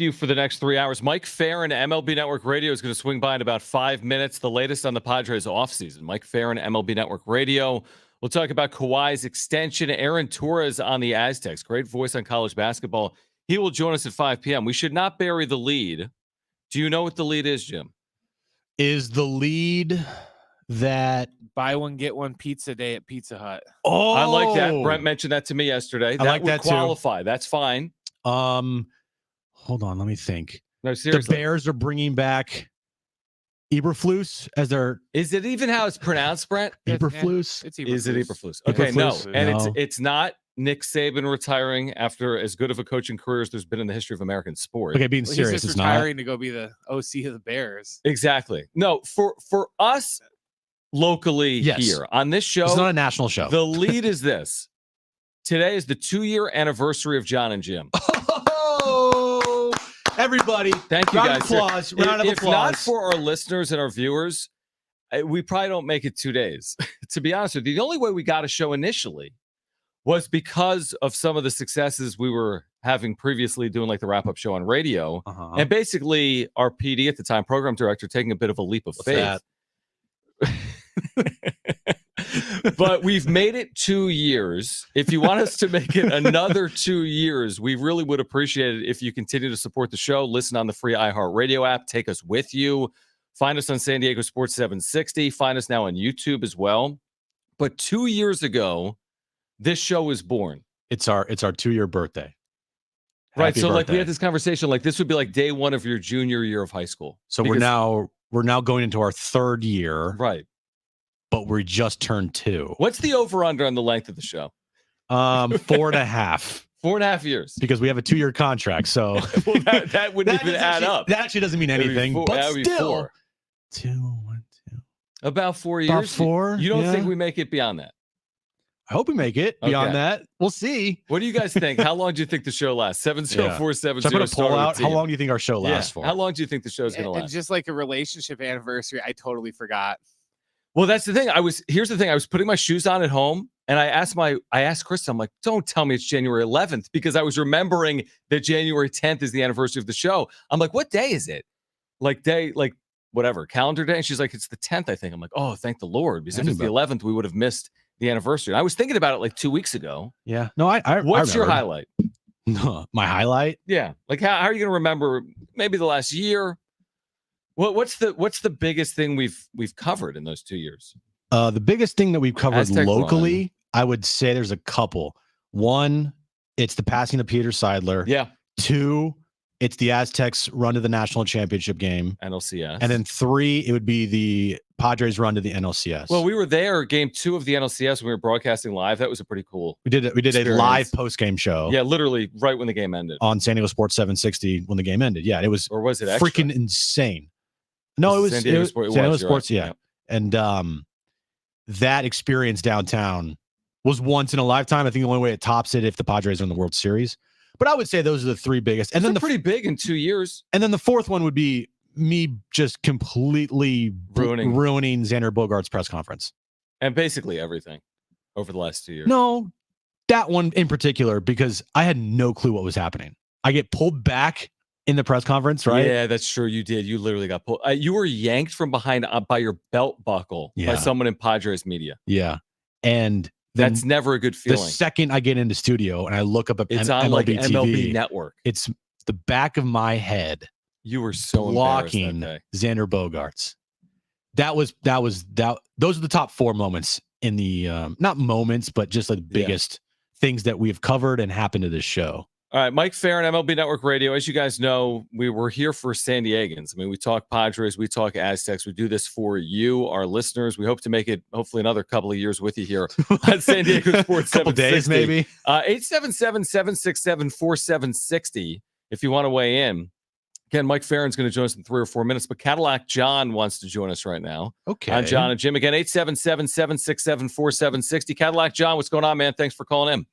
you for the next 3 hours. Mike Farron, MLB Network Radio, is going to swing by in about 5 minutes. The latest on the Padres offseason. Mike Farron, MLB Network Radio. We'll talk about Kawhi's extension. Aaron Torres on the Aztecs. Great voice on college basketball. He will join us at 5 p.m. We should not bury the lead. Do you know what the lead is, Jim? Is the lead that buy one, get one pizza day at Pizza Hut? Oh, I like that. Brent mentioned that to me yesterday. I like that qualify. Too. That's fine. Hold on, let me think. No, seriously. The Bears are bringing back Eberflus as their. Is it even how it's pronounced, Brent? Eberflus. It's Eberflus. Is it Eberflus? Okay, Eberflus? no, and No. it's not Nick Saban retiring after as good of a coaching career as there's been in the history of American sport. Okay, being Well, serious, he's it's just not. retiring to go be the OC of the Bears. Exactly. No, for us locally here on this show, It's not a national show. the lead is this. Today is the 2-year anniversary of Jon and Jim. Oh, everybody! Thank you, Round guys. of applause. Round of If applause. not for our listeners and our viewers, we probably don't make it 2 days. To be honest with you, the only way we got a show initially was because of some of the successes we were having previously doing like the wrap-up show on radio. And basically our PD at the time, program director, taking a bit of a leap of faith. But we've made it 2 years. If you want us to make it another 2 years, we really would appreciate it if you continue to support the show. Listen on the free iHeartRadio app. Take us with you. Find us on San Diego Sports 760. Find us now on YouTube as well. But 2 years ago, this show was born. It's our 2-year birthday. Right. Happy So like birthday. we had this conversation, like this would be like day one of your junior year of high school. So Because- we're now going into our 3rd year, right. but we just turned 2. What's the over-under on the length of the show? 4.5. 4.5 years. Because we have a 2-year contract. So Well, that wouldn't even add up. That actually doesn't mean That would be anything. four- But that would be still, 4. 2, 1, 2. About 4 years. About 4. You don't yeah. think we make it beyond that? I hope we make it beyond Okay. that. We'll see. What do you guys think? How long do you think the show lasts? 70470. Should I put a poll out? How long do you think our show Yeah. lasts for? How long do you think the show's going to And last? just like a relationship anniversary, I totally forgot. Well, that's the thing. Here's the thing. I was putting my shoes on at home, and I asked Chris, I'm like, don't tell me it's January 11th, because I was remembering that January 10th is the anniversary of the show. I'm like, what day is it? Like whatever, calendar day. And she's like, it's the 10th, I think. I'm like, oh, thank the Lord. Because if it's the 11th, we would have missed the anniversary. And I was thinking about it like 2 weeks ago. Yeah. No, What's your remember. highlight? No, my highlight? Yeah. Like how are you going to remember maybe the last year? What's the biggest thing we've covered in those 2 years? The biggest thing that we've covered Aztec locally, I would say there's a couple. One, it's the passing of Peter Seidler. Yeah. 2, it's the Aztecs run to the national championship game. NLCS. And then 3, it would be the Padres run to the NLCS. Well, we were there game 2 of the NLCS when we were broadcasting live. That was a pretty cool. we did a experience. live post-game show. Yeah, literally right when the game ended. On San Diego Sports 760 when the game ended. Yeah, it was Or was it extra? freaking insane. No, it was San Diego Sports. San Diego you're Sports, right. yeah. And that experience downtown was once in a lifetime. I think the only way it tops it if the Padres are in the World Series. But I would say those are the 3 biggest. And Those then are pretty big in 2 years. And then the 4th one would be me just completely ruining Xander Bogaerts' press conference. And basically everything over the last 2 years. No, that one in particular, because I had no clue what was happening. I get pulled back in the press conference, right? Yeah, that's true. You did. You literally got pulled. You were yanked from behind by your belt buckle by someone in Padres media. Yeah. And that's never a good feeling. The second I get into studio and I look up at it's on MLB like TV, MLB Network. It's the back of my head. You were so blocking Xander Bogaerts. Those are the top 4 moments in the not moments, but just like the biggest things that we've covered and happened to this show. All right, Mike Farron, MLB Network Radio. As you guys know, we were here for San Diegans. I mean, we talk Padres, we talk Aztecs. We do this for you, our listeners. We hope to make it hopefully another couple of years with you here on San Diego Sports. Couple days, maybe. 877-767-4760 if you want to weigh in. Again, Mike Farron's going to join us in 3 or 4 minutes, but Cadillac John wants to join us right now. Okay. On Jon and Jim. Again, 877-767-4760. Cadillac John, what's going on, man? Thanks for calling in.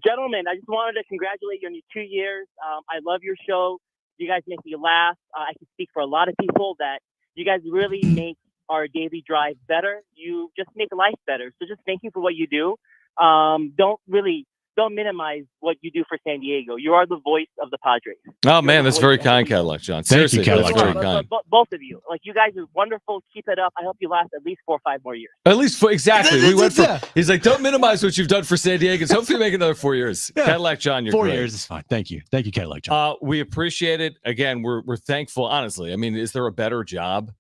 Gentlemen, I just wanted to congratulate you on your 2 years. I love your show. You guys make me laugh. I can speak for a lot of people that you guys really make our daily drive better. You just make life better. So just thank you for what you do. Don't really don't minimize what you do for San Diego. You are the voice of the Padres. Oh man, that's very kind, Cadillac John. Thank you, Seriously, Cadillac that's very John. kind. Both of you, like you guys are wonderful. Keep it up. I hope you last at least 4 or 5 more years. At least exactly. We went from. Yeah. He's like, don't minimize what you've done for San Diego. Hopefully, make another 4 years. Yeah. Cadillac John, you're 4 great. years is fine. Thank you, Cadillac John. We appreciate it. Again, we're thankful. Honestly, I mean, is there a better job?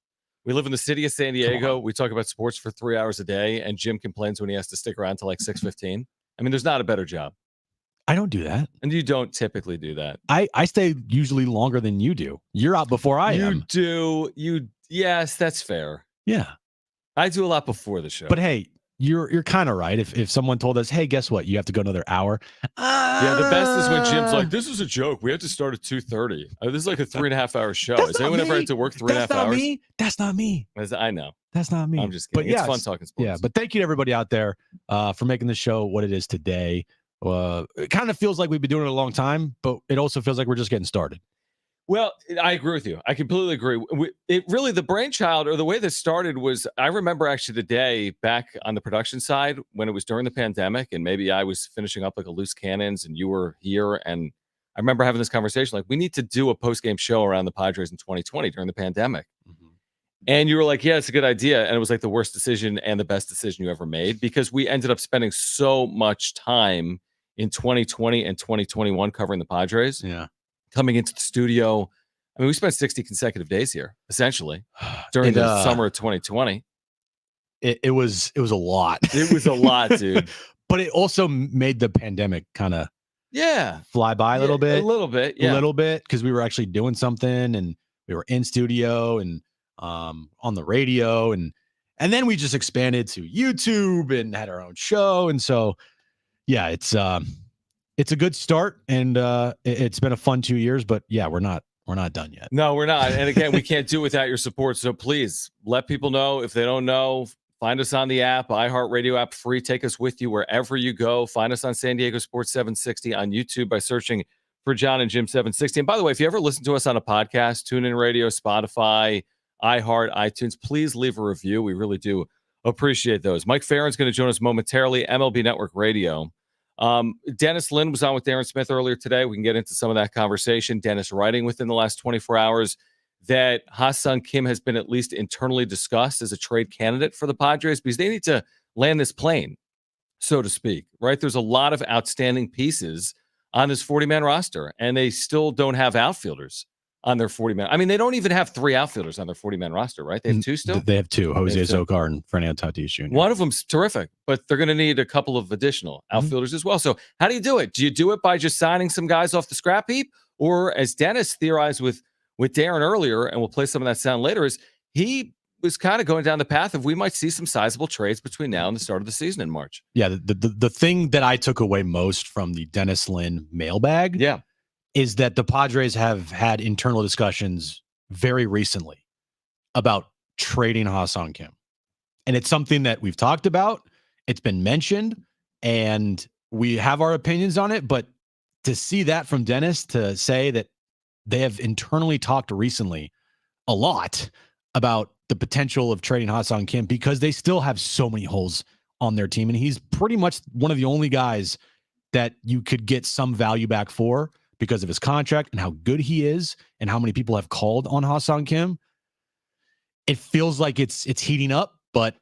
We live in the city of San Diego. We talk about sports for 3 hours a day, and Jim complains when he has to stick around till like 6:15. I mean, there's not a better job. I don't do that. And you don't typically do that. I stay usually longer than you do. You're out before I am. You do. Yes, that's fair. Yeah. I do a lot before the show. But hey, you're kind of right. If someone told us, hey, guess what? You have to go another hour. Yeah, the best is when Jim's like, this is a joke. We have to start at 2:30. This is like a 3.5 hour show. Has anyone ever had to work 3.5 hours? That's not me. I know. That's not me. I'm just kidding. But it's fun talking sports. Yeah, but thank you to everybody out there for making the show what it is today. It kind of feels like we've been doing it a long time, but it also feels like we're just getting started. Well, I agree with you. I completely agree. It really, the brainchild or the way this started was, I remember actually the day back on the production side when it was during the pandemic, and maybe I was finishing up like a loose cannons and you were here. And I remember having this conversation, like, we need to do a post-game show around the Padres in 2020 during the pandemic. Mm-hmm. And you were like, yeah, it's a good idea. And it was like the worst decision and the best decision you ever made, because we ended up spending so much time in 2020 and 2021 covering the Padres. Yeah. Coming into the studio. I mean, we spent 60 consecutive days here, essentially, during the summer of 2020. It was a lot. It was a lot, dude. But it also made the pandemic kind of fly by a little bit. A little bit, yeah. A little bit, because we were actually doing something, and we were in studio and on the radio, and then we just expanded to YouTube and had our own show. And so, yeah, it's a good start, and it's been a fun 2 years, but yeah, we're not done yet. No, we're not. And again, we can't do without your support. So please let people know if they don't know. Find us on the app, iHeartRadio app, free. Take us with you wherever you go. Find us on San Diego Sports 760 on YouTube by searching for Jon and Jim 760. And by the way, if you ever listen to us on a podcast, TuneIn Radio, Spotify, iHeart, iTunes, please leave a review. We really do appreciate those. Mike Farron's going to join us momentarily, MLB Network Radio. Dennis Lynn was on with Darren Smith earlier today. We can get into some of that conversation. Dennis writing within the last 24 hours that Ha-Seong Kim has been at least internally discussed as a trade candidate for the Padres, because they need to land this plane, so to speak, right? There's a lot of outstanding pieces on this 40-man roster, and they still don't have outfielders on their 40-man. I mean, they don't even have 3 outfielders on their 40-man roster, right? They have 2 still? They have 2, Jose Azocar and Fernando Tatis Jr. One of them's terrific, but they're going to need a couple of additional outfielders as well. So how do you do it? Do you do it by just signing some guys off the scrap heap? Or as Dennis theorized with Darren earlier, and we'll play some of that sound later, is he was kind of going down the path of we might see some sizable trades between now and the start of the season in March. Yeah, the thing that I took away most from the Dennis Lynn mailbag is that the Padres have had internal discussions very recently about trading Ha-Seong Kim. And it's something that we've talked about. It's been mentioned, and we have our opinions on it. But to see that from Dennis, to say that they have internally talked recently a lot about the potential of trading Ha-Seong Kim, because they still have so many holes on their team. And he's pretty much one of the only guys that you could get some value back for because of his contract and how good he is and how many people have called on Ha-Seong Kim. It feels like it's heating up, but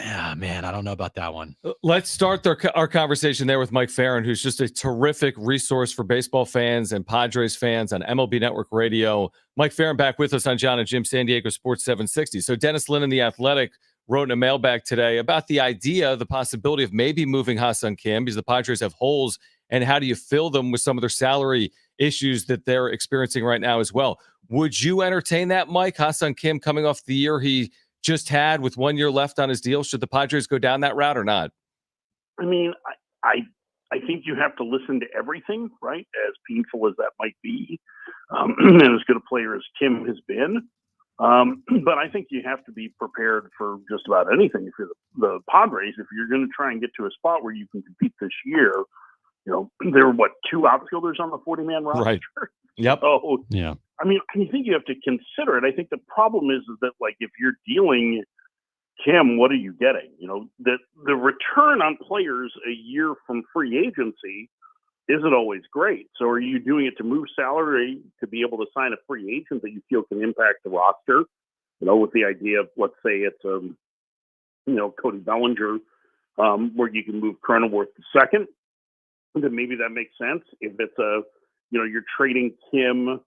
man, I don't know about that one. Let's start our conversation there with Mike Farron, who's just a terrific resource for baseball fans and Padres fans on MLB Network Radio. Mike Farron back with us on Jon and Jim, San Diego Sports 760. So Dennis Lynn in The Athletic wrote in a mailbag today about the idea, the possibility of maybe moving Ha-Seong Kim, because the Padres have holes, and how do you fill them with some of their salary issues that they're experiencing right now as well. Would you entertain that, Mike? Ha-Seong Kim coming off the year he just had with 1 year left on his deal. Should the Padres go down that route or not? I mean, I think you have to listen to everything, right? As painful as that might be, and as good a player as Kim has been. But I think you have to be prepared for just about anything. If you're the Padres, if you're going to try and get to a spot where you can compete this year, you know, there were 2 outfielders on the 40-man roster. Right. Yep. So, yeah. I mean, I think you have to consider it. I think the problem is that, like, if you're dealing Kim, what are you getting? The return on players a year from free agency isn't always great. So are you doing it to move salary to be able to sign a free agent that you feel can impact the roster? With the idea of, let's say it's Cody Bellinger, where you can move Cronenworth to second, then maybe that makes sense. If it's you're trading Kim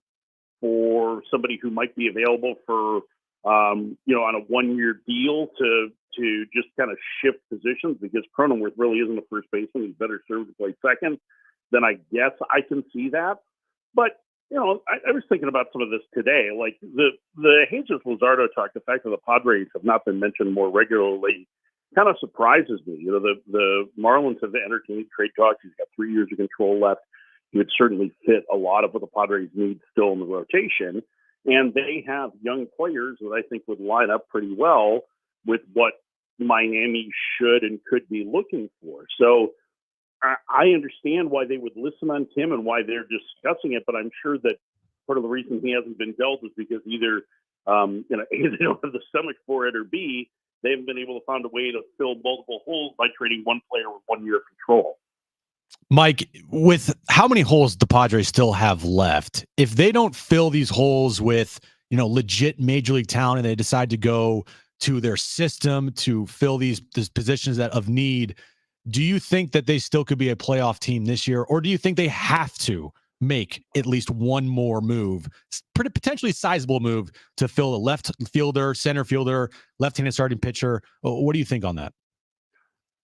for somebody who might be available for on a 1-year deal to just kind of shift positions, because Cronenworth really isn't a first baseman. He's better served to play second. Then I guess I can see that. But, I was thinking about some of this today. Like the Jesus Luzardo talk, the fact that the Padres have not been mentioned more regularly kind of surprises me. The Marlins have entertained trade talks. He's got 3 years of control left. He would certainly fit a lot of what the Padres need still in the rotation. And they have young players that I think would line up pretty well with what Miami should and could be looking for. So I understand why they would listen on Kim and why they're discussing it, but I'm sure that part of the reason he hasn't been dealt is because either A, they don't have the stomach for it, or B, they haven't been able to find a way to fill multiple holes by trading one player with 1 year control. Mike, with how many holes the Padres still have left, if they don't fill these holes with, legit major league talent, and they decide to go to their system to fill these positions that of need, do you think that they still could be a playoff team this year? Or do you think they have to make at least one more move, pretty potentially sizable move, to fill the left fielder, center fielder, left-handed starting pitcher? What do you think on that?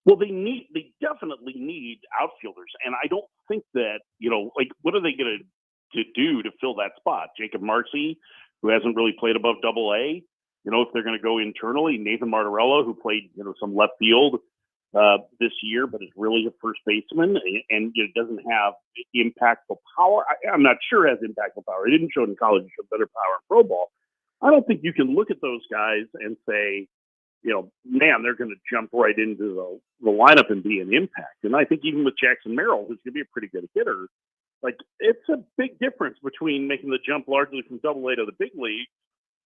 Well, they definitely need outfielders. And I don't think that, what are they going to do to fill that spot? Jacob Marcy, who hasn't really played above Double-A, if they're going to go internally, Nathan Martorello, who played, some left field this year, but is really a first baseman and doesn't have impactful power. I'm not sure has impactful power. He didn't show it in college. He showed better power in pro ball. I don't think you can look at those guys and say, man, they're going to jump right into the lineup and be an impact. And I think even with Jackson Merrill, who's going to be a pretty good hitter, it's a big difference between making the jump largely from Double-A to the big league.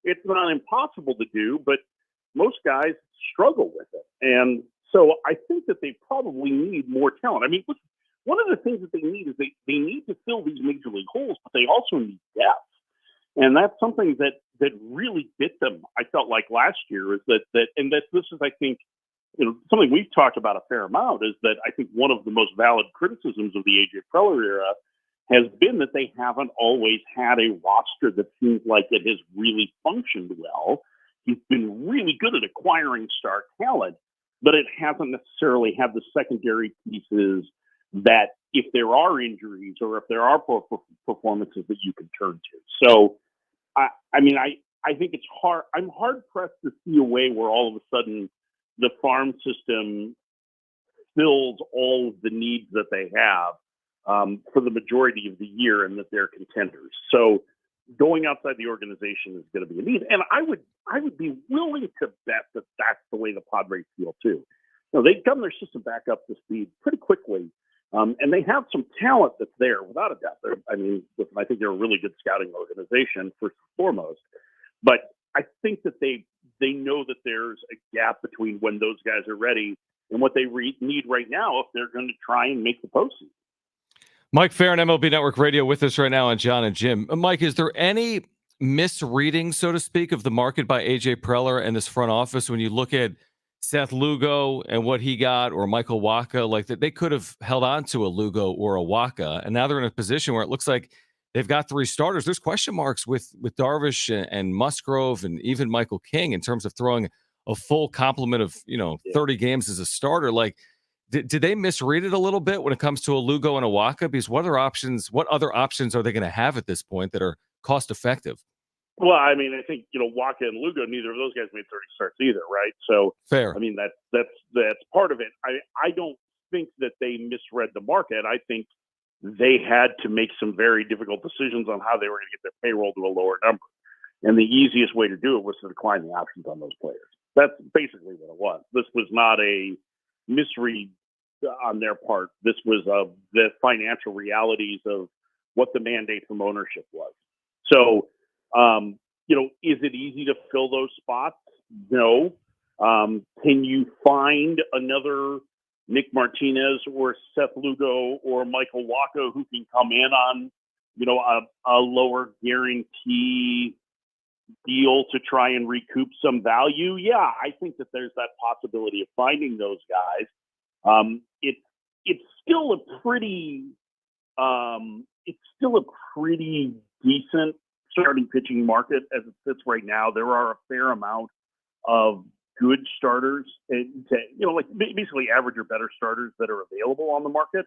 It's not impossible to do, but most guys struggle with it. And so I think that they probably need more talent. I mean, one of the things that they need is they need to fill these major league holes, but they also need depth. And that's something that really bit them, I felt like, last year, is that this is, I think, something we've talked about a fair amount, is that I think one of the most valid criticisms of the A.J. Preller era has been that they haven't always had a roster that seems like it has really functioned well. He's been really good at acquiring star talent, but it hasn't necessarily had the secondary pieces that, if there are injuries or if there are poor performances, that you can turn to. So, I think it's hard. I'm hard pressed to see a way where all of a sudden the farm system fills all of the needs that they have for the majority of the year, and that they're contenders. So going outside the organization is going to be a need. And I would be willing to bet that that's the way the Padres feel too. They've gotten their system back up to speed pretty quickly. And they have some talent that's there, without a doubt. I think they're a really good scouting organization, first and foremost. But I think that they know that there's a gap between when those guys are ready and what they need right now if they're going to try and make the postseason. Mike Farron, MLB Network Radio, with us right now on Jon and Jim. Mike, is there any misreading, so to speak, of the market by A.J. Preller and this front office when you look at Seth Lugo and what he got, or Michael Wacha? Like, that they could have held on to a Lugo or a Wacha, and now they're in a position where it looks like they've got 3 starters. There's question marks with Darvish and Musgrove and even Michael King in terms of throwing a full complement of 30 games as a starter. Like, did they misread it a little bit when it comes to a Lugo and a Wacha? Because what other options are they going to have at this point that are cost effective? Well, I think, Wacha and Lugo, neither of those guys made 30 starts either, right? So, fair. That's part of it. I don't think that they misread the market. I think they had to make some very difficult decisions on how they were going to get their payroll to a lower number. And the easiest way to do it was to decline the options on those players. That's basically what it was. This was not a misread on their part. This was the financial realities of what the mandate from ownership was. So, is it easy to fill those spots? No. Can you find another Nick Martinez or Seth Lugo or Michael Wacha who can come in on, a lower guarantee deal to try and recoup some value? Yeah, I think that there's that possibility of finding those guys. It's still a pretty decent starting pitching market as it sits right now. There are a fair amount of good starters, basically average or better starters that are available on the market.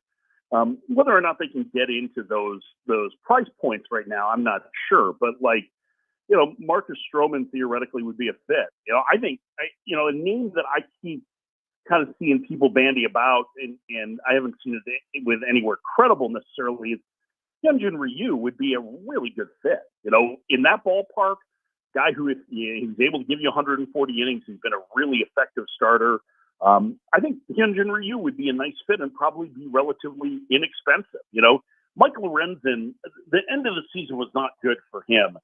Whether or not they can get into those price points right now, I'm not sure. But Marcus Stroman theoretically would be a fit. I think a name that I keep kind of seeing people bandy about, and I haven't seen it with anywhere credible necessarily, is Hyunjin Ryu would be a really good fit. In that ballpark, guy who, if he's able to give you 140 innings, he's been a really effective starter. I think Hyunjin Ryu would be a nice fit and probably be relatively inexpensive. Michael Lorenzen, the end of the season was not good for him,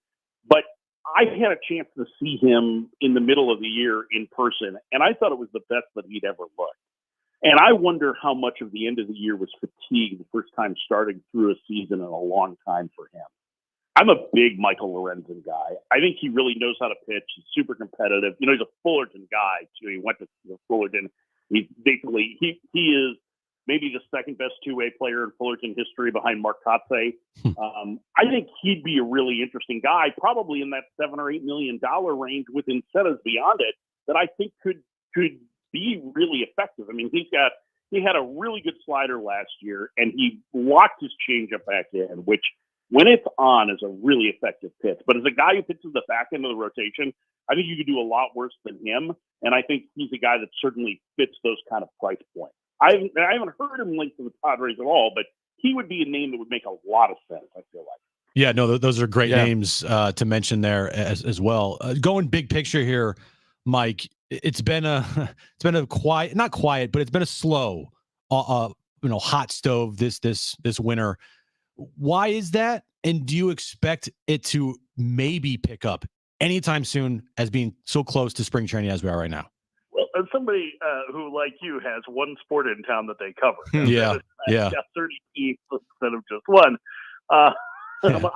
but I had a chance to see him in the middle of the year in person, and I thought it was the best that he'd ever looked. And I wonder how much of the end of the year was fatigue the first time starting through a season in a long time for him. I'm a big Michael Lorenzen guy. I think he really knows how to pitch. He's super competitive. He's a Fullerton guy, too. He went to Fullerton. He's basically, he is maybe the second best two-way player in Fullerton history behind Mark Kotze. I think he'd be a really interesting guy, probably in that $7 or $8 million range with incentives beyond it, that I think could be really effective. I mean, he had a really good slider last year, and he locked his changeup back in, which, when it's on, is a really effective pitch. But as a guy who pitches the back end of the rotation, I think you could do a lot worse than him. And I think he's a guy that certainly fits those kind of price points. I haven't heard him linked to the Padres at all, but he would be a name that would make a lot of sense, I feel like. Yeah, no, those are great names to mention there as well. Going big picture here, Mike, it's been a quiet, not quiet, but it's been a slow, hot stove this winter. Why is that? And do you expect it to maybe pick up anytime soon, as being so close to spring training as we are right now? Well, as somebody who, like you, has one sport in town that they cover, yeah, 30 teams instead of just one. I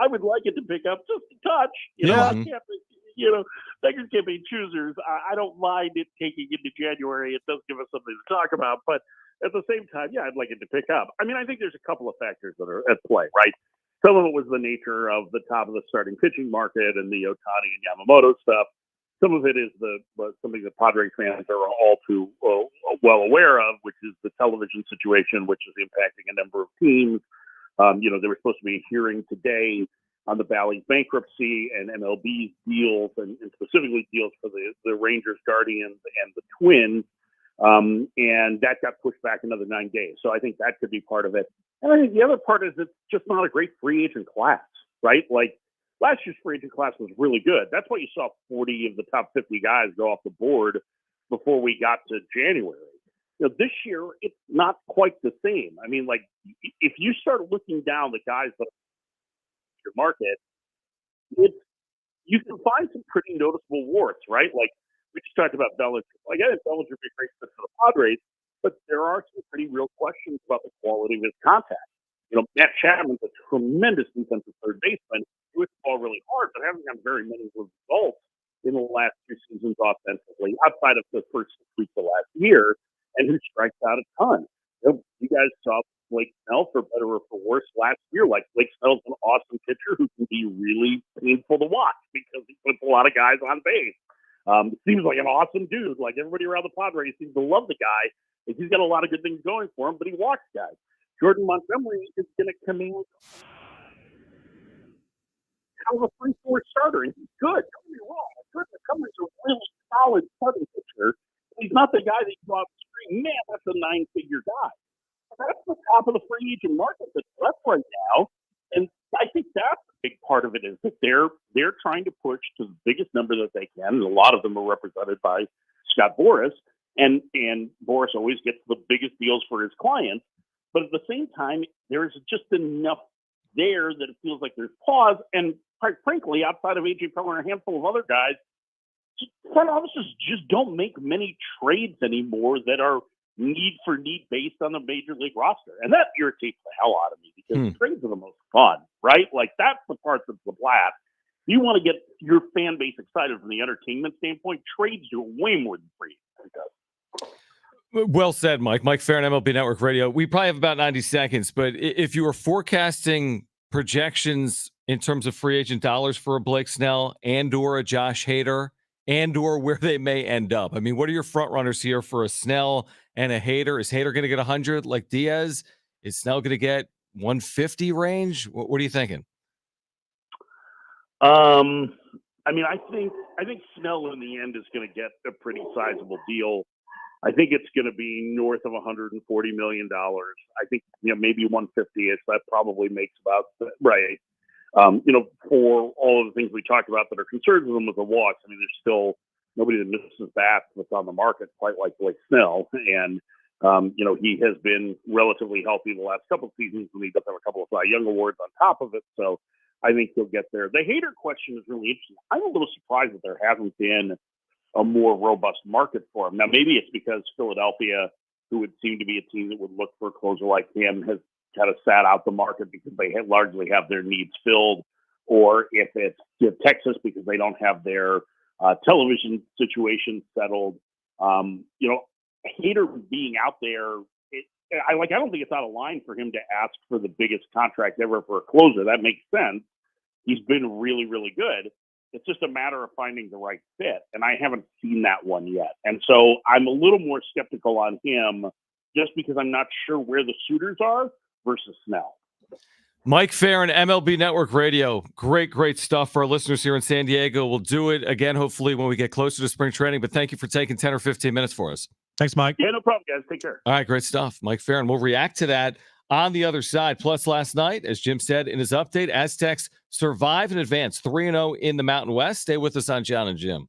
would like it to pick up just a touch. I can't, beggars can't be choosers. I don't mind it taking into January. It does give us something to talk about, but at the same time, I'd like it to pick up. I mean, I think there's a couple of factors that are at play, right? Some of it was the nature of the top of the starting pitching market and the Ohtani and Yamamoto stuff. Some of it is something that Padres fans are all too well aware of, which is the television situation, which is impacting a number of teams. They were supposed to be hearing today on the Valley bankruptcy and MLB's deals, and specifically deals for the Rangers, Guardians, and the Twins. And that got pushed back another 9 days. So I think that could be part of it. And I think the other part is it's just not a great free agent class, right? Like, last year's free agent class was really good. That's why you saw 40 of the top 50 guys go off the board before we got to January. This year, it's not quite the same. I mean, like, if you start looking down the guys that are in your market, you can find some pretty noticeable warts, right? Like, we just talked about Bellinger. Like, I think Bellinger would be a great fit for the Padres, but there are some pretty real questions about the quality of his contact. Matt Chapman's a tremendous defensive third baseman who hits the ball really hard, but hasn't gotten very many results in the last 2 seasons offensively, outside of the first 6 weeks of last year, and who strikes out a ton. You guys saw Blake Snell, for better or for worse, last year. Like, Blake Snell's an awesome pitcher who can be really painful to watch because he puts a lot of guys on base. Seems like an awesome dude. Like, everybody around the Padres seems to love the guy. He's got a lot of good things going for him, but he walks guys. Jordan Montgomery is going to command kind of a 3-4 starter, and he's good. Don't get me wrong. Jordan Montgomery's a really solid starting pitcher. He's not the guy that you go out the street, man, that's a 9-figure guy. That's the top of the free agent market that's left right now. And I think that's a big part of it, is that they're trying to push to the biggest number that they can. And a lot of them are represented by Scott Boras. And Boras always gets the biggest deals for his clients. But at the same time, there's just enough there that it feels like there's pause. And quite frankly, outside of A.J. Preller and a handful of other guys, front offices just don't make many trades anymore that are need for need based on the major league roster. And that irritates the hell out of me because trades are the most fun, right? Like that's the part that's the blast. You want to get your fan base excited from the entertainment standpoint, trades do way more than free does. Well said, Mike. Mike Farron, MLB Network Radio. We probably have about 90 seconds, but if you were forecasting projections in terms of free agent dollars for a Blake Snell and or a Josh Hader and or where they may end up, I mean, what are your front runners here for a Snell and a Hader? Is Hader going to get 100 like Diaz? Is Snell going to get 150 range? What are you thinking? I mean, I think Snell in the end is going to get a pretty sizable deal. I think it's going to be north of $140 million. I think, maybe 150-ish. That probably makes about right. For all of the things we talked about that are concerns with them with the walks, I mean, there's still nobody that misses bats that's on the market quite like Blake Snell. And, he has been relatively healthy the last couple of seasons, and he does have a couple of Cy Young awards on top of it. So I think he'll get there. The Hader question is really interesting. I'm a little surprised that there hasn't been a more robust market for him. Now, maybe it's because Philadelphia, who would seem to be a team that would look for a closer like him, has kind of sat out the market because they largely have their needs filled, or if it's Texas because they don't have their television situation settled. Hader being out there, I don't think it's out of line for him to ask for the biggest contract ever for a closer. That makes sense. He's been really, really good. It's just a matter of finding the right fit, and I haven't seen that one yet. And so I'm a little more skeptical on him just because I'm not sure where the suitors are versus Snell. Mike Farron, MLB Network Radio. Great stuff for our listeners here in San Diego. We'll do it again, hopefully, when we get closer to spring training. But thank you for taking 10 or 15 minutes for us. Thanks, Mike. Yeah, no problem, guys. Take care. All right, great stuff. Mike Farron. We'll react to that on the other side. Plus, last night, as Jim said in his update, Aztecs survive and advance 3-0 in the Mountain West. Stay with us on Jon and Jim.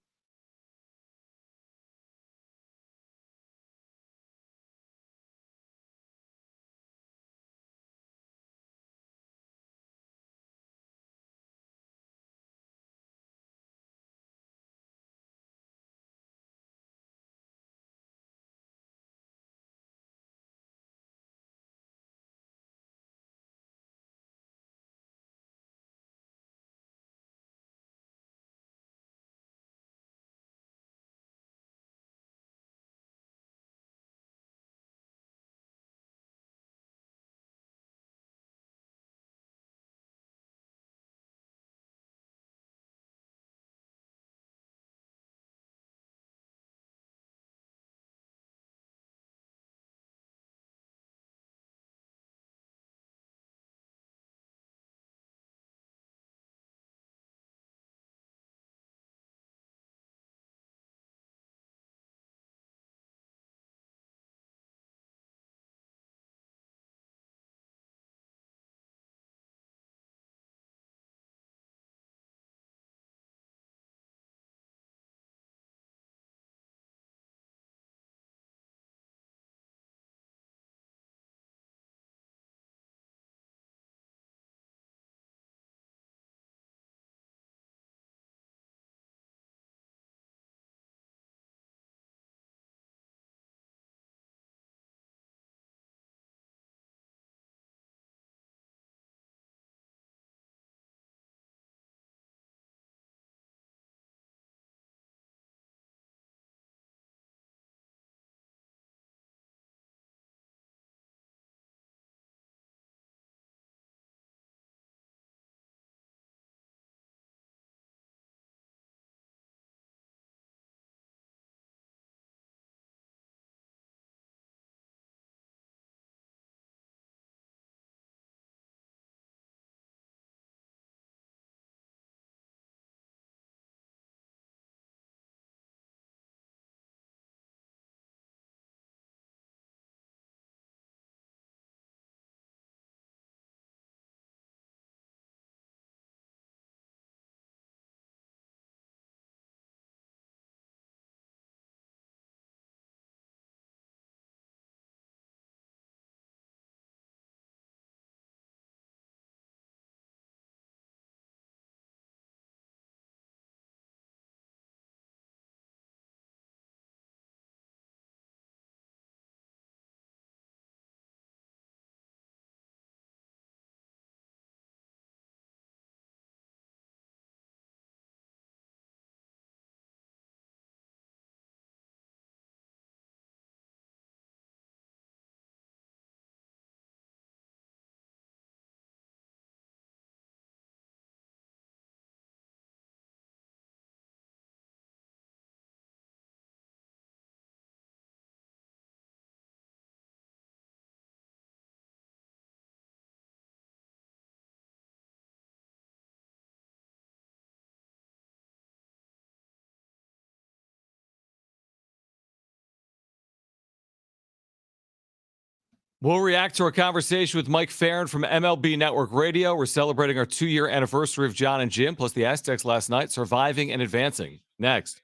We'll react to our conversation with Mike Farron from MLB Network Radio. We're celebrating our 2-year anniversary of Jon and Jim, plus the Aztecs last night, surviving and advancing. Next.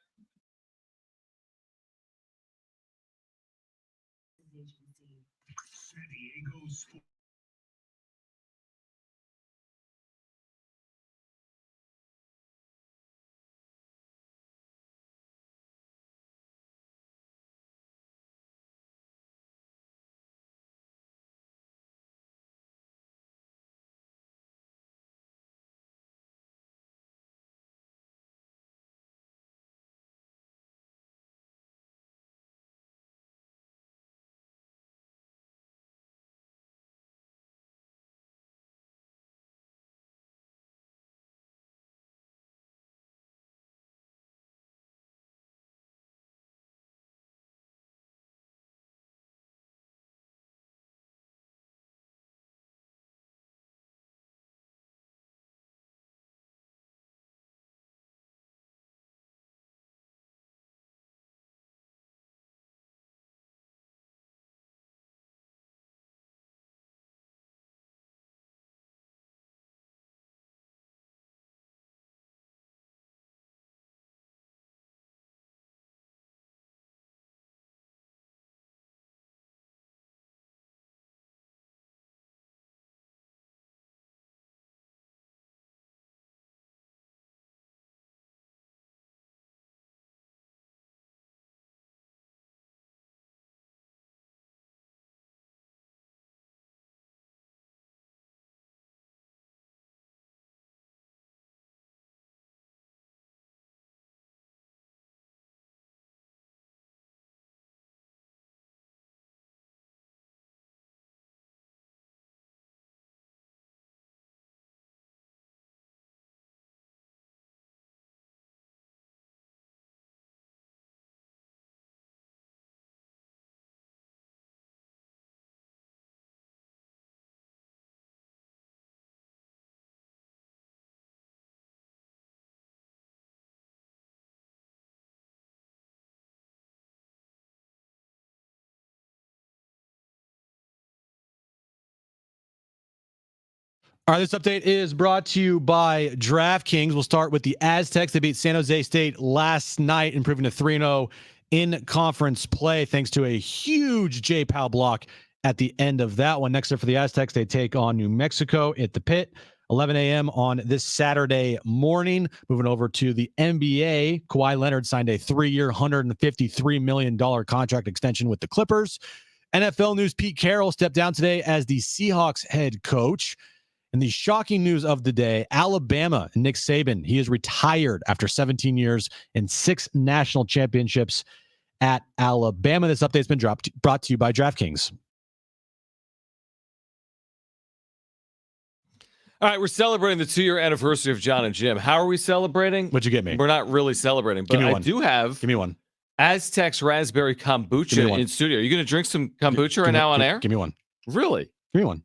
All right, this update is brought to you by DraftKings. We'll start with the Aztecs. They beat San Jose State last night, improving to 3-0 in conference play, thanks to a huge J. Powell block at the end of that one. Next up for the Aztecs, they take on New Mexico at the Pit, 11 a.m. on this Saturday morning. Moving over to the NBA, Kawhi Leonard signed a 3-year, $153 million contract extension with the Clippers. NFL news, Pete Carroll stepped down today as the Seahawks head coach. And the shocking news of the day, Alabama, Nick Saban, he is retired after 17 years and 6 national championships at Alabama. This update's been brought to you by DraftKings. All right, we're celebrating the 2-year anniversary of Jon and Jim. How are we celebrating? What'd you get me? We're not really celebrating, but I do have Give me one. Aztecs Raspberry Kombucha in studio. Are you going to drink some kombucha right now on air? Give me one. Really? Give me one.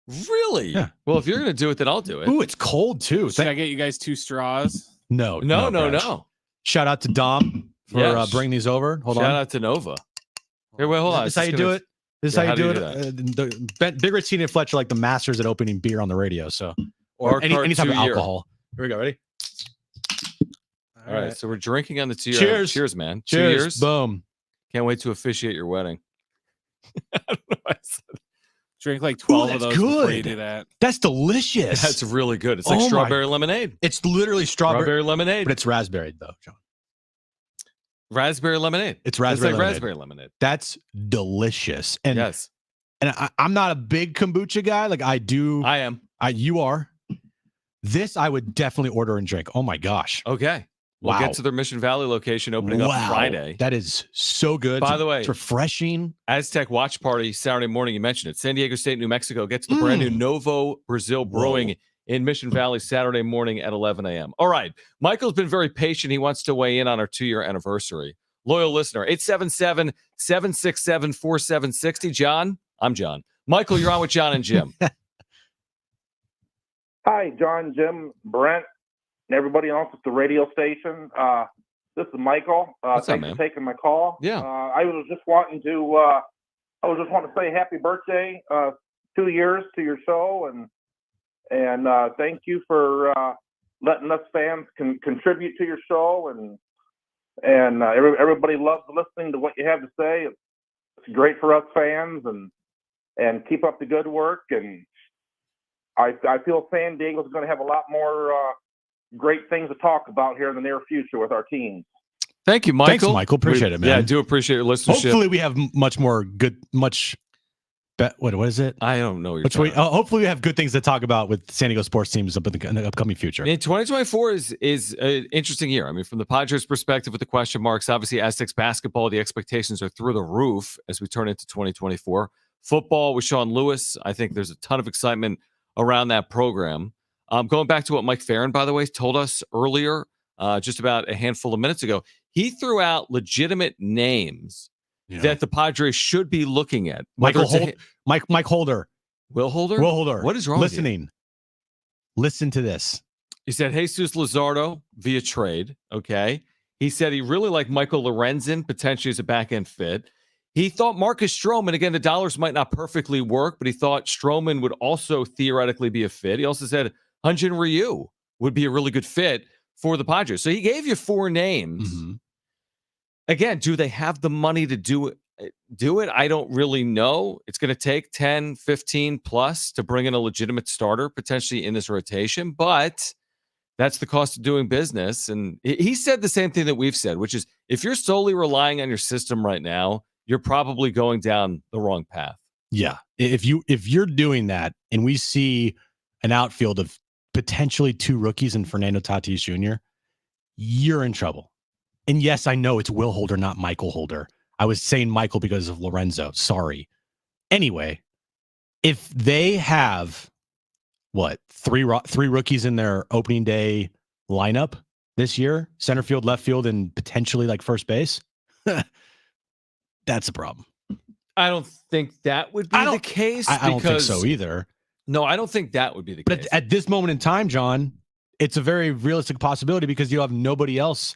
Really? Yeah. Well, if you're going to do it, then I'll do it. Ooh, it's cold too. Should I get you guys 2 straws? No. No. Shout out to Dom for bringing these over. Hold on. Shout out to Nova. Here, wait, hold on. This is how you do it. This is how you do it. Big Red and Fletcher like the masters at opening beer on the radio. So, or any type of alcohol. Here we go. Ready? All right. So we're drinking on the 2-year. Cheers. Cheers, man. Cheers. 2 years. Boom. Can't wait to officiate your wedding. I don't know why I said that. Drink like 12 of those good. before you do that. That's delicious. That's really good. It's like strawberry lemonade. It's literally strawberry lemonade. But it's raspberry though, John. Raspberry lemonade. It's raspberry like lemonade. raspberry lemonade. That's delicious. And yes. And I'm not a big kombucha guy. Like I am. You are. This I would definitely order and drink. Oh my gosh. Okay. We'll get to their Mission Valley location opening up Friday. That is so good. By the way, it's refreshing. Aztec Watch Party Saturday morning. You mentioned it. San Diego State, New Mexico gets the brand new Novo Brazil Brewing in Mission Valley Saturday morning at 11 a.m. All right. Michael's been very patient. He wants to weigh in on our 2-year anniversary. Loyal listener, 877-767-4760. John, I'm John. Michael, you're on with Jon and Jim. Hi, Jon, Jim, Brent, and everybody else at the radio station. This is Michael. What's up, thanks man? for taking my call. Yeah. I was just wanting to I just want to say happy birthday, 2 years to your show, and thank you for letting us fans contribute to your show, and everybody loves listening to what you have to say. It's great for us fans, and keep up the good work. And I feel San Diego's going to have a lot more great things to talk about here in the near future with our teams. Thank you, Michael. Thanks, Michael. Appreciate it, man. Yeah, I do appreciate your listenership. Hopefully we have what is it? I don't know. Hopefully we have good things to talk about with San Diego sports teams up in the upcoming future. 2024 is an interesting year. I mean, from the Padres' perspective with the question marks, obviously Aztecs basketball, the expectations are through the roof as we turn into 2024. Football with Sean Lewis, I think there's a ton of excitement around that program. Going back to what Mike Farron, by the way, told us earlier, just about a handful of minutes ago, he threw out legitimate names that the Padres should be looking at. Mike Holder. Will Holder? Will Holder. What is wrong Listening. with you? Listen to this. He said Jesus Luzardo via trade. Okay. He said he really liked Michael Lorenzen, potentially as a back-end fit. He thought Marcus Stroman, again, the dollars might not perfectly work, but he thought Stroman would also theoretically be a fit. He also said Hyunjin Ryu would be a really good fit for the Padres. So he gave you 4 names. Mm-hmm. Again, do they have the money to do it? I don't really know. It's going to take 10, 15 plus to bring in a legitimate starter potentially in this rotation, but that's the cost of doing business. And he said the same thing that we've said, which is if you're solely relying on your system right now, you're probably going down the wrong path. Yeah. If you're doing that and we see an outfield of potentially 2 rookies and Fernando Tatis Jr., you're in trouble. And yes, I know it's Will Holder, not Michael Holder. I was saying Michael because of Lorenzo. Sorry. Anyway, if they have, 3 rookies in their opening day lineup this year, center field, left field, and potentially like first base, that's a problem. I don't think that would be the case. I don't think so either. No, I don't think that would be the case. But at this moment in time, John, it's a very realistic possibility because you have nobody else.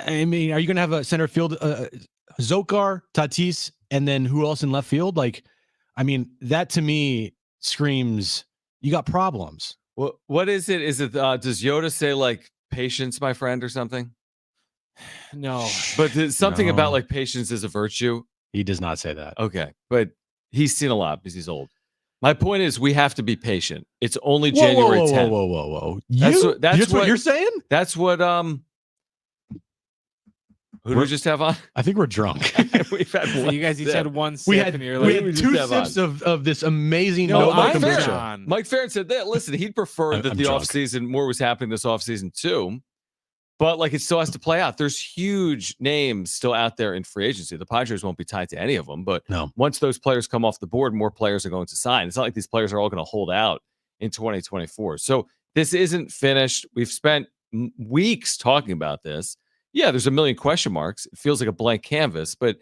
I mean, are you going to have a center field, Zokar, Tatis, and then who else in left field? Like, I mean, that to me screams you got problems. What is it? Is it does Yoda say like patience, my friend, or something? No, but there's something about like patience is a virtue. He does not say that. Okay, but he's seen a lot because he's old. My point is, we have to be patient. It's only January 10th. Whoa. That's what you're saying? That's what who do we just have on? I think we're drunk. We've had so one you guys each sip. had one sip. We had 2 have sips of this amazing Mike kombucha. Mike Farron said that. Listen, he'd prefer that the offseason more was happening this offseason too. But like it still has to play out. There's huge names still out there in free agency. The Padres won't be tied to any of them. But once those players come off the board, more players are going to sign. It's not like these players are all going to hold out in 2024. So this isn't finished. We've spent weeks talking about this. Yeah, there's a million question marks. It feels like a blank canvas, but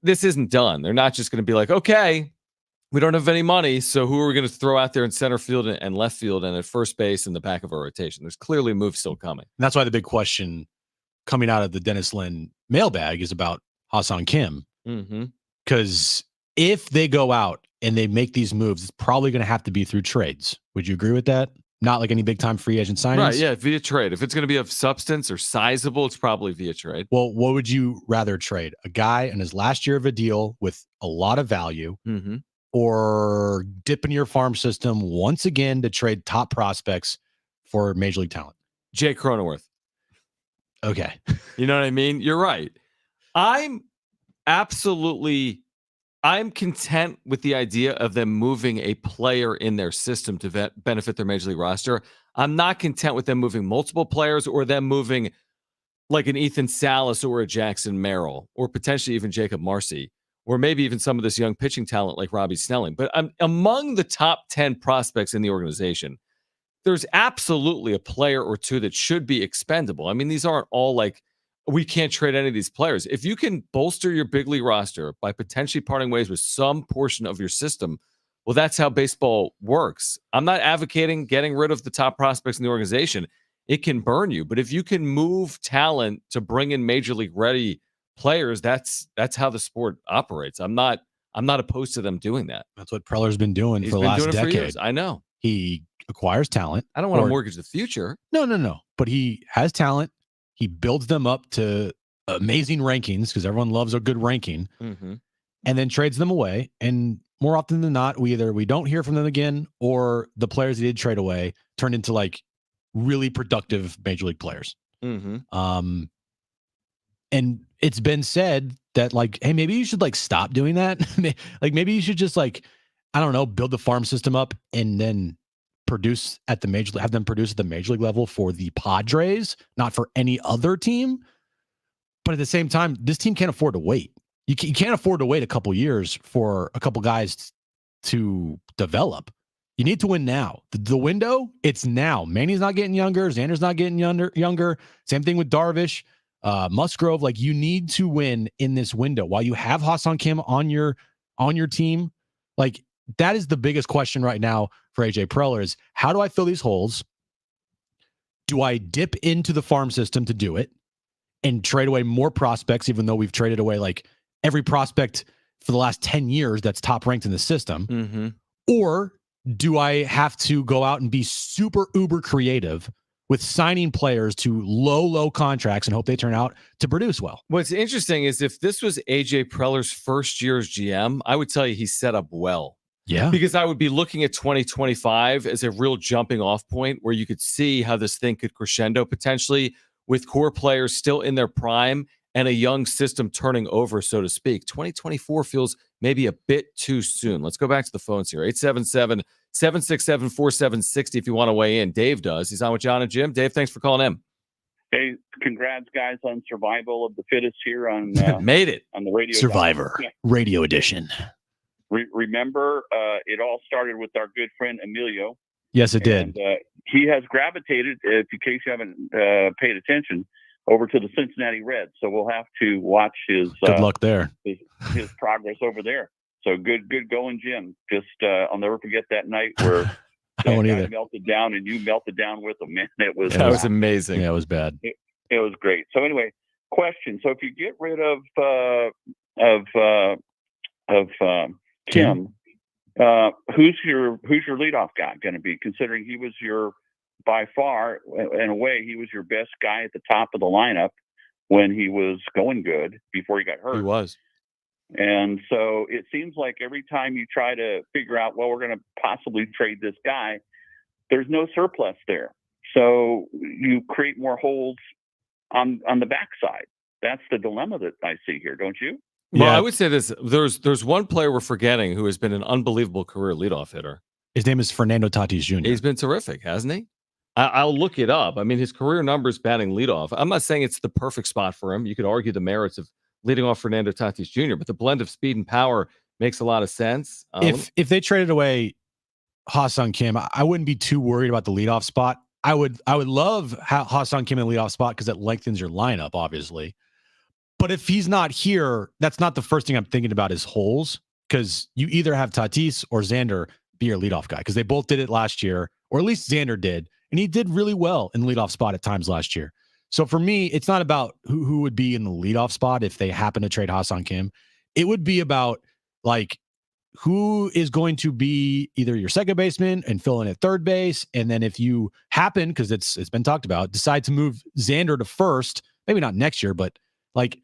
this isn't done. They're not just going to be like, okay, we don't have any money, so who are we going to throw out there in center field and left field and at first base in the back of our rotation? There's clearly moves still coming. And that's why the big question coming out of the Dennis Lynn mailbag is about Ha-Seong Kim. Because if they go out and they make these moves, it's probably going to have to be through trades. Would you agree with that? Not like any big-time free agent signings? Right, yeah, via trade. If it's going to be of substance or sizable, it's probably via trade. Well, what would you rather trade? A guy in his last year of a deal with a lot of value or dip into your farm system once again to trade top prospects for major league talent? Jay Cronenworth. Okay. You know what I mean? You're right. I'm content with the idea of them moving a player in their system to benefit their major league roster. I'm not content with them moving multiple players or them moving like an Ethan Salas or a Jackson Merrill or potentially even Jacob Marcy or maybe even some of this young pitching talent like Robbie Snelling. But among the top 10 prospects in the organization, there's absolutely a player or two that should be expendable. I mean, these aren't all like, we can't trade any of these players. If you can bolster your big league roster by potentially parting ways with some portion of your system, well, that's how baseball works. I'm not advocating getting rid of the top prospects in the organization. It can burn you. But if you can move talent to bring in major league ready players, that's how the sport operates. I'm not opposed to them doing that. That's what Preller's been doing He's for the been last doing it decade. for years. I know. He acquires talent. I don't want to mortgage the future. No. But he has talent. He builds them up to amazing rankings because everyone loves a good ranking, Mm-hmm. and then trades them away. And more often than not, we don't hear from them again, or the players he did trade away turned into like really productive major league players. Mm-hmm. And it's been said that like, hey, maybe you should like stop doing that. Like maybe you should just like, I don't know, build the farm system up and then have them produce at the major league level for the Padres, not for any other team. But at the same time, this team can't afford to wait. You can't afford to wait a couple years for a couple guys to develop. You need to win now. The window, it's now. Manny's not getting younger. Xander's not getting younger. Same thing with Darvish, Musgrove. Like you need to win in this window while you have Ha-Seong Kim on your team. Like that is the biggest question right now for AJ Preller is how do I fill these holes? Do I dip into the farm system to do it and trade away more prospects, even though we've traded away like every prospect for the last 10 years that's top ranked in the system? Mm-hmm. Or do I have to go out and be super uber creative with signing players to low contracts and hope they turn out to produce well? What's interesting is if this was AJ Preller's first year as GM, I would tell you he's set up well. Yeah. Because I would be looking at 2025 as a real jumping off point where you could see how this thing could crescendo potentially with core players still in their prime and a young system turning over, so to speak. 2024 feels maybe a bit too soon. Let's go back to the phones here. 877-767-4760 if you want to weigh in. Dave does. He's on with Jon and Jim. Dave, thanks for calling in. Hey, congrats, guys, on survival of the fittest here on Made it on the radio. Survivor Radio Edition. Remember, it all started with our good friend Emilio. Yes, it did. And, he has gravitated, in case you haven't paid attention, over to the Cincinnati Reds. So we'll have to watch his good luck there. His progress over there. So good going, Jim. Just I'll never forget that night where I won't either. melted down and you melted down with him. Man, that was amazing. Yeah, it was bad. It was great. So anyway, question. So if you get rid of Kim, who's your leadoff guy going to be? Considering he was by far, in a way, he was your best guy at the top of the lineup when he was going good before he got hurt. He was. And so it seems like every time you try to figure out, well, we're going to possibly trade this guy, there's no surplus there. So you create more holes on the backside. That's the dilemma that I see here, don't you? Well, Yeah. I would say this. There's one player we're forgetting who has been an unbelievable career leadoff hitter. His name is Fernando Tatis Jr. He's been terrific, hasn't he? I'll look it up. I mean, his career numbers batting leadoff. I'm not saying it's the perfect spot for him. You could argue the merits of leading off Fernando Tatis Jr., but the blend of speed and power makes a lot of sense. If they traded away Ha-Seong Kim, I wouldn't be too worried about the leadoff spot. I would love Ha-Seong Kim in the leadoff spot because it lengthens your lineup, obviously. But if he's not here, that's not the first thing I'm thinking about is holes, because you either have Tatis or Xander be your leadoff guy, because they both did it last year, or at least Xander did. And he did really well in the leadoff spot at times last year. So for me, it's not about who would be in the leadoff spot if they happen to trade Ha-Seong Kim. It would be about like who is going to be either your second baseman and fill in at third base. And then if you happen, because it's been talked about, decide to move Xander to first, maybe not next year, but like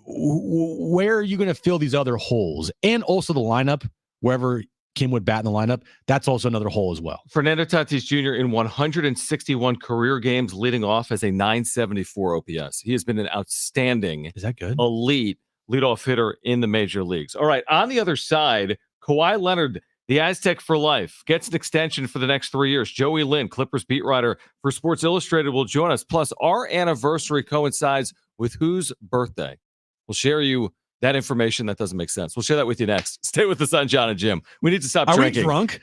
where are you going to fill these other holes? And also the lineup, wherever Kim would bat in the lineup, that's also another hole as well. Fernando Tatis Jr. in 161 career games leading off as a 974 OPS. He has been an outstanding, Is that good? elite leadoff hitter in the major leagues. All right, on the other side, Kawhi Leonard, the Aztec for life, gets an extension for the next 3 years. Joey Lynn, Clippers beat writer for Sports Illustrated, will join us. Plus, our anniversary coincides with whose birthday? We'll share you that information that doesn't make sense. We'll share that with you next. Stay with us on Jon and Jim. We need to stop drinking. Are we drunk?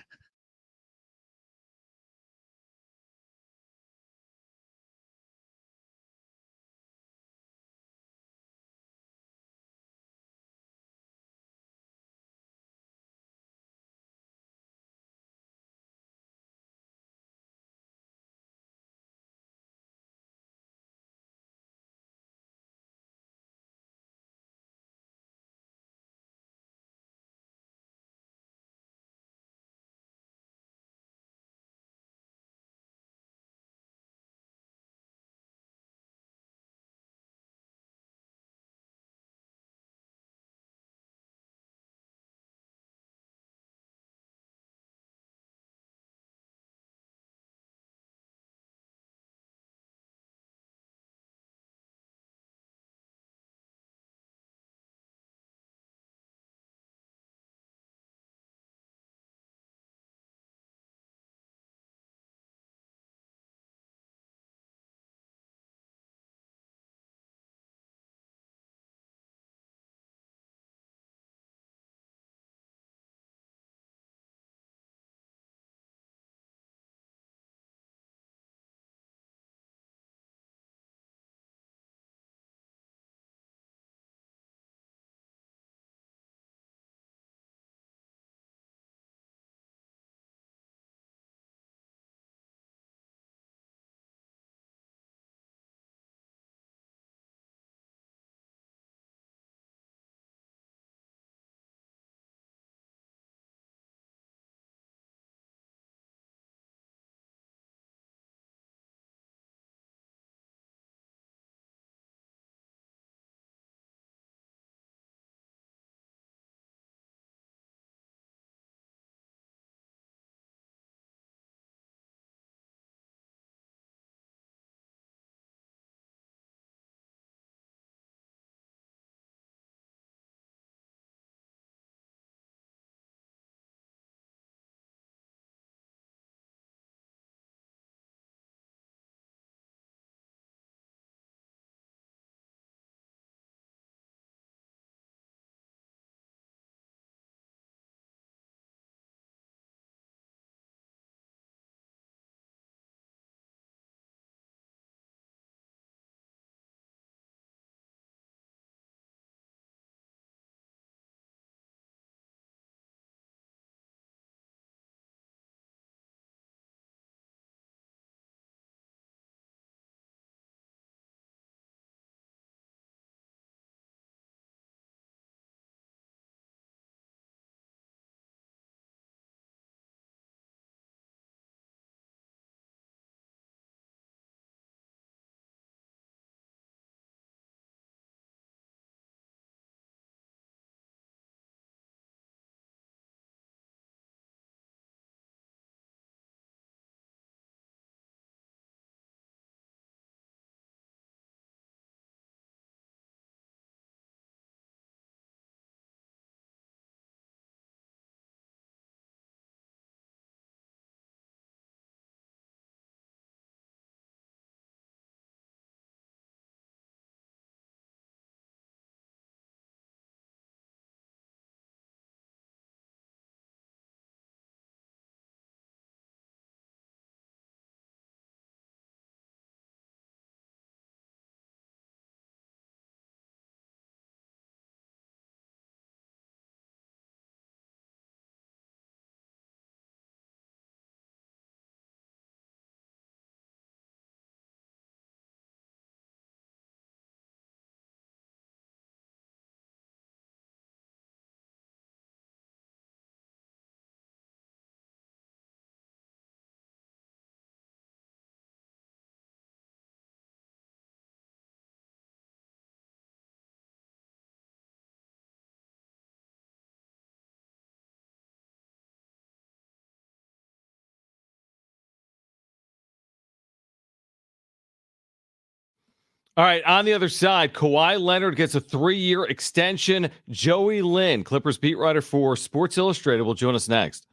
All right, on the other side, Kawhi Leonard gets a 3-year extension. Joey Lynn, Clippers beat writer for Sports Illustrated, will join us next.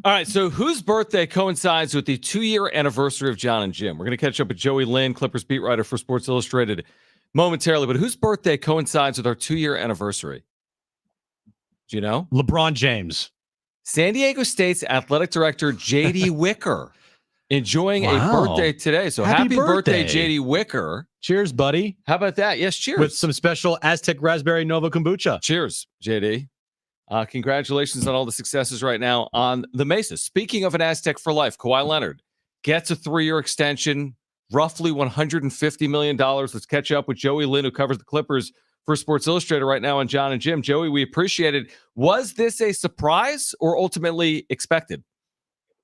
All right, so whose birthday coincides with the 2-year anniversary of Jon and Jim? We're going to catch up with Joey Lynn, Clippers beat writer for Sports Illustrated, momentarily. But whose birthday coincides with our 2-year anniversary? Do you know? LeBron James. San Diego State's athletic director, J.D. Wicker, enjoying a birthday today. So happy birthday, J.D. Wicker. Cheers, buddy. How about that? Yes, cheers. With some special Aztec Raspberry Nova Kombucha. Cheers, J.D. Congratulations on all the successes right now on the Mesa. Speaking of an Aztec for life, Kawhi Leonard gets a 3-year extension, roughly $150 million. Let's catch up with Joey Lynn, who covers the Clippers for Sports Illustrated right now on Jon and Jim. Joey, we appreciate it. Was this a surprise or ultimately expected?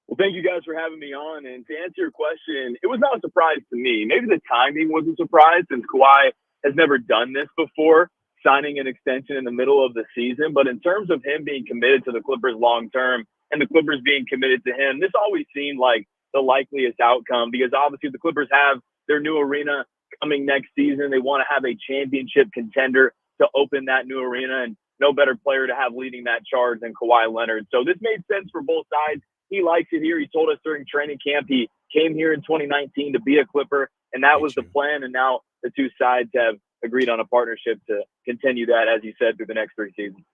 Well, thank you guys for having me on. And to answer your question, it was not a surprise to me. Maybe the timing was a surprise since Kawhi has never done this before, signing an extension in the middle of the season. But in terms of him being committed to the Clippers long term and the Clippers being committed to him, this always seemed like the likeliest outcome because obviously the Clippers have their new arena coming next season. They want to have a championship contender to open that new arena, and no better player to have leading that charge than Kawhi Leonard. So this made sense for both sides. He likes it here. He told us during training camp he came here in 2019 to be a Clipper, and that was the plan. And now the two sides have agreed on a partnership to continue that, as you said, through the next 3 seasons.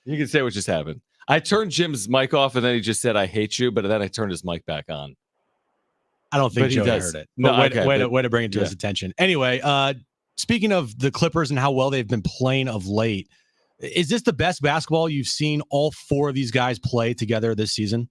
You can say what just happened. I turned Jim's mic off, and then he just said, "I hate you," but then I turned his mic back on. I don't think Joey heard it. No, way to bring it to his attention. Anyway, speaking of the Clippers and how well they've been playing of late, is this the best basketball you've seen all 4 of these guys play together this season?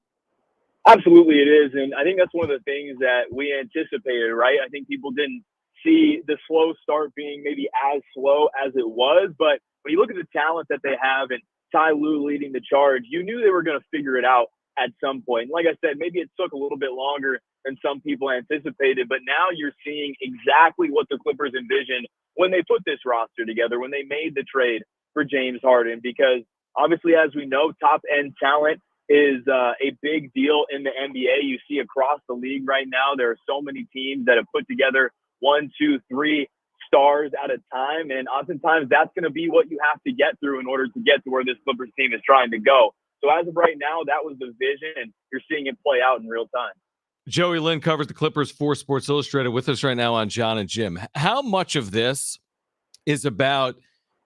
Absolutely it is. And I think that's one of the things that we anticipated, right? I think people didn't see the slow start being maybe as slow as it was. But when you look at the talent that they have and Ty Lue leading the charge, you knew they were going to figure it out at some point. And like I said, maybe it took a little bit longer than some people anticipated, but now you're seeing exactly what the Clippers envisioned when they put this roster together, when they made the trade for James Harden, because obviously, as we know, top end talent is a big deal in the NBA. You see across the league right now, there are so many teams that have put together 1, 2, 3 stars at a time. And oftentimes that's going to be what you have to get through in order to get to where this Clippers team is trying to go. So as of right now, that was the vision, and you're seeing it play out in real time. Joey Lynn covers the Clippers for Sports Illustrated with us right now on Jon and Jim. How much of this is about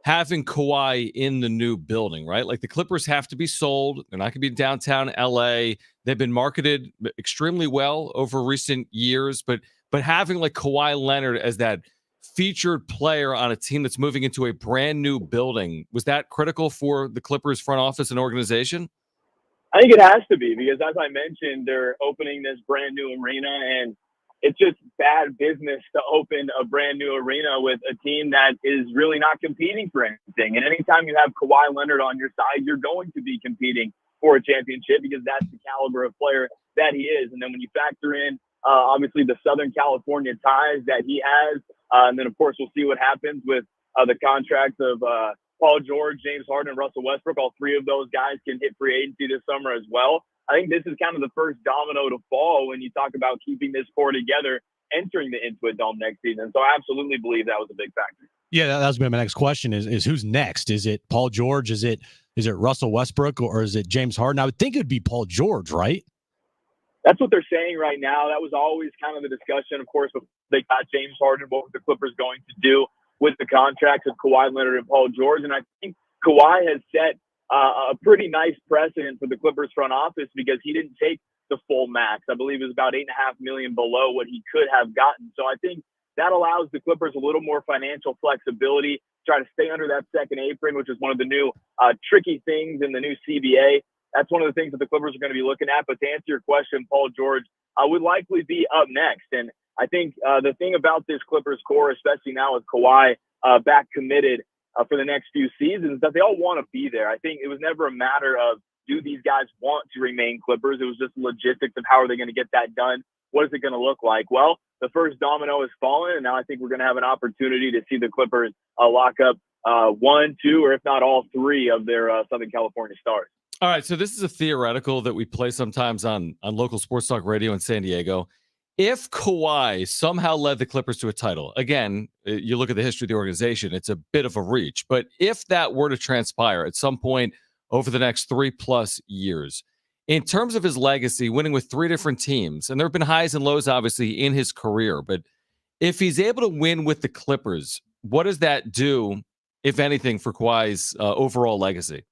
having Kawhi in the new building, right? Like the Clippers have to be sold. They're not going to be in downtown LA. They've been marketed extremely well over recent years, but having like Kawhi Leonard as that featured player on a team that's moving into a brand new building, was that critical for the Clippers front office and organization? I think it has to be because, as I mentioned, they're opening this brand new arena, and it's just bad business to open a brand new arena with a team that is really not competing for anything. And anytime you have Kawhi Leonard on your side, you're going to be competing for a championship because that's the caliber of player that he is. And then when you factor in, obviously, the Southern California ties that he has, and then, of course, we'll see what happens with the contracts of Paul George, James Harden, and Russell Westbrook. All three of those guys can hit free agency this summer as well. I think this is kind of the first domino to fall when you talk about keeping this core together entering the Intuit Dome next season. So I absolutely believe that was a big factor. Yeah, that was my next question is who's next? Is it Paul George? Is it Russell Westbrook, or is it James Harden? I would think it would be Paul George, right? That's what they're saying right now. That was always kind of the discussion, of course, before they got James Harden, what were the Clippers going to do with the contracts of Kawhi Leonard and Paul George. And I think Kawhi has set a pretty nice precedent for the Clippers front office because he didn't take the full max. I believe it was about $8.5 million below what he could have gotten. So I think that allows the Clippers a little more financial flexibility, try to stay under that second apron, which is one of the new tricky things in the new CBA. That's one of the things that the Clippers are going to be looking at. But to answer your question, Paul George would likely be up next. And I think the thing about this Clippers core, especially now with Kawhi back committed for the next few seasons, that they all want to be there. I think it was never a matter of, do these guys want to remain Clippers? It was just logistics of how are they going to get that done? What is it going to look like? Well, the first domino has fallen, and now I think we're going to have an opportunity to see the Clippers lock up one, two, or if not all three of their Southern California stars. All right, so this is a theoretical that we play sometimes on local sports talk radio in San Diego. If Kawhi somehow led the Clippers to a title, again, you look at the history of the organization, it's a bit of a reach. But if that were to transpire at some point over the next 3+ years, in terms of his legacy, winning with 3 different teams, and there have been highs and lows, obviously, in his career, but if he's able to win with the Clippers, what does that do, if anything, for Kawhi's overall legacy?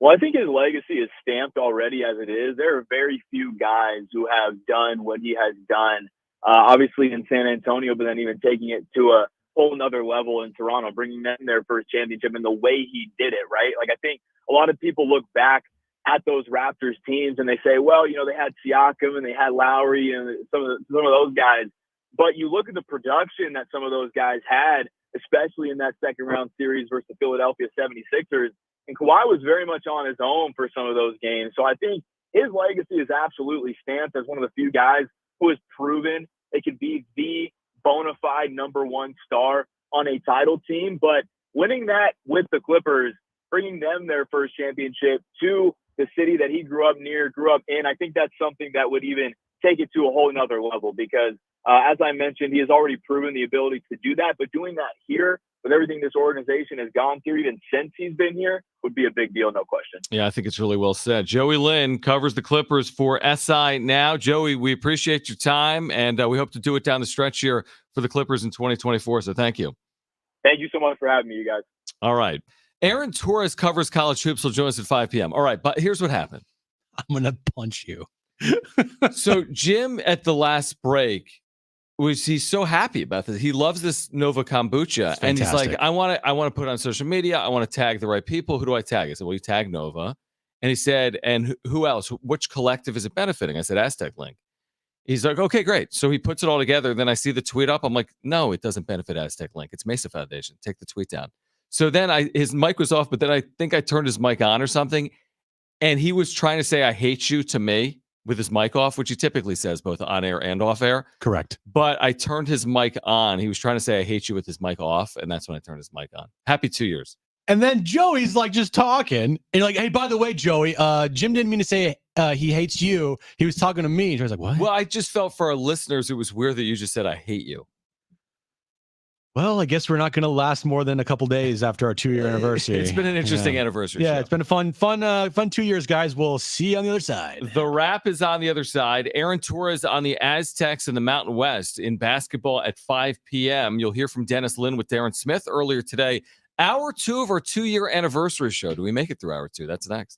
Well, I think his legacy is stamped already as it is. There are very few guys who have done what he has done, obviously in San Antonio, but then even taking it to a whole nother level in Toronto, bringing them their first championship and the way he did it, right? Like, I think a lot of people look back at those Raptors teams and they say, well, you know, they had Siakam and they had Lowry and some of those guys. But you look at the production that some of those guys had, especially in that second round series versus the Philadelphia 76ers. And Kawhi was very much on his own for some of those games. So I think his legacy is absolutely stamped as one of the few guys who has proven they could be the bona fide number one star on a title team. But winning that with the Clippers, bringing them their first championship to the city that he grew up in, I think that's something that would even take it to a whole nother level because, as I mentioned, he has already proven the ability to do that. But doing that here, with everything this organization has gone through, even since he's been here, would be a big deal, no question. Yeah, I think it's really well said. Joey Lynn covers the Clippers for SI Now. Joey, we appreciate your time, and we hope to do it down the stretch here for the Clippers in 2024, so thank you. Thank you so much for having me, you guys. All right. Aaron Torres covers college hoops. He'll join us at 5 p.m. All right, but here's what happened. I'm going to punch you. So Jim, at the last break, he's so happy about this. He loves this Nova Kombucha. And he's like, I want to put it on social media. I want to tag the right people. Who do I tag? I said, well, you tag Nova. And he said, and who else? Which collective is it benefiting? I said, Aztec Link. He's like, okay, great. So he puts it all together. Then I see the tweet up. I'm like, no, it doesn't benefit Aztec Link. It's Mesa Foundation. Take the tweet down. So then his mic was off, but then I think I turned his mic on or something. And he was trying to say, I hate you to me with his mic off, which he typically says both on air and off air. Correct. But I turned his mic on. He was trying to say, I hate you with his mic off. And that's when I turned his mic on. Happy 2 years. And then Joey's like just talking. And you're like, hey, by the way, Joey, Jim didn't mean to say he hates you. He was talking to me. And Joey's like, what? Well, I just felt for our listeners, it was weird that you just said, I hate you. Well, I guess we're not going to last more than a couple days after our 2-year anniversary. It's been an interesting anniversary. Yeah, show. it's been a fun 2 years, guys. We'll see you on the other side. The Wrap is on the other side. Aaron Torres on the Aztecs in the Mountain West in basketball at 5 p.m. You'll hear from Dennis Lynn with Darren Smith earlier today. Hour 2 of our 2-year anniversary show. Do we make it through hour 2? That's next.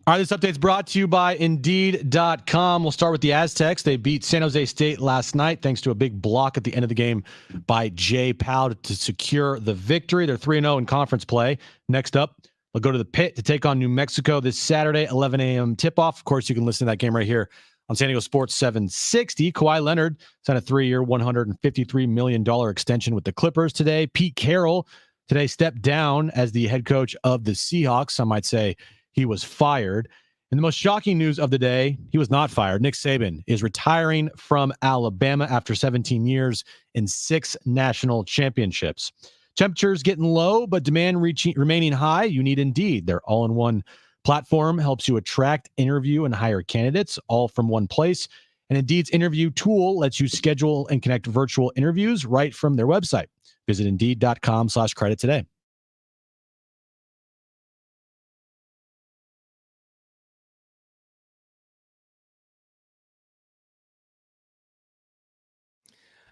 All right, this update's brought to you by Indeed.com. We'll start with the Aztecs. They beat San Jose State last night thanks to a big block at the end of the game by Jay Powell to secure the victory. They're 3-0 in conference play. Next up, they'll go to the Pit to take on New Mexico this Saturday, 11 a.m. tip-off. Of course, you can listen to that game right here on San Diego Sports 760. Kawhi Leonard signed a 3-year, $153 million extension with the Clippers today. Pete Carroll today stepped down as the head coach of the Seahawks. Some might say he was fired. And the most shocking news of the day, he was not fired. Nick Saban is retiring from Alabama after 17 years and 6 national championships. Temperatures getting low, but demand remaining high. You need Indeed. Their all-in-one platform helps you attract, interview, and hire candidates all from one place. And Indeed's interview tool lets you schedule and connect virtual interviews right from their website. Visit Indeed.com/credit today.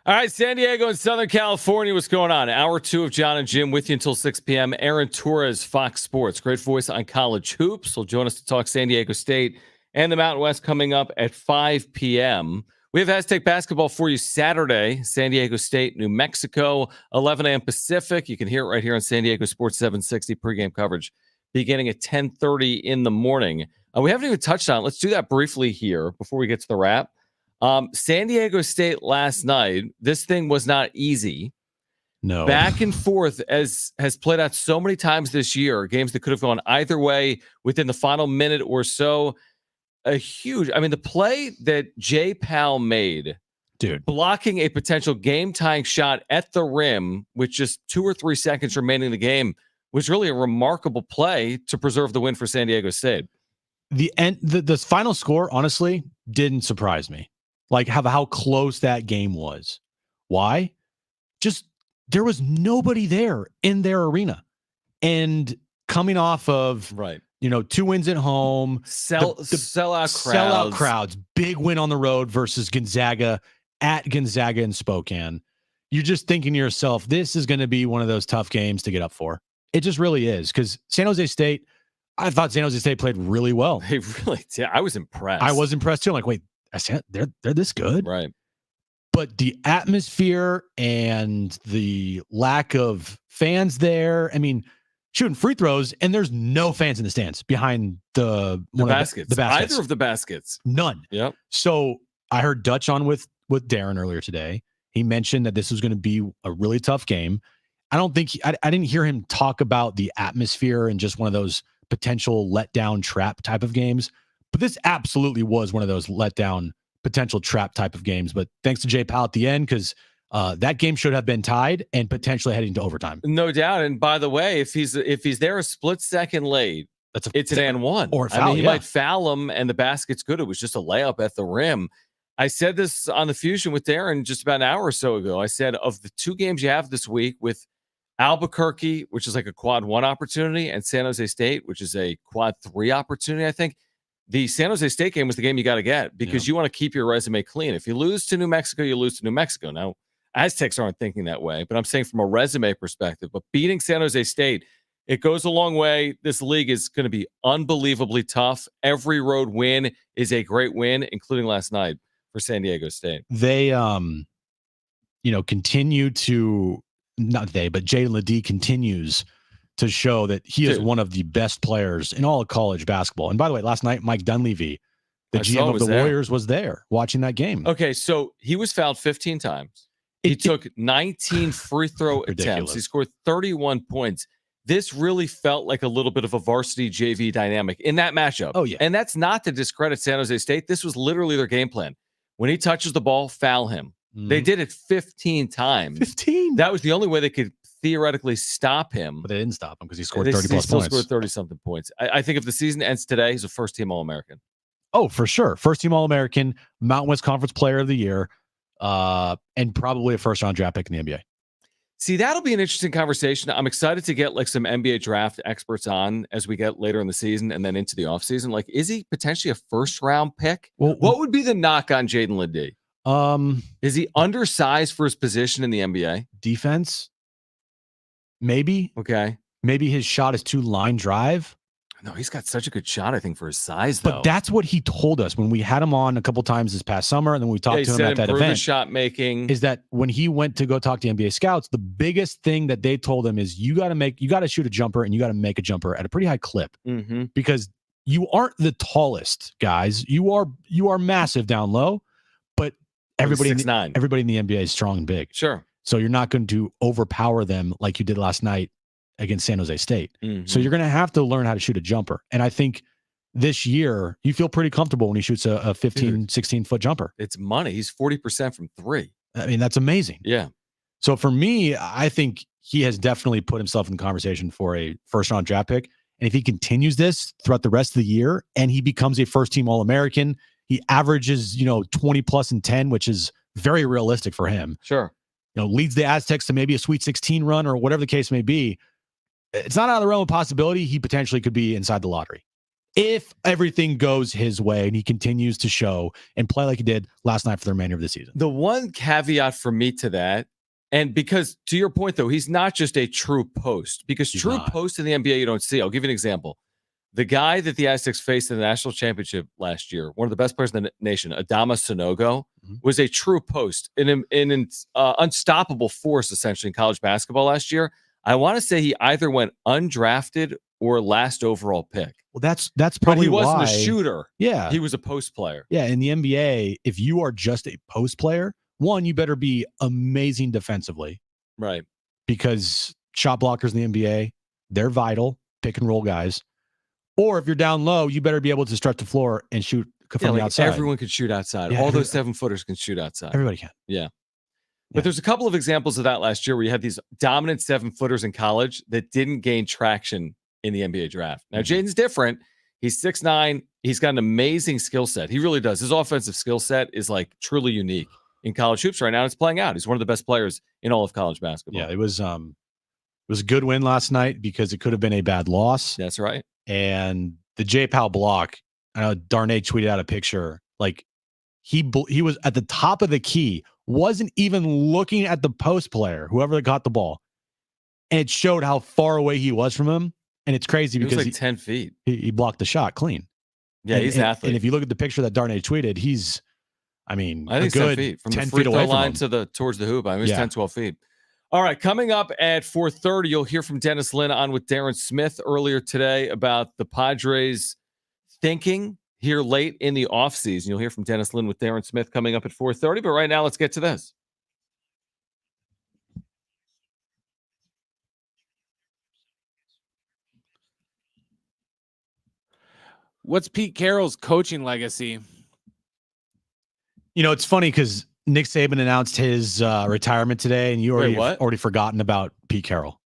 All right, San Diego and Southern California, what's going on? Hour 2 of Jon and Jim with you until 6 p.m. Aaron Torres, Fox Sports, great voice on college hoops. Will join us to talk San Diego State and the Mountain West coming up at 5 p.m. We have Aztec basketball for you Saturday, San Diego State, New Mexico, 11 a.m. Pacific. You can hear it right here on San Diego Sports 760 pregame coverage beginning at 10:30 in the morning. We haven't even touched on it. Let's do that briefly here before we get to the wrap. San Diego State last night, this thing was not easy. No. Back and forth as has played out so many times this year, games that could have gone either way within the final minute or so. The play that Jay Powell made, dude, blocking a potential game-tying shot at the rim with just 2 or 3 seconds remaining in the game, was really a remarkable play to preserve the win for San Diego State. The final score, honestly, didn't surprise me. Like how close that game was. Why? Just there was nobody there in their arena. And coming off of 2 wins at home, sellout crowds, big win on the road versus Gonzaga at Gonzaga in Spokane. You're just thinking to yourself, this is going to be one of those tough games to get up for. It just really is, because San Jose State, I thought San Jose State played really well. They really did. I was impressed. I was impressed too. I'm like, wait, they're this good? Right. But the atmosphere and the lack of fans there, I mean, shooting free throws, and there's no fans in the stands behind the baskets. The baskets. Either of the baskets. None. Yep. So I heard Dutch on with Darren earlier today. He mentioned that this was going to be a really tough game. I didn't hear him talk about the atmosphere and just one of those potential letdown trap type of games. But this absolutely was one of those letdown potential trap type of games. But thanks to Jay Powell at the end, because that game should have been tied and potentially heading to overtime. No doubt. And by the way, if he's there a split second late, it's an and one. Or foul, he might foul him and the basket's good. It was just a layup at the rim. I said this on the Fusion with Darren just about an hour or so ago. I said, of the 2 games you have this week with Albuquerque, which is like a quad 1 opportunity, and San Jose State, which is a quad 3 opportunity, I think the San Jose State game was the game you got to get, because you want to keep your resume clean. If you lose to New Mexico, you lose to New Mexico. Now, Aztecs aren't thinking that way, but I'm saying from a resume perspective. But beating San Jose State, it goes a long way. This league is going to be unbelievably tough. Every road win is a great win, including last night for San Diego State. They, continue to, not they, but Jaden Ledee continues to show that he is one of the best players in all of college basketball. And by the way, last night, Mike Dunleavy, the GM of the Warriors, was there watching that game. Okay, so he was fouled 15 times. He took 19 free throw attempts. He scored 31 points. This really felt like a little bit of a varsity JV dynamic in that matchup. Oh, yeah. And that's not to discredit San Jose State. This was literally their game plan. When he touches the ball, foul him. Mm-hmm. They did it 15 times. 15? That was the only way they could theoretically stop him. But they didn't stop him because he scored 30 plus points. He still points. scored 30-something points. I think if the season ends today, he's a first-team All-American. Oh, for sure. First-team All-American, Mountain West Conference Player of the Year, and probably a first-round draft pick in the NBA. See, that'll be an interesting conversation. I'm excited to get like some NBA draft experts on as we get later in the season and then into the offseason. Like, is he potentially a first-round pick? Well, what would be the knock on Jaden Ledee? Is he undersized for his position in the NBA? Defense? Maybe. Okay. Maybe his shot is too line drive. No, he's got such a good shot, I think, for his size, though. But that's what he told us when we had him on a couple times this past summer, and then we talked to him at that event. Shot making is that when he went to go talk to NBA scouts, the biggest thing that they told him is you got to shoot a jumper and you got to make a jumper at a pretty high clip because you aren't the tallest guys. You are massive down low, but everybody in the NBA is strong and big. Sure. So you're not going to overpower them like you did last night against San Jose State. So you're going to have to learn how to shoot a jumper. And I think this year you feel pretty comfortable when he shoots a 15, 16-foot jumper. It's money. He's 40% from 3. I mean, that's amazing. Yeah. So for me, I think he has definitely put himself in the conversation for a first-round draft pick. And if he continues this throughout the rest of the year and he becomes a first-team All-American, he averages, 20 plus and 10, which is very realistic for him. Sure. Leads the Aztecs to maybe a Sweet 16 run or whatever the case may be. It's not out of the realm of possibility. He potentially could be inside the lottery if everything goes his way and he continues to show and play like he did last night for the remainder of the season. The one caveat for me to that, and because to your point, though, he's not just a true post, because he's true post in the NBA you don't see. I'll give you an example. The guy that the Aztecs faced in the national championship last year, one of the best players in the nation, Adama Sanogo, was a true post, an unstoppable force, essentially, in college basketball last year. I want to say he either went undrafted or last overall pick. Well, that's probably but he wasn't why. a shooter. Yeah. He was a post player. Yeah, in the NBA, if you are just a post player, one, you better be amazing defensively. Right. Because shot blockers in the NBA, they're vital, pick and roll guys. Or if you're down low, you better be able to stretch the floor and shoot from the outside. Everyone can shoot outside. All those 7-footers can shoot outside. Everybody can. Yeah. But there's a couple of examples of that last year where you had these dominant 7-footers in college that didn't gain traction in the NBA draft. Now, Jaden's different. He's 6'9". He's got an amazing skill set. He really does. His offensive skill set is like truly unique in college hoops right now. It's playing out. He's one of the best players in all of college basketball. Yeah, it was a good win last night because it could have been a bad loss. That's right. And the J Powell block, I know Darnay tweeted out a picture. Like he was at the top of the key, wasn't even looking at the post player, whoever got the ball. And it showed how far away he was from him. And it's crazy because he was like 10 feet. He blocked the shot clean. Yeah, he's an athlete. And if you look at the picture that Darnay tweeted, he's, I think a good 10 feet from 10 the free feet away throw line from him. to towards the hoop. I mean, it's 10, 12 feet. All right, coming up at 4:30, you'll hear from Dennis Lynn on with Darren Smith earlier today about the Padres thinking here late in the offseason. You'll hear from Dennis Lynn with Darren Smith coming up at 4:30. But right now, let's get to this. What's Pete Carroll's coaching legacy? It's funny because Nick Saban announced his retirement today, and you already forgotten about Pete Carroll.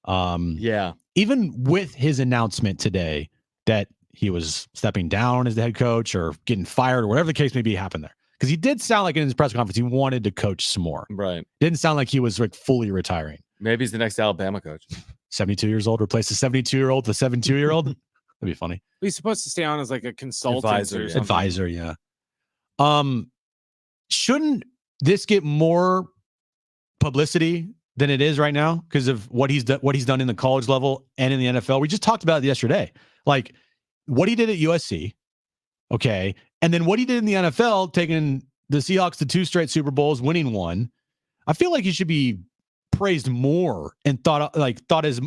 Yeah. Even with his announcement today that he was stepping down as the head coach or getting fired or whatever the case may be happened there. Because he did sound like in his press conference he wanted to coach some more. Right. Didn't sound like he was like fully retiring. Maybe he's the next Alabama coach. 72 years old, replace the 72-year-old with a 72-year-old. That'd be funny. He's supposed to stay on as like a consultant or something. Advisor, yeah. Shouldn't this get more publicity than it is right now because of what he's done in the college level and in the NFL? We just talked about it yesterday. Like what he did at USC, okay, and then what he did in the NFL, taking the Seahawks to 2 straight Super Bowls, winning 1. I feel like he should be praised more and thought as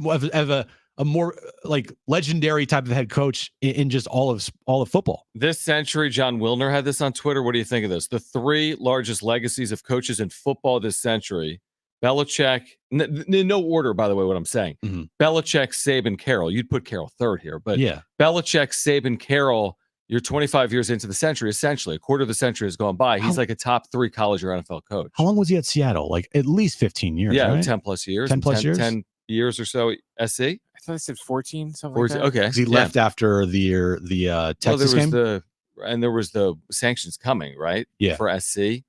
a more like legendary type of head coach in just all of football. This century, John Wilner had this on Twitter. What do you think of this? The 3 largest legacies of coaches in football this century: Belichick, in no order, by the way, what I'm saying. Mm-hmm. Belichick, Saban, Carroll. You'd put Carroll 3rd here, but yeah. Belichick, Saban, Carroll, you're 25 years into the century, essentially. A quarter of the century has gone by. He's like a top 3 college or NFL coach. How long was he at Seattle? Like at least 15 years, yeah, right? 10 plus years. 10 plus years? 10 years or so, SC? I thought I said 14, something like that. Okay. He left after the Texas game? There was the sanctions coming, right? Yeah. For SC.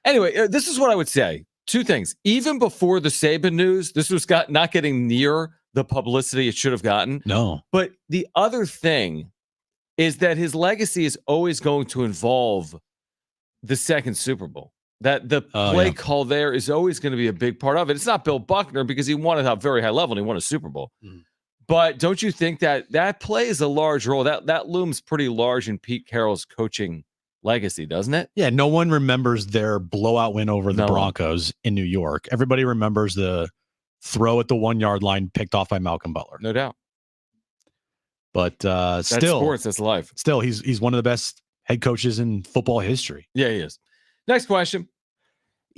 Anyway, this is what I would say. 2 things. Even before the Saban news, this was not getting near the publicity it should have gotten. No. But the other thing is that his legacy is always going to involve the second Super Bowl. That the play call there is always going to be a big part of it. It's not Bill Buckner because he won at a very high level and he won a Super Bowl. But don't you think that plays a large role? That looms pretty large in Pete Carroll's coaching legacy, doesn't it? Yeah, no one remembers their blowout win over the Broncos in New York. Everybody remembers the throw at the 1 yard line picked off by Malcolm Butler. No doubt. But that's still, sports, that's life. Still, he's one of the best head coaches in football history. Yeah, he is. Next question.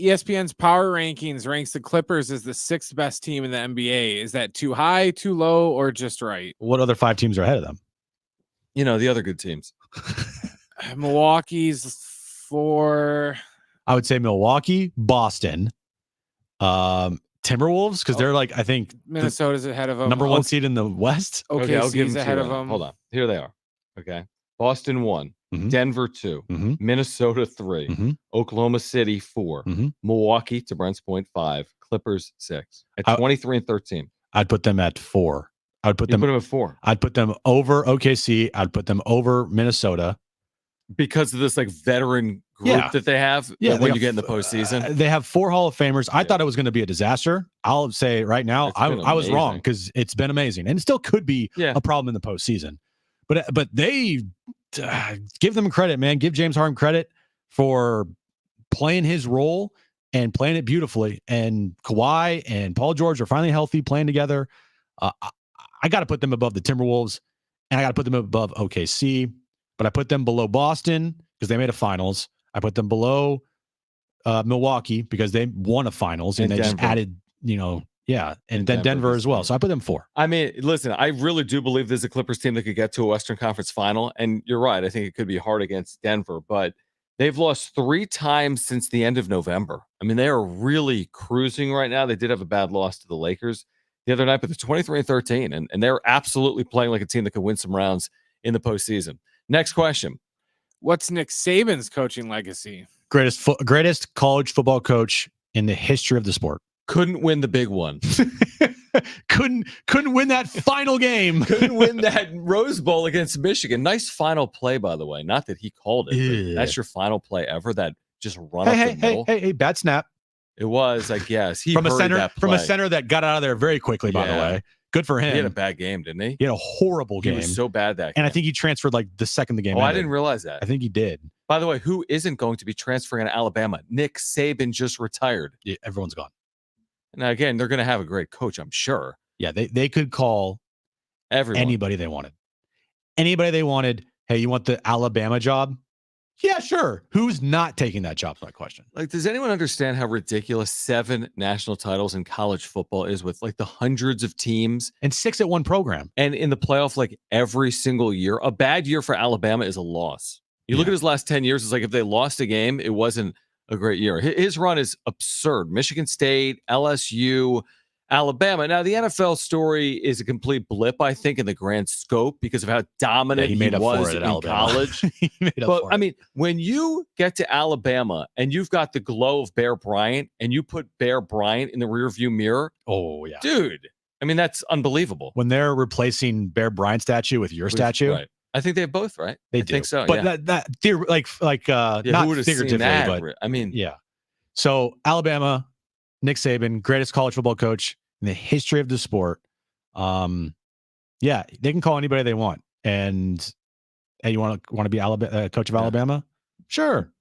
ESPN's power rankings ranks the Clippers as the 6th best team in the NBA. Is that too high, too low, or just right? What other 5 teams are ahead of them? The other good teams. Milwaukee's 4. I would say Milwaukee, Boston, Timberwolves, because they're like, I think Minnesota's ahead of them. Number 1 seed in the West. Okay, I'll give them ahead of them. Hold on. Here they are. Okay. Boston 1, Denver 2, Minnesota 3, Oklahoma City 4, Milwaukee, to Brent's point, 5, Clippers 6. At 23 and 13. I'd put them at 4. I would put them at 4. I'd put them over OKC. I'd put them over Minnesota. Because of this like veteran group that they have when you get in the postseason. They have 4 Hall of Famers. I thought it was going to be a disaster. I'll say right now, I was wrong because it's been amazing. And it still could be a problem in the postseason. But they give them credit, man. Give James Harden credit for playing his role and playing it beautifully. And Kawhi and Paul George are finally healthy, playing together. I got to put them above the Timberwolves, and I got to put them above OKC. But I put them below Boston because they made a finals. I put them below Milwaukee because they won a finals and they Denver. Just added, and then Denver as well. So I put them 4. I mean, listen, I really do believe there's a Clippers team that could get to a Western Conference final. And you're right. I think it could be hard against Denver, but they've lost 3 times since the end of November. I mean, they are really cruising right now. They did have a bad loss to the Lakers the other night, but they're 23 and 13, and they're absolutely playing like a team that could win some rounds in the postseason. Next question. What's Nick Saban's coaching legacy? Greatest college football coach in the history of the sport. Couldn't win the big one. couldn't win that final game. Couldn't win that Rose Bowl against Michigan. Nice final play, by the way. Not that he called it. That's your final play ever. That just run up the middle. Hey, bad snap. It was, I guess. He from a center that got out of there very quickly, by the way. Good for him. He had a bad game, didn't he? He had a horrible game. He was so bad that game. And I think he transferred like the second the game ended. I didn't realize that. I think he did. By the way, who isn't going to be transferring to Alabama? Nick Saban just retired. Yeah, everyone's gone. Now, again, they're going to have a great coach, I'm sure. Yeah, they could call anybody they wanted. Anybody they wanted. Hey, you want the Alabama job? Yeah, sure. Who's not taking that job? My question. Like, does anyone understand how ridiculous 7 national titles in college football is with like the hundreds of teams and 6 at one program and in the playoff like every single year? A bad year for Alabama is a loss. You look at his last 10 years, it's like if they lost a game, it wasn't a great year. His run is absurd. Michigan State, LSU, Alabama. Now, the NFL story is a complete blip, I think, in the grand scope because of how dominant he was in college. But, I mean, when you get to Alabama and you've got the glow of Bear Bryant and you put Bear Bryant in the rearview mirror, oh, yeah. Dude, I mean, that's unbelievable. When they're replacing Bear Bryant statue with your statue. Right. I think they have both, right? They I think so. But yeah. not figuratively, but I mean, yeah. So Alabama, Nick Saban, greatest college football coach in the history of the sport. Yeah, they can call anybody they want. And hey, you want to be coach of Alabama? Sure.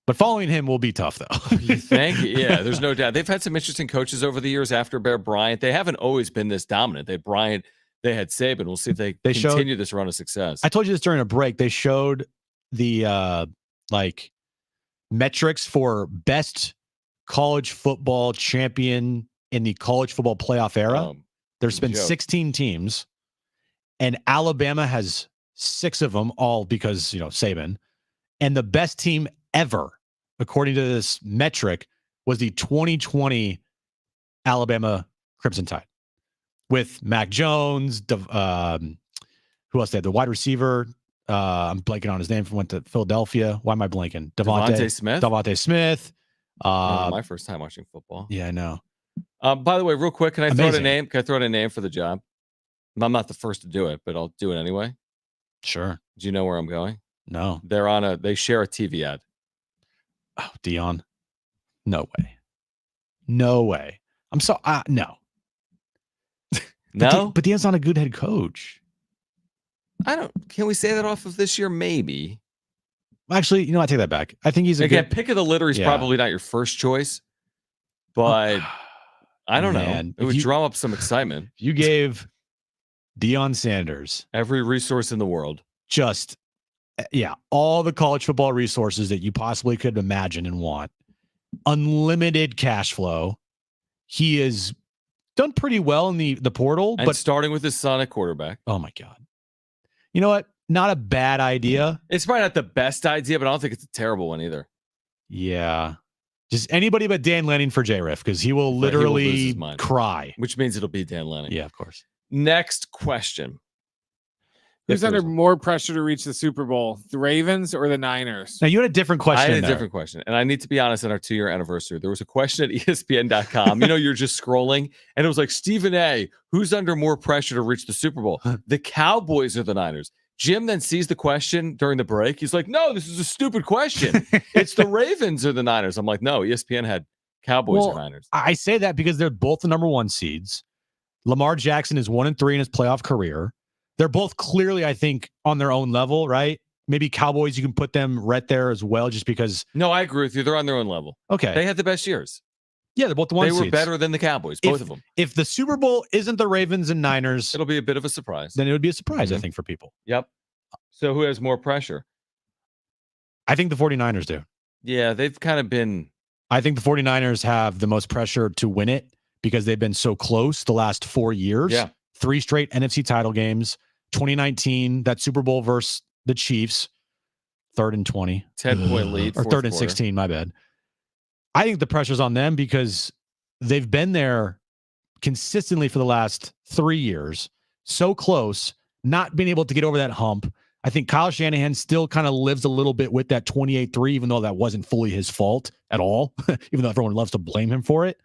But following him will be tough, though. You think? Yeah, there's no doubt. They've had some interesting coaches over the years after Bear Bryant. They haven't always been this dominant. They had Saban. We'll see if they continue this run of success. I told you this during a break. They showed the metrics for best college football champion in the college football playoff era. There's been 16 teams, and Alabama has 6 of them, all because, Saban. And the best team ever, according to this metric, was the 2020 Alabama Crimson Tide. With Mac Jones, who else they had? The wide receiver. I'm blanking on his name. Went to Philadelphia. Why am I blanking? Devontae Smith. My first time watching football. Yeah, I know. By the way, real quick, can I throw out a name? Can I throw out a name for the job? I'm not the first to do it, but I'll do it anyway. Sure. Do you know where I'm going? No. They share a TV ad. Oh, Dion. No way. No way. I'm so no. No, but Dion's not a good head coach. I don't. Can we say that off of this year? Maybe. Actually, I take that back. I think he's a Again, good pick of the litter. He's probably not your first choice, but I don't know. It would drum up some excitement. If you gave Deion Sanders every resource in the world, just all the college football resources that you possibly could imagine and want, unlimited cash flow. He is done pretty well in the portal, and but starting with his son at quarterback. Oh my God. You know what? Not a bad idea. It's probably not the best idea, but I don't think it's a terrible one either. Yeah. Just anybody but Dan Lanning for J-Riff, because he will literally cry. Which means it'll be Dan Lanning. Yeah, of course. Next question. Who's under more pressure to reach the Super Bowl, the Ravens or the Niners? Now, you had a different question. I had a different question. And I need to be honest, on our 2-year anniversary, there was a question at ESPN.com. You're just scrolling, and it was like, Stephen A., who's under more pressure to reach the Super Bowl? The Cowboys or the Niners? Jim then sees the question during the break. He's like, no, this is a stupid question. It's the Ravens or the Niners. I'm like, no, ESPN had Cowboys or Niners. I say that because they're both the number 1 seeds. Lamar Jackson is 1-3 in his playoff career. They're both clearly, I think, on their own level, right? Maybe Cowboys, you can put them right there as well, just because. No, I agree with you. They're on their own level. Okay. They had the best years. Yeah, they're both the 1 seeds. They were better than the Cowboys, both of them. If the Super Bowl isn't the Ravens and Niners, it'll be a bit of a surprise. Then it would be a surprise, I think, for people. Yep. So who has more pressure? I think the 49ers do. Yeah, they've kind of been. I think the 49ers have the most pressure to win it because they've been so close the last 4 years. Yeah. 3 straight NFC title games. 2019, that Super Bowl versus the Chiefs, 3rd and 20. 10-point lead. Or 3rd and 16, my bad. I think the pressure's on them because they've been there consistently for the last 3 years. So close, not being able to get over that hump. I think Kyle Shanahan still kind of lives a little bit with that 28-3, even though that wasn't fully his fault at all, even though everyone loves to blame him for it.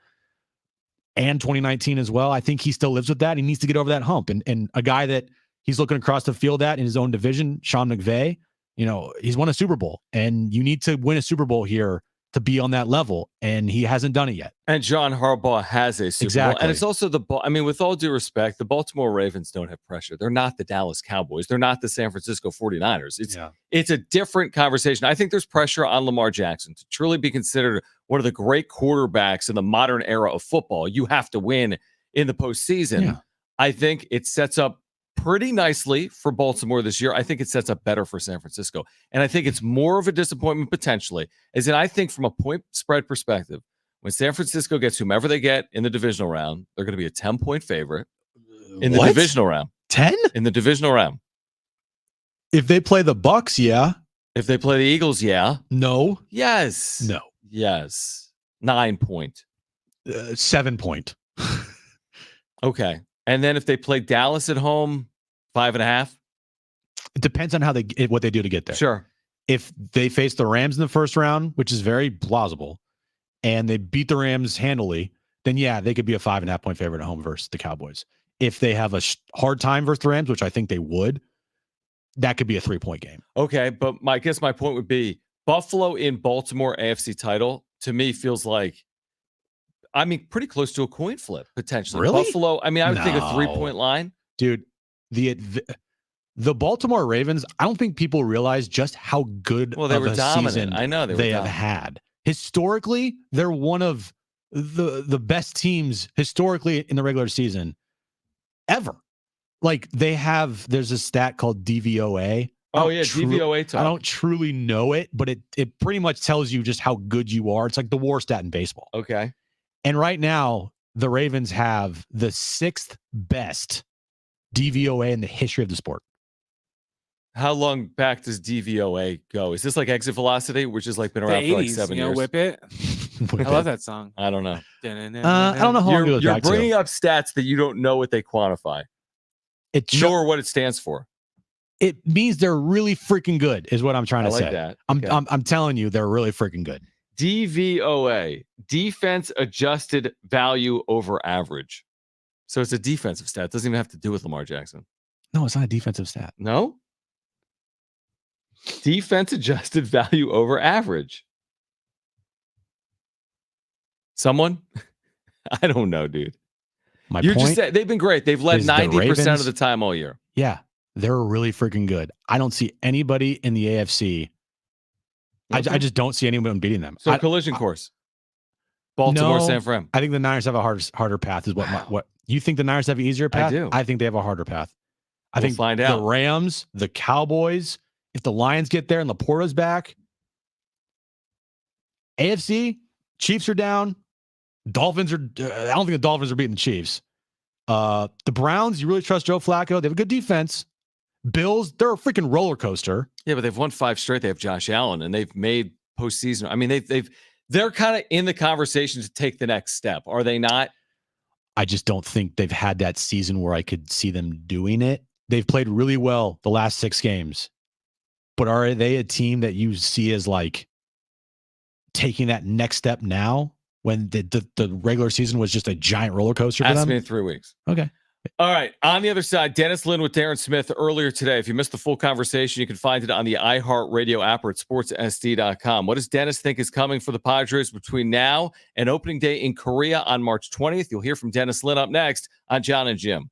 And 2019 as well. I think he still lives with that. He needs to get over that hump. And a guy that he's looking across the field at in his own division, Sean McVay, he's won a Super Bowl, and you need to win a Super Bowl here to be on that level, and he hasn't done it yet. And John Harbaugh has a Super Bowl. And it's also with all due respect, the Baltimore Ravens don't have pressure. They're not the Dallas Cowboys. They're not the San Francisco 49ers. It's a different conversation. I think there's pressure on Lamar Jackson to truly be considered one of the great quarterbacks in the modern era of football. You have to win in the postseason. Yeah. I think it sets up pretty nicely for Baltimore this year. I think it sets up better for San Francisco. And I think it's more of a disappointment potentially, as in I think from a point spread perspective, when San Francisco gets whomever they get in the divisional round, they're going to be a 10-point favorite in the divisional round. 10? In the divisional round. If they play the Bucks, yeah. If they play the Eagles, yeah. No. Yes. No. Yes. 9 point. 7 point. Okay. And then if they play Dallas at home, 5.5. It depends on what they do to get there. Sure. If they face the Rams in the first round, which is very plausible, and they beat the Rams handily, then yeah, they could be a 5.5 point favorite at home versus the Cowboys. If they have a hard time versus the Rams, which I think they would, that could be a 3-point game. Okay, but I guess my point would be Buffalo in Baltimore AFC title to me feels like, pretty close to a coin flip potentially. Really? Buffalo, I would think a 3-point line. Dude, the Baltimore Ravens, I don't think people realize just how good they were dominant. Season I know they have had. Historically, they're one of the best teams historically in the regular season ever. Like there's a stat called DVOA. DVOA talk. I don't truly know it, but it pretty much tells you just how good you are. It's like the war stat in baseball. Okay. And right now, the Ravens have the 6th best DVOA in the history of the sport. How long back does DVOA go? Is this like exit velocity, which has been around for 7 years? Whip it. I love that song. I don't know. I don't know how long it goes You're back bringing to. up stats that you don't know what they quantify, nor what it stands for. It means they're really freaking good, is what I'm trying to say. That. Okay. I'm telling you, they're really freaking good. DVOA, defense adjusted value over average. So it's a defensive stat. It doesn't even have to do with Lamar Jackson. No, it's not a defensive stat. No? Defense adjusted value over average. Someone? I don't know, dude. My You just point said they've been great. They've led is the 90% of Ravens- the time all year. Yeah, they're really freaking good. I don't see anybody in the AFC. Okay. I just don't see anyone beating them. So collision course. Baltimore, No, San Fran. I think the Niners have a harder path. Is what you think the Niners have an easier path? I do. I think they have a harder path. I We'll think find the out. Rams, the Cowboys, if the Lions get there and Laporta's back, AFC, Chiefs are down. Dolphins are. I don't think the Dolphins are beating the Chiefs. The Browns, you really trust Joe Flacco? They have a good defense. Bills, they're a freaking roller coaster. Yeah, but they've won 5 straight. They have Josh Allen, and they've made postseason. I mean, they're kind of in the conversation to take the next step. Are they not? I just don't think they've had that season where I could see them doing it. They've played really well the last 6 games, but are they a team that you see as like taking that next step now when the regular season was just a giant roller coaster for Ask them? me in 3 weeks. Okay. All right. On the other side, Dennis Lynn with Darren Smith earlier today. If you missed the full conversation, you can find it on the iHeartRadio app or at sportssd.com. What does Dennis think is coming for the Padres between now and opening day in Korea on March 20th? You'll hear from Dennis Lynn up next on Jon and Jim.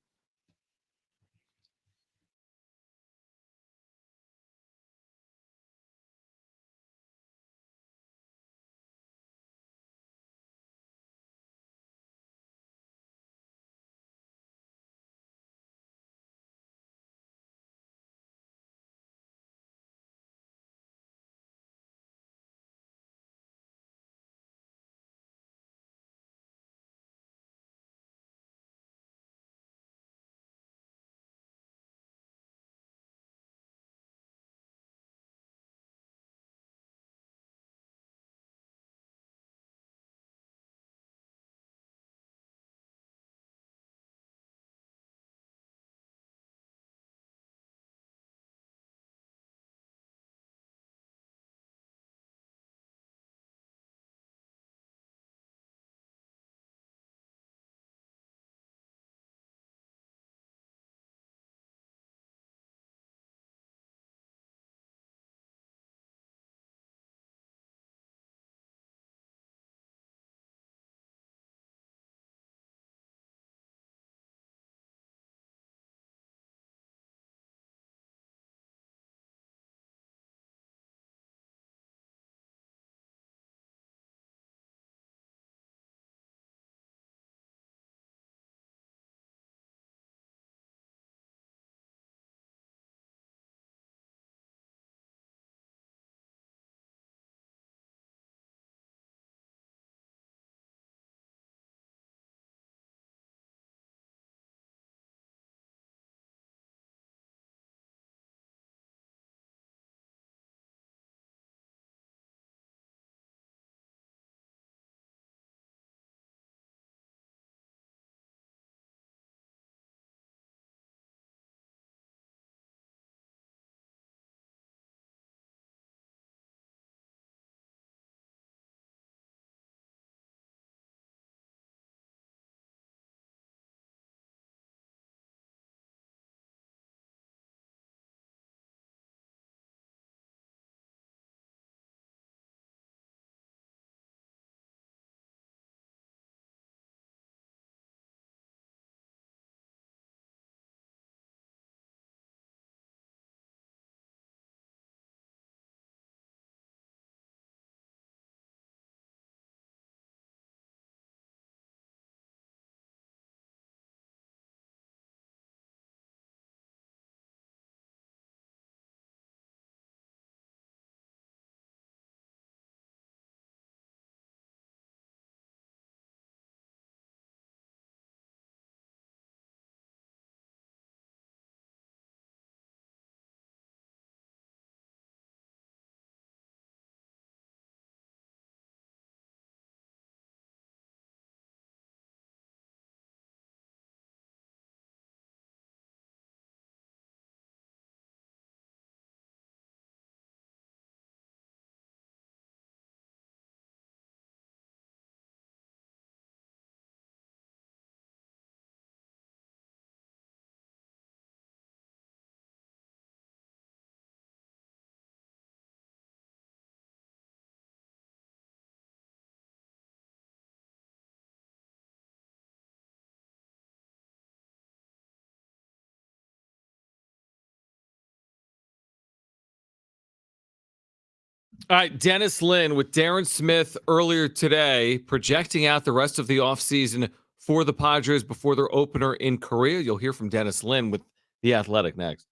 All right, Dennis Lynn with Darren Smith earlier today, projecting out the rest of the offseason for the Padres before their opener in Korea. You'll hear from Dennis Lynn with The Athletic next.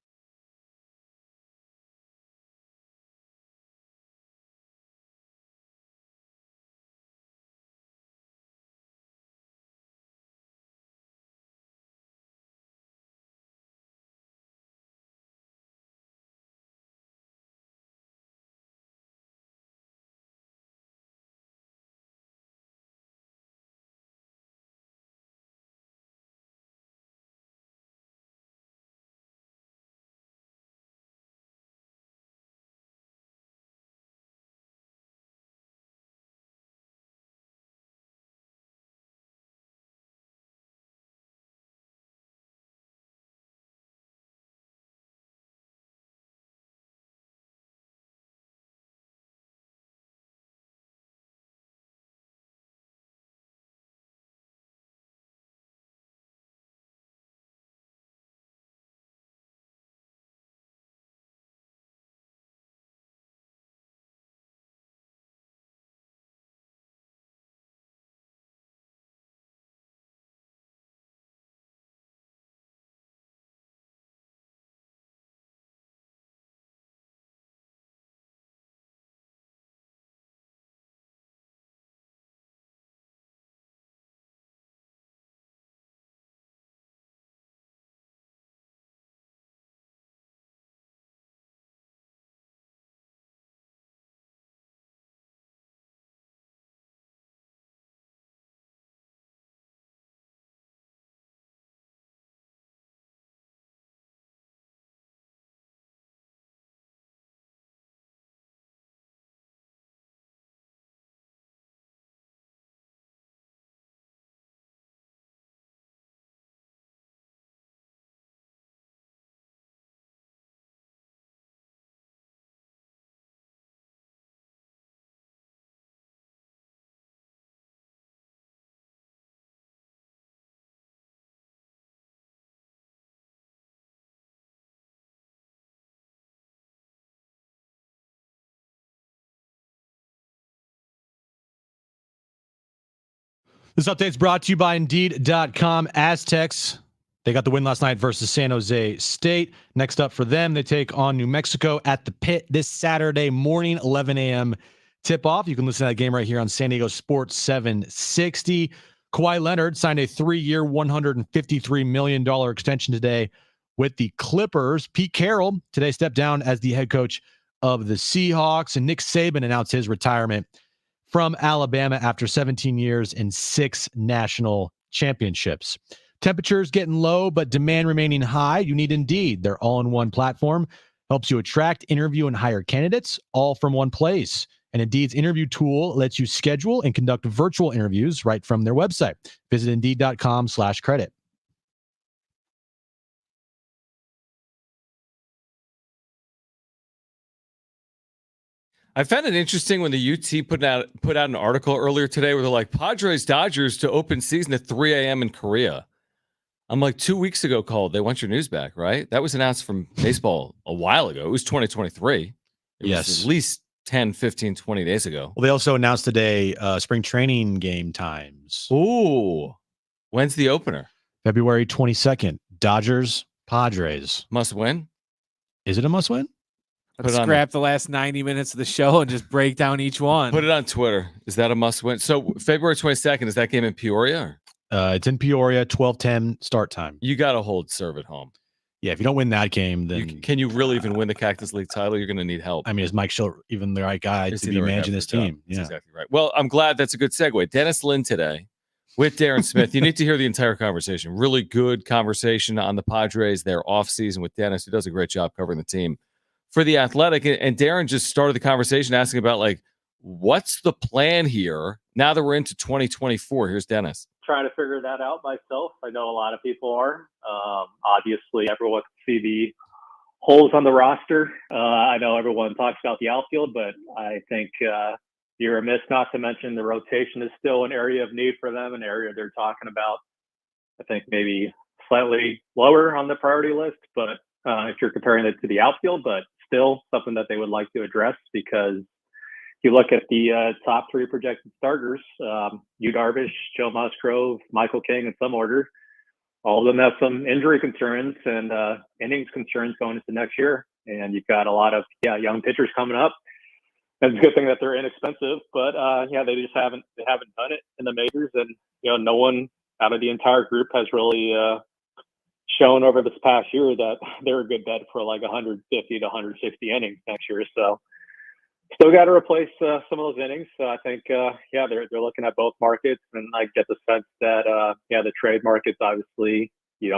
This update is brought to you by Indeed.com. Aztecs, they got the win last night versus San Jose State. Next up for them, they take on New Mexico at the Pit this Saturday morning, 11 a.m. tip-off. You can listen to that game right here on San Diego Sports 760. Kawhi Leonard signed a 3-year, $153 million extension today with the Clippers. Pete Carroll today stepped down as the head coach of the Seahawks, and Nick Saban announced his retirement from Alabama after 17 years and 6 national championships. Temperatures getting low, but demand remaining high. You need Indeed. Their all-in-one platform helps you attract, interview, and hire candidates all from one place. And Indeed's interview tool lets you schedule and conduct virtual interviews right from their website. Visit Indeed.com/credit. I found it interesting when the UT put out an article earlier today where they're like, Padres Dodgers to open season at 3 a.m. in Korea. I'm like, 2 weeks ago called. They want your news back, right? That was announced from baseball a while ago. It was 2023. It was at least 10, 15, 20 days ago. Well, they also announced today spring training game times. Ooh. When's the opener? February 22nd. Dodgers, Padres. Must win? Is it a must win? Let's scrap the last 90 minutes of the show and just break down each one. Put it on Twitter. Is that a must win? So February 22nd, is that game in Peoria? It's in Peoria, 12:10 start time. You got to hold serve at home. Yeah, if you don't win that game, then can you really even win the Cactus League title? You're going to need help. I mean, is Mike Schiller even the right guy to be managing this team? Yeah, that's exactly right. Well, I'm glad that's a good segue. Dennis Lynn today with Darren Smith. You need to hear the entire conversation. Really good conversation on the Padres, their offseason with Dennis, who does a great job covering the team for The Athletic. And Darren just started the conversation asking about, like, what's the plan here now that we're into 2024? Here's Dennis. Trying to figure that out myself. I know a lot of people are. Obviously, everyone can see the holes on the roster. I know everyone talks about the outfield, but I think you're remiss not to mention the rotation is still an area of need for them, an area they're talking about. I think maybe slightly lower on the priority list, but if you're comparing it to the outfield, but still something that they would like to address because you look at the top 3 projected starters, Yu Darvish, Joe Musgrove, Michael King in some order. All of them have some injury concerns and innings concerns going into next year. And you've got a lot of young pitchers coming up. And it's a good thing that they're inexpensive, but they just haven't done it in the majors. And no one out of the entire group has really shown over this past year that they're a good bet for like 150 to 160 innings next year. So still got to replace some of those innings. So I think they're looking at both markets, and I get the sense that the trade market's obviously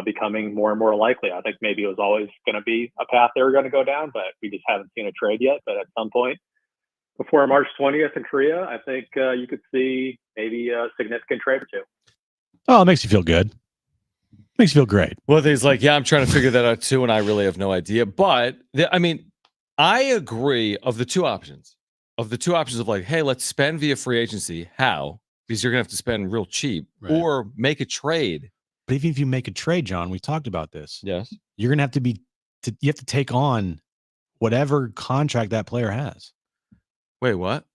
becoming more and more likely. I think maybe it was always going to be a path they were going to go down, but we just haven't seen a trade yet. But at some point before March 20th in Korea, I think you could see maybe a significant trade or two. Oh, it makes you feel good. Makes you feel great. Well, he's like, I'm trying to figure that out too, and I really have no idea. But I agree of the two options of like, hey, let's spend via free agency. How? Because you're gonna have to spend real cheap, right, or make a trade. But even if you make a trade, John, we talked about this. Yes, you're gonna have to you have to take on whatever contract that player has. Wait, what?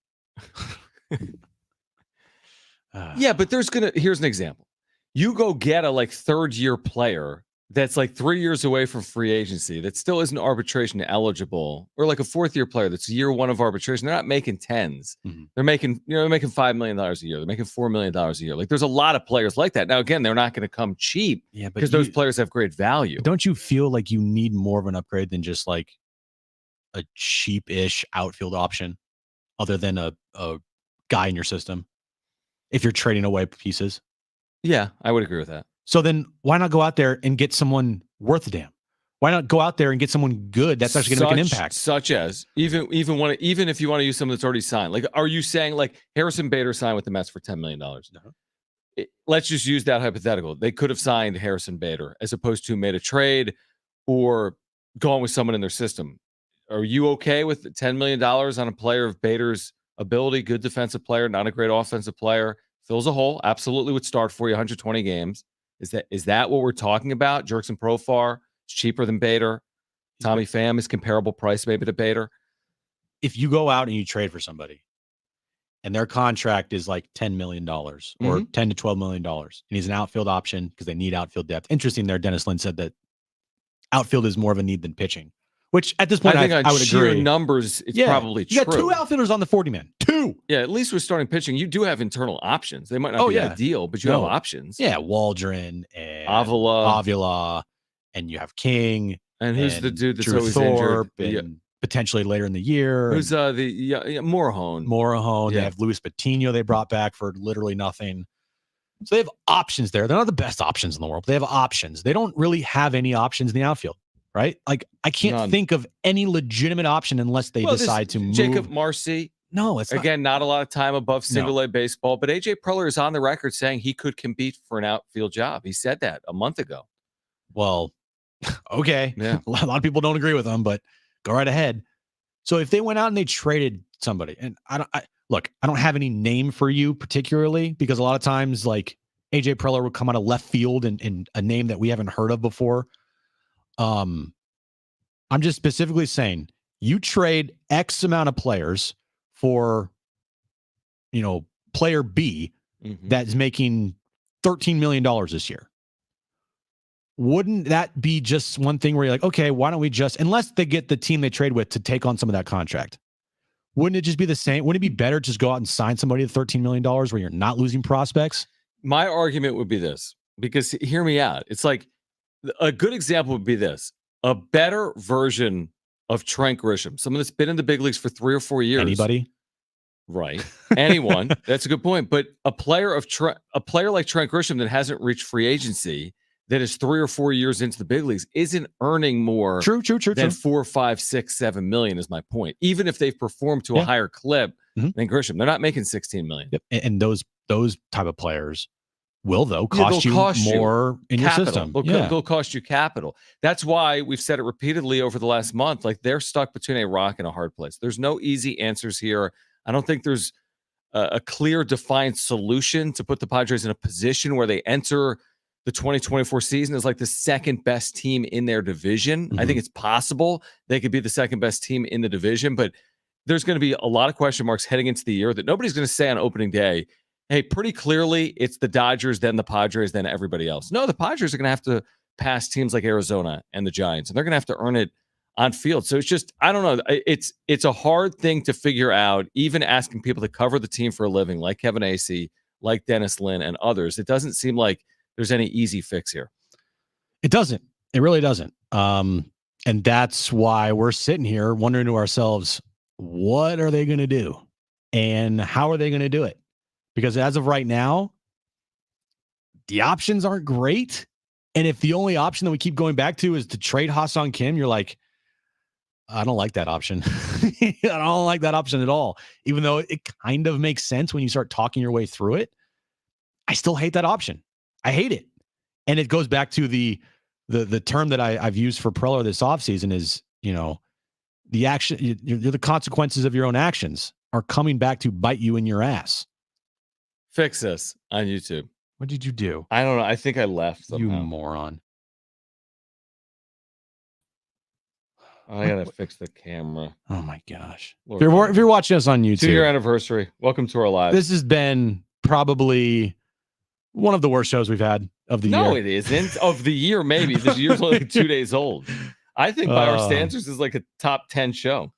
Yeah, but here's an example. You go get a like 3rd-year player that's like 3 years away from free agency that still isn't arbitration eligible, or like a 4th-year player that's year 1 of arbitration. They're not making tens. Mm-hmm. They're making $5 million a year. They're making $4 million a year. Like, there's a lot of players like that. Now, again, they're not going to come cheap, because those players have great value. Don't you feel like you need more of an upgrade than just like a cheap-ish outfield option, other than a guy in your system, if you're trading away pieces? Yeah, I would agree with that. So then why not go out there and get someone worth a damn? Why not go out there and get someone good that's actually going to make an impact? Such as even if you want to use someone that's already signed. Like, are you saying like Harrison Bader signed with the Mets for $10 million? No. Let's just use that hypothetical. They could have signed Harrison Bader as opposed to made a trade or gone with someone in their system. Are you okay with $10 million on a player of Bader's ability? Good defensive player, not a great offensive player. Fills a hole. Absolutely would start for you 120 games. Is that what we're talking about? Jerkson Profar is cheaper than Bader. Tommy Pham is comparable price maybe to Bader. If you go out and you trade for somebody and their contract is like $10 million or $10 to $12 million, and he's an outfield option because they need outfield depth. Interesting there, Dennis Lynn said that outfield is more of a need than pitching, which at this point I would agree. Numbers, it's probably true. You got 2 outfielders on the 40-man. 2. Yeah, at least with starting pitching, you do have internal options. They might not be ideal, but you have options. Yeah, Waldron and Avila, and you have King. And who's the dude that's Drew always Thorpe injured? And potentially later in the year. Who's Morahone? Morahone. Yeah. They have Luis Patino they brought back for literally nothing. So they have options there. They're not the best options in the world, but they have options. They don't really have any options in the outfield, right? Like, I can't think of any legitimate option unless they decide to move. Jacob Marcy. No, it's not a lot of time above single-A baseball, but AJ Preller is on the record saying he could compete for an outfield job. He said that a month ago. Well, okay. Yeah. A lot of people don't agree with him, but go right ahead. So if they went out and they traded somebody, and I don't have any name for you particularly, because a lot of times like AJ Preller would come out of left field and a name that we haven't heard of before. I'm just specifically saying you trade X amount of players for, player B that's making $13 million this year. Wouldn't that be just one thing where you're like, okay, why don't we just, unless they get the team they trade with to take on some of that contract, wouldn't it just be the same? Wouldn't it be better just go out and sign somebody at $13 million where you're not losing prospects? My argument would be this, because hear me out. It's like a good example would be this, a better version of Trent Grisham, someone that's been in the big leagues for 3 or 4 years. Anybody? Right. Anyone. That's a good point. But a player like Trent Grisham that hasn't reached free agency, that is 3 or 4 years into the big leagues, isn't earning more than 4, 5, 6, 7 million is my point. Even if they've performed to a higher clip than Grisham, they're not making 16 million. Yep. And those type of players will, though, cost you more in your system. They'll cost you capital. That's why we've said it repeatedly over the last month. Like, they're stuck between a rock and a hard place. There's no easy answers here. I don't think there's a clear, defined solution to put the Padres in a position where they enter the 2024 season as like the second best team in their division. I think it's possible they could be the second best team in the division, but there's going to be a lot of question marks heading into the year that nobody's going to say on opening day, hey, pretty clearly it's the Dodgers, then the Padres, then everybody else. No, the Padres are going to have to pass teams like Arizona and the Giants, and they're going to have to earn it on field. So it's just, I don't know. It's a hard thing to figure out, even asking people to cover the team for a living, like Kevin Acee, like Dennis Lynn, and others. It doesn't seem like there's any easy fix here. It doesn't. It really doesn't. And that's why we're sitting here wondering to ourselves, what are they going to do? And how are they going to do it? Because as of right now, the options aren't great. And if the only option that we keep going back to is to trade Ha-Seong Kim, you're like, I don't like that option. I don't like that option at all. Even though it kind of makes sense when you start talking your way through it, I still hate that option. I hate it. And it goes back to the term that I've used for Preller this offseason is, the action, the consequences of your own actions are coming back to bite you in your ass. Fix this on YouTube. What did you do? I don't know. I think I left somehow. You moron. I got to fix the camera. Oh, my gosh. Lord If you're watching us on YouTube. 2-year anniversary. Welcome to our lives. This has been probably one of the worst shows we've had of the year. No, it isn't. Of the year, maybe. This year's only like 2 days old. I think by our standards, this is like a top 10 show.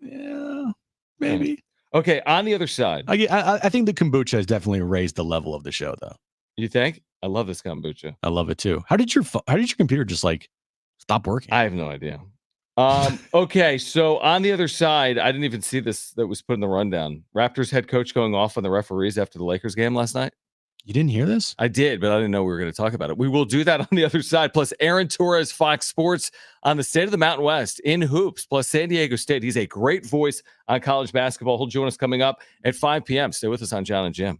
Yeah, maybe. Okay, on the other side. I think the kombucha has definitely raised the level of the show, though. You think? I love this kombucha. I love it, too. How did your computer just, stop working? I have no idea. Okay, so on the other side, I didn't even see this that was put in the rundown. Raptors head coach going off on the referees after the Lakers game last night. You didn't hear this? I did, but I didn't know we were going to talk about it. We will do that on the other side. Plus, Aaron Torres, Fox Sports on the state of the Mountain West in hoops, plus San Diego State. He's a great voice on college basketball. He'll join us coming up at 5 p.m. Stay with us on Jon and Jim.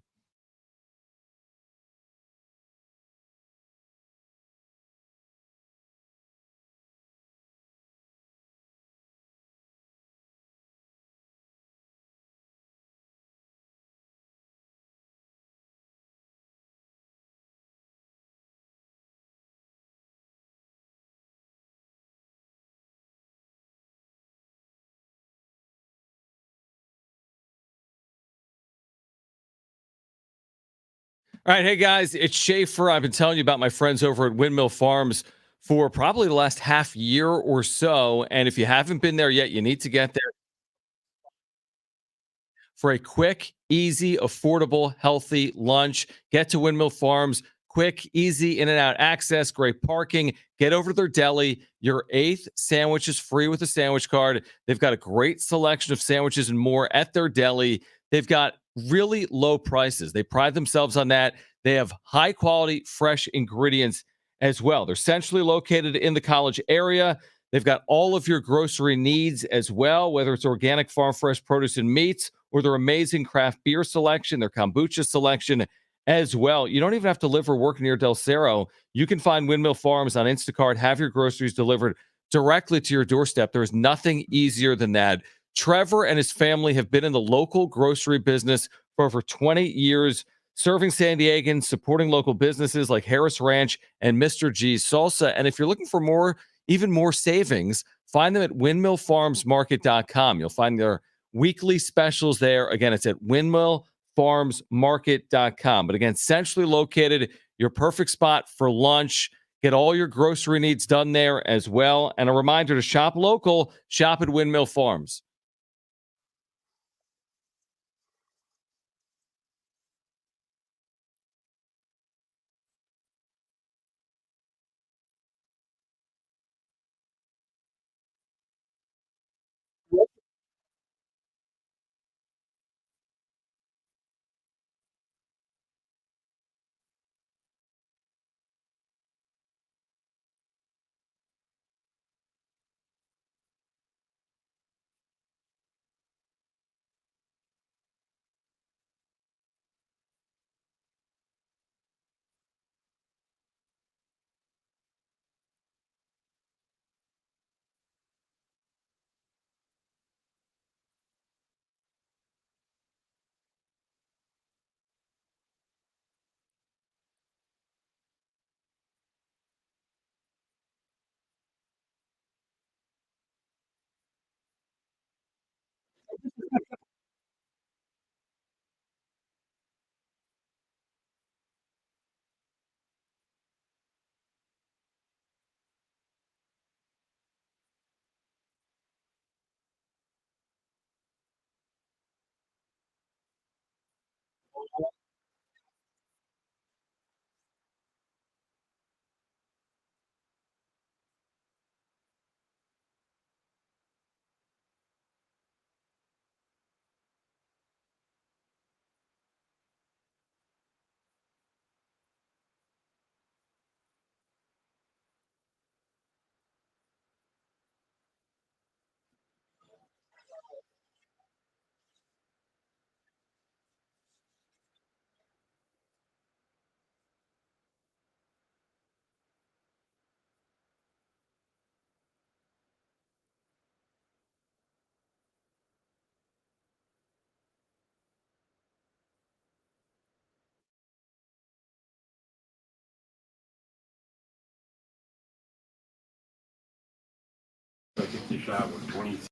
All right, hey guys, it's Schaefer. I've been telling you about my friends over at Windmill Farms for probably the last half year or so. And if you haven't been there yet, you need to get there for a quick, easy, affordable, healthy lunch. Get to Windmill Farms. Quick, easy in and out access, great parking. Get over to their deli. Your 8th sandwich is free with a sandwich card. They've got a great selection of sandwiches and more at their deli. They've got really low prices. They pride themselves on that. They have high quality, fresh ingredients as well. They're centrally located in the college area. They've got all of your grocery needs as well, whether it's organic farm fresh produce and meats or their amazing craft beer selection, their kombucha selection as well. You don't even have to live or work near Del Cerro. You can find Windmill Farms on Instacart, have your groceries delivered directly to your doorstep. There is nothing easier than that. Trevor and his family have been in the local grocery business for over 20 years, serving San Diegans, supporting local businesses like Harris Ranch and Mr. G's Salsa. And if you're looking for more, even more savings, find them at windmillfarmsmarket.com. You'll find their weekly specials there. Again, it's at windmillfarmsmarket.com. But again, centrally located, your perfect spot for lunch. Get all your grocery needs done there as well. And a reminder to shop local, shop at Windmill Farms. shot with 23.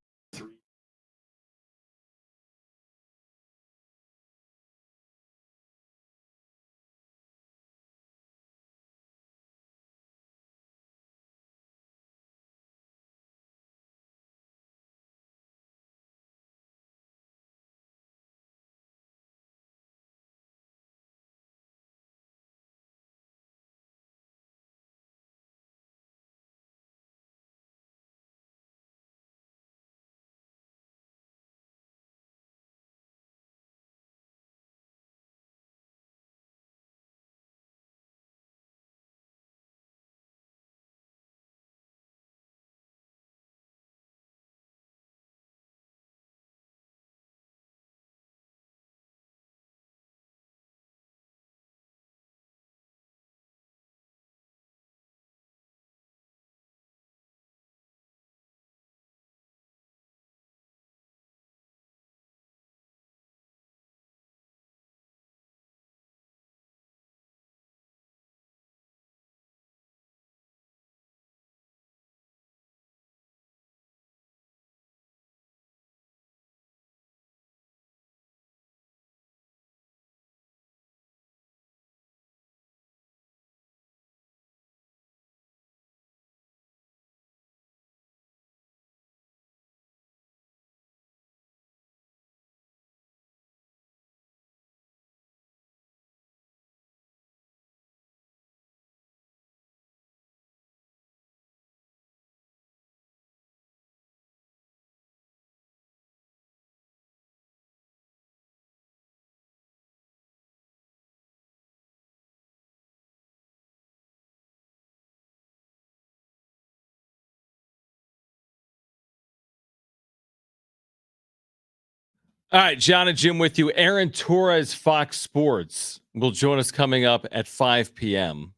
All right, Jon and Jim with you. Aaron Torres, Fox Sports, will join us coming up at 5 p.m.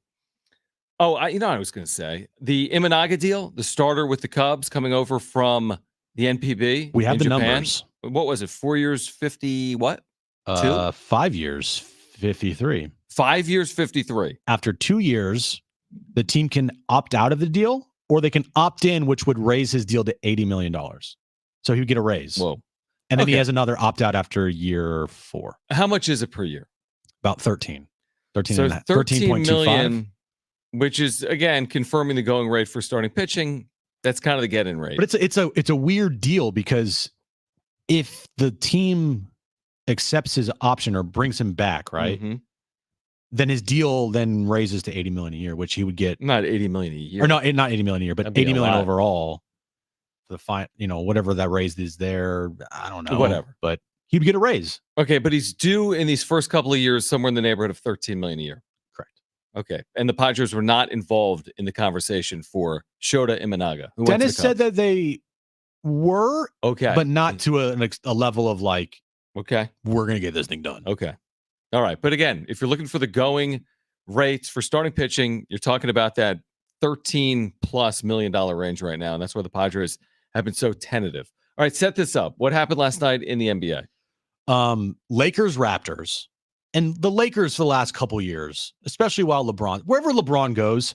Oh, I was going to say the Imanaga deal, the starter with the Cubs coming over from the NPB. We have the Japan. numbers. What was it? 4 years, 50 what? 5 years, 53. 5 years, 53. After 2 years, the team can opt out of the deal or they can opt in, which would raise his deal to $80 million. So he would get a raise. Whoa. And then he has another opt out after year 4. How much is it per year? About 13. 13 So and a half, 13 million, 13.25. which is again confirming the going rate for starting pitching. That's kind of the get-in rate. But it's a weird deal because if the team accepts his option or brings him back, right? Mm-hmm. Then his deal then raises to $80 million a year, which he would get Not 80 million a year. or no, not $80 million a year, but That'd be $80 a million lot. overall. The fine, whatever that raise is there. I don't know. Whatever. But he'd get a raise. Okay, but he's due in these first couple of years somewhere in the neighborhood of 13 million a year. Correct. Okay. And the Padres were not involved in the conversation for Shota Imanaga. Who went to Dennis the said Cubs. that they were, Okay. but not to a level of like, Okay. we're going to get this thing done. Okay. All right. But again, if you're looking for the going rates for starting pitching, you're talking about that $13+ million range right now. And that's why the Padres have been so tentative. All right, set this up. What happened last night in the NBA? Lakers, Raptors, and the Lakers for the last couple years, especially while wherever LeBron goes,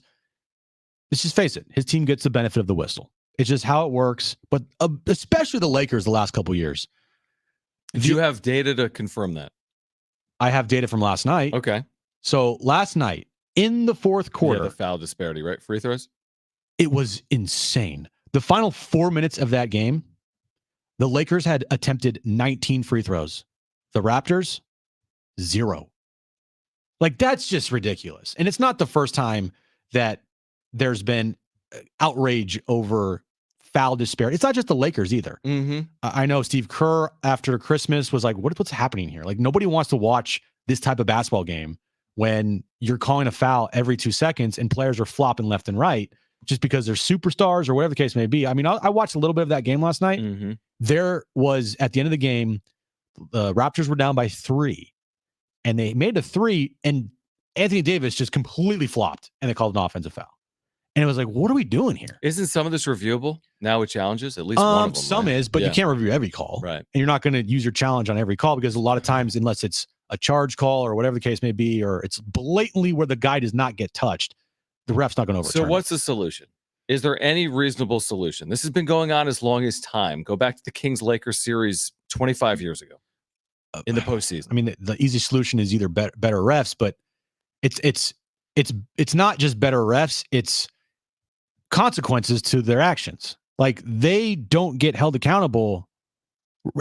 let's just face it, his team gets the benefit of the whistle. It's just how it works. But especially the Lakers the last couple years. Do you have data to confirm that? I have data from last night. Okay. So last night in the fourth quarter, the foul disparity, right? Free throws? it was insane. The final 4 minutes of that game, the Lakers had attempted 19 free throws. The Raptors, 0. Like, that's just ridiculous. And it's not the first time that there's been outrage over foul disparity. It's not just the Lakers either. Mm-hmm. I know Steve Kerr after Christmas was like, what's happening here? Like, nobody wants to watch this type of basketball game when you're calling a foul every 2 seconds and players are flopping left and right just because they're superstars or whatever the case may be. I mean, I watched a little bit of that game last night. Mm-hmm. There was, at the end of the game, the Raptors were down by 3 and they made a 3 and Anthony Davis just completely flopped and they called an offensive foul. And it was like, what are we doing here? Isn't some of this reviewable now with challenges? At least one of them. Some right? is, but you can't review every call. Right. And you're not going to use your challenge on every call because a lot of times, unless it's a charge call or whatever the case may be, or it's blatantly where the guy does not get touched, the ref's not going to overturn So what's the solution? Is there any reasonable solution? This has been going on as long as time. Go back to the Kings-Lakers series 25 years ago in the postseason. I mean, the easy solution is either better refs, but it's not just better refs. It's consequences to their actions. Like, they don't get held accountable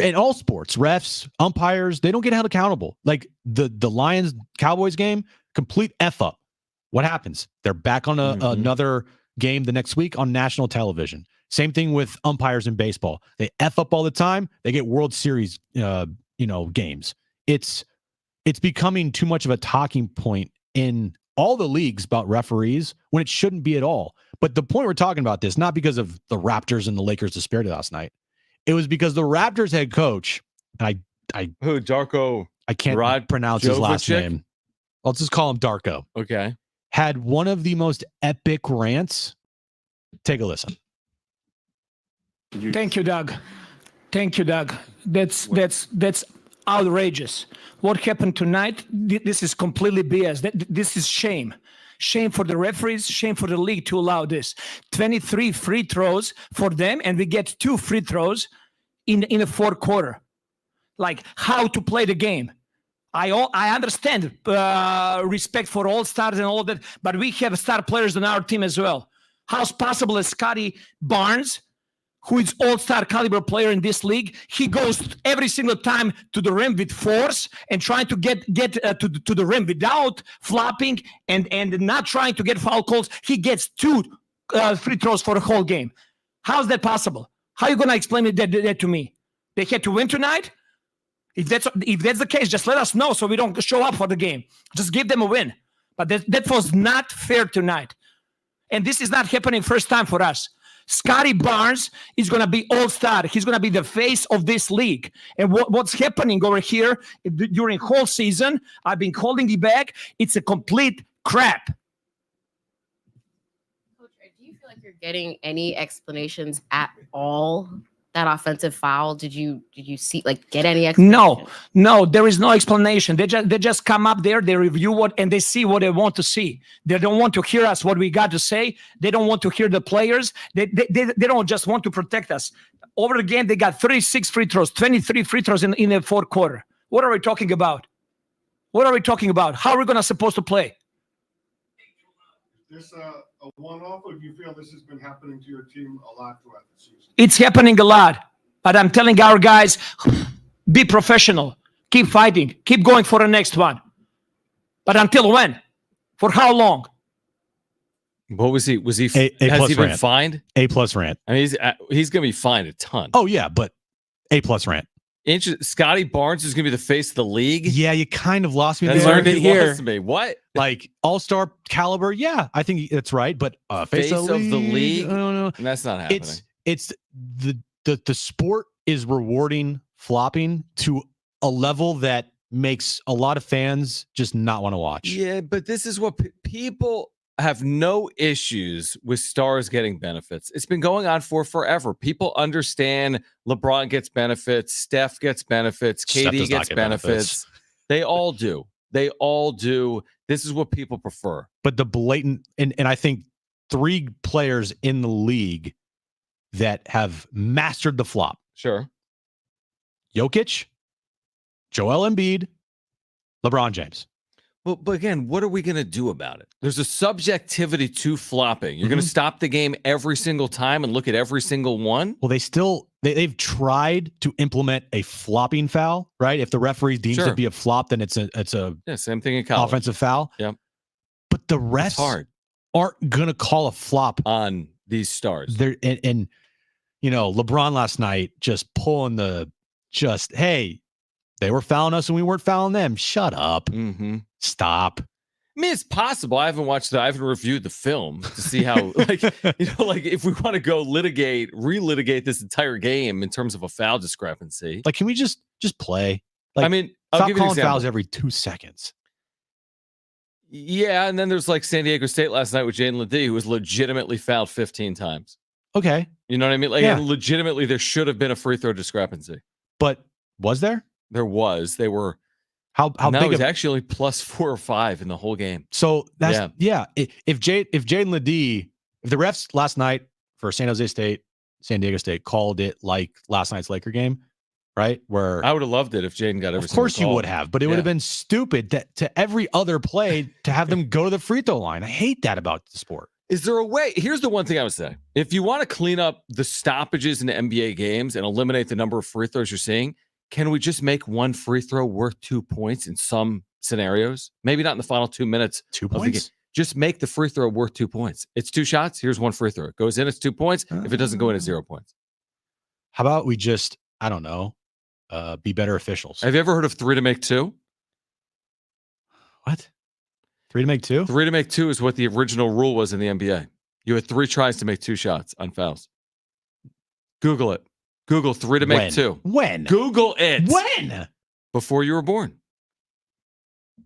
in all sports. Refs, umpires, they don't get held accountable. Like the Lions Cowboys game, complete F up. What happens? They're back on another game the next week on national television. Same thing with umpires in baseball. They F up all the time. They get World Series, games. It's becoming too much of a talking point in all the leagues about referees when it shouldn't be at all. But the point we're talking about this, not because of the Raptors and the Lakers disparity last night. It was because the Raptors head coach, and Darko? I can't pronounce his last name. I'll just call him Darko. Okay. Had one of the most epic rants. Take a listen. Thank you, Doug. Thank you, Doug. That's outrageous. What happened tonight? This is completely BS. This is shame. Shame for the referees, shame for the league to allow this. 23 free throws for them, and we get 2 free throws in the fourth quarter. Like, how to play the game. I understand respect for all stars and all that, but we have star players on our team as well. How's possible that Scotty Barnes, who is all-star caliber player in this league, he goes every single time to the rim with force and trying to get to the rim without flopping and not trying to get foul calls. He gets 2 free throws for the whole game. How's that possible? How are you going to explain that to me? They had to win tonight? If that's the case, just let us know so we don't show up for the game. Just give them a win. But that was not fair tonight. And this is not happening first time for us. Scotty Barnes is going to be all-star. He's going to be the face of this league. And what's happening over here during whole season, I've been holding it back. It's a complete crap. Coach, do you feel like you're getting any explanations at all? That offensive foul, did you see, get any explanation? No, there is no explanation. They just come up there, they review and they see what they want to see. They don't want to hear us what we got to say. They don't want to hear the players. They don't just want to protect us. Over the game, they got 36 free throws, 23 free throws in the fourth quarter. What are we talking about? How are we supposed to play? Is this a one-off, or do you feel this has been happening to your team a lot throughout the season? It's happening a lot, but I'm telling our guys, be professional, keep fighting, keep going for the next one. But until when? For how long? What was he? Was he? Has he been fined? A+ rant. I mean, he's going to be fined a ton. Oh yeah, but A+ rant. Scotty Barnes is going to be the face of the league. Yeah, you kind of lost me there. Learned it here. To me. What? Like all-star caliber? Yeah, I think that's right. But face of the league? I don't know. And that's not happening. It's the sport is rewarding flopping to a level that makes a lot of fans just not want to watch. Yeah, but this is what people have no issues with stars getting benefits. It's been going on for forever. People understand LeBron gets benefits, Steph gets benefits, KD gets benefits. They all do. This is what people prefer. But the blatant, and I think 3 players in the league that have mastered the flop. Sure. Jokic, Joel Embiid, LeBron James. But again, what are we going to do about it? There's a subjectivity to flopping. You're going to stop the game every single time and look at every single one? Well, they've tried to implement a flopping foul, right? If the referee deems it to be a flop, then it's a same thing in college. Offensive foul. Yep. But the refs aren't going to call a flop on these stars. And LeBron last night just pulling hey, they were fouling us and we weren't fouling them. Shut up. Mm-hmm. Stop. I mean, it's possible. I haven't reviewed the film to see how, if we want to go relitigate this entire game in terms of a foul discrepancy. Like, can we just play? I mean, I'll give calling fouls every 2 seconds. Yeah, and then there's San Diego State last night with Jalen Ledee, who was legitimately fouled 15 times. Okay. You know what I mean? Legitimately, there should have been a free throw discrepancy. But was there? There was. They were. How big? It was actually +4 or 5 in the whole game. So that's If Jalen Ledee If the refs last night for San Jose State, San Diego State called it like last night's Laker game, right? Where I would have loved it if Jaden got every of course you single would call. have, but it would have been stupid that to every other play to have them go to the free throw line. I hate that about the sport. Is there a way? Here's the one thing I would say. If you want to clean up the stoppages in the NBA games and eliminate the number of free throws you're seeing, can we just make one free throw worth 2 points in some scenarios? Maybe not in the final 2 minutes. 2 of the points? game. Just make the free throw worth 2 points. It's 2 shots. Here's one free throw. It goes in, it's 2 points. If it doesn't go in, it's 0 points. How about we just, I don't know, be better officials? Have you ever heard of 3 to make 2? What? 3 to make 2? 3 to make 2 is what the original rule was in the NBA. You had 3 tries to make 2 shots on fouls. Google it. Google 3 to make 2. When? Google it. When? Before you were born.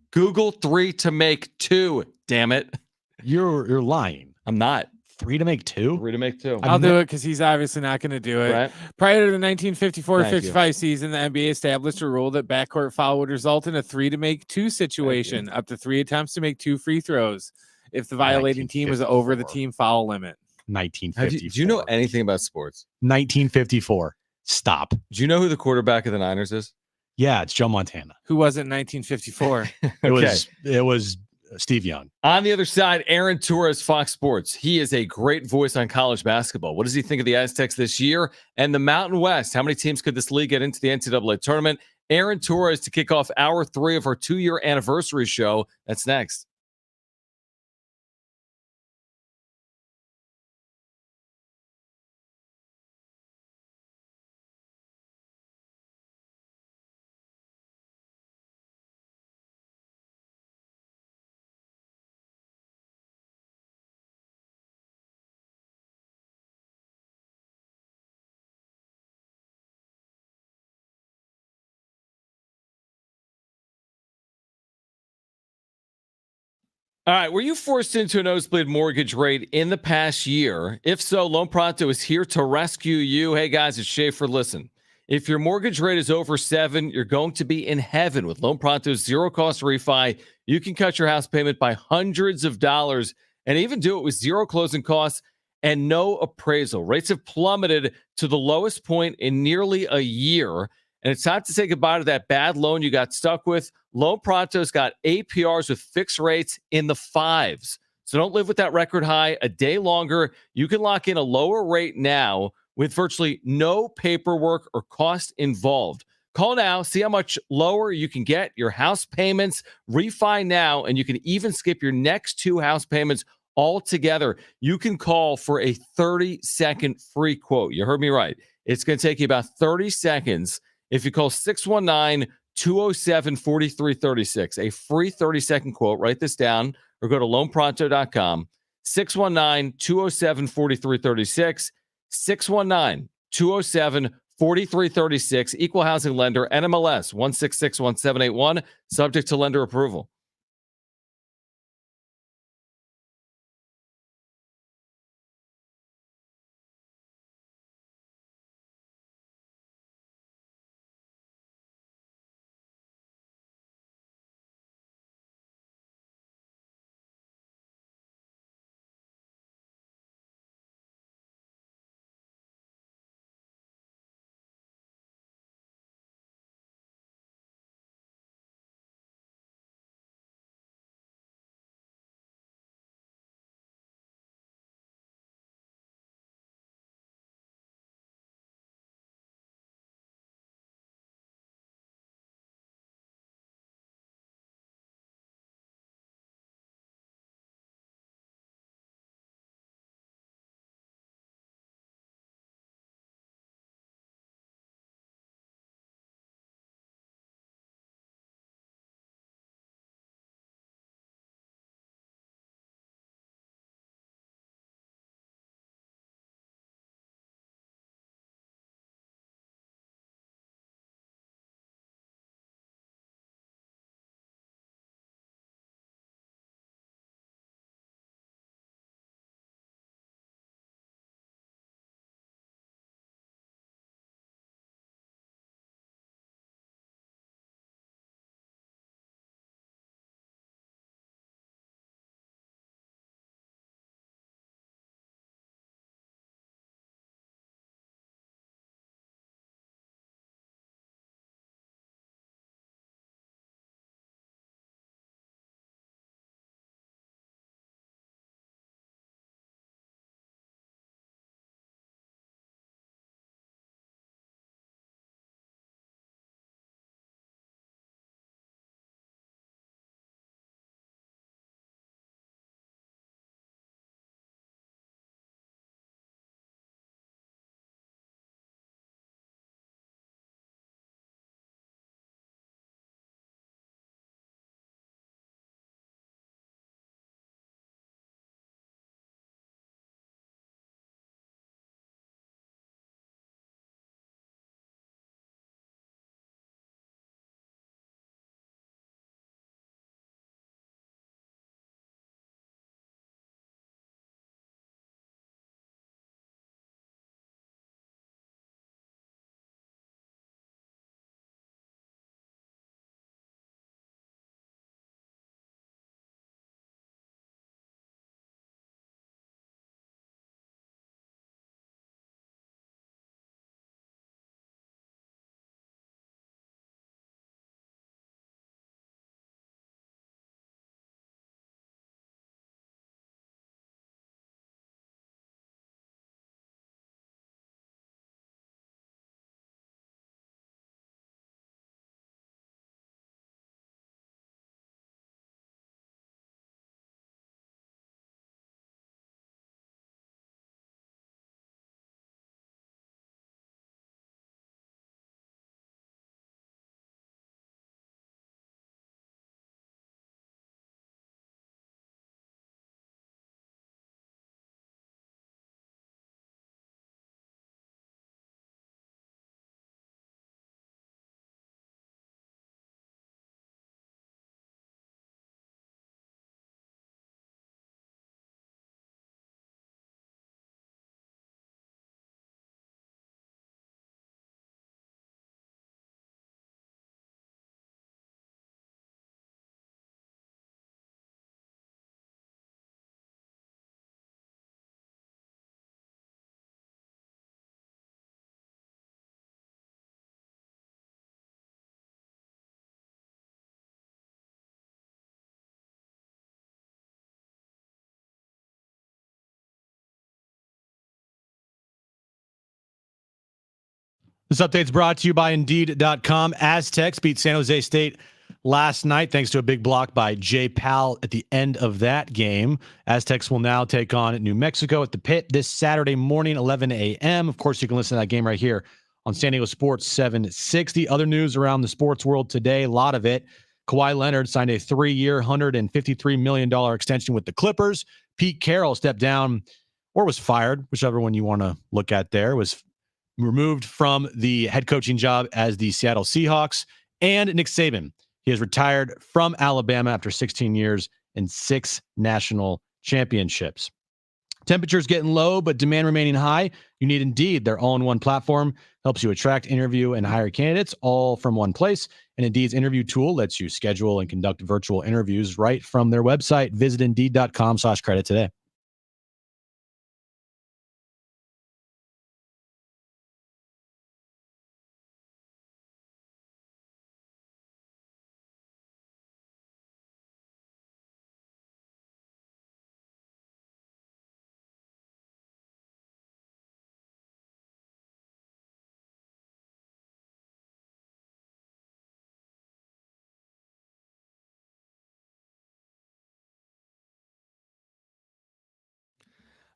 Google 3 to make 2. Damn it. You're lying. I'm not. 3 to make 2? 3 to make 2. I'll do it because he's obviously not going to do it. Right. Prior to the 1954-55 Thank season, the NBA established a rule that backcourt foul would result in a 3 to make 2 situation, up to 3 attempts to make 2 free throws if the violating team was over the team foul limit. 1954. Do you know anything about sports? 1954. Stop. Do you know who the quarterback of the Niners is? Yeah, it's Joe Montana. Who was it in 1954? It was Steve Young. On the other side, Aaron Torres, Fox Sports. He is a great voice on college basketball. What does he think of the Aztecs this year and the Mountain West? How many teams could this league get into the NCAA tournament? Aaron Torres to kick off hour 3 of our 2-year anniversary show. That's next. All right, were you forced into a nosebleed mortgage rate in the past year? If so, Loan Pronto is here to rescue you. Hey, guys, it's Schaefer. Listen, if your mortgage rate is over 7, you're going to be in heaven with Loan Pronto's zero-cost refi. You can cut your house payment by hundreds of dollars and even do it with zero closing costs and no appraisal. Rates have plummeted to the lowest point in nearly a year. And it's time to say goodbye to that bad loan you got stuck with. Loan Pronto's got APRs with fixed rates in the 5s. So don't live with that record high a day longer. You can lock in a lower rate now with virtually no paperwork or cost involved. Call now, see how much lower you can get your house payments. Refi now, and you can even skip your next 2 house payments altogether. You can call for a 30-second free quote. You heard me right. It's going to take you about 30 seconds. If you call 619-207-4336, a free 30-second quote, write this down or go to loanpronto.com, 619-207-4336, 619-207-4336, equal housing lender, NMLS 1661781, subject to lender approval. This update's brought to you by Indeed.com. Aztecs beat San Jose State last night thanks to a big block by Jay Powell at the end of that game. Aztecs will now take on New Mexico at the Pit this Saturday morning, 11 a.m. Of course, you can listen to that game right here on San Diego Sports 760. Other news around the sports world today, a lot of it. Kawhi Leonard signed a 3-year, $153 million extension with the Clippers. Pete Carroll stepped down or was fired, whichever one you want to look at there, was removed from the head coaching job as the Seattle Seahawks. And Nick Saban, he has retired from Alabama after 16 years and 6 national championships. Temperatures getting low, but demand remaining high. You need Indeed. Their all-in-one platform helps you attract, interview, and hire candidates all from one place. And Indeed's interview tool lets you schedule and conduct virtual interviews right from their website. Visit Indeed.com/credit today.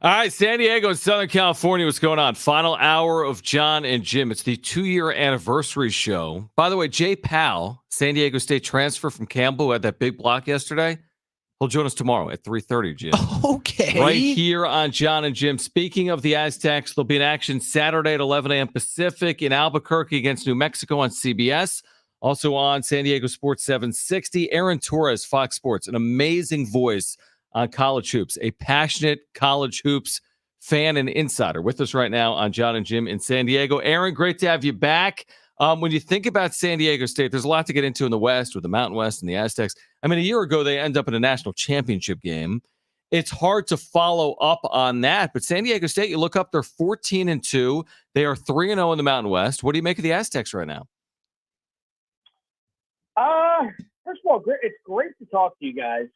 All right, San Diego and Southern California, what's going on? Final hour of Jon and Jim. It's the 2-year anniversary show. By the way, Jay Powell, San Diego State transfer from Campbell, who had that big block yesterday, he'll join us tomorrow at 3:30, Jim. Okay. Right here on Jon and Jim. Speaking of the Aztecs, they'll be in action Saturday at 11 a.m. Pacific in Albuquerque against New Mexico on CBS. Also on San Diego Sports 760. Aaron Torres, Fox Sports, an amazing voice on college hoops, a passionate college hoops fan and insider with us right now on Jon and Jim in San Diego. Aaron, great to have you back. When you think about San Diego State, there's a lot to get into in the West with the Mountain West and the Aztecs. I mean, a year ago, they end up in a national championship game. It's hard to follow up on that, but San Diego State, you look up, they're 14-2. They are 3-0 in the Mountain West. What do you make of the Aztecs right now? First of all, it's great to talk to you guys.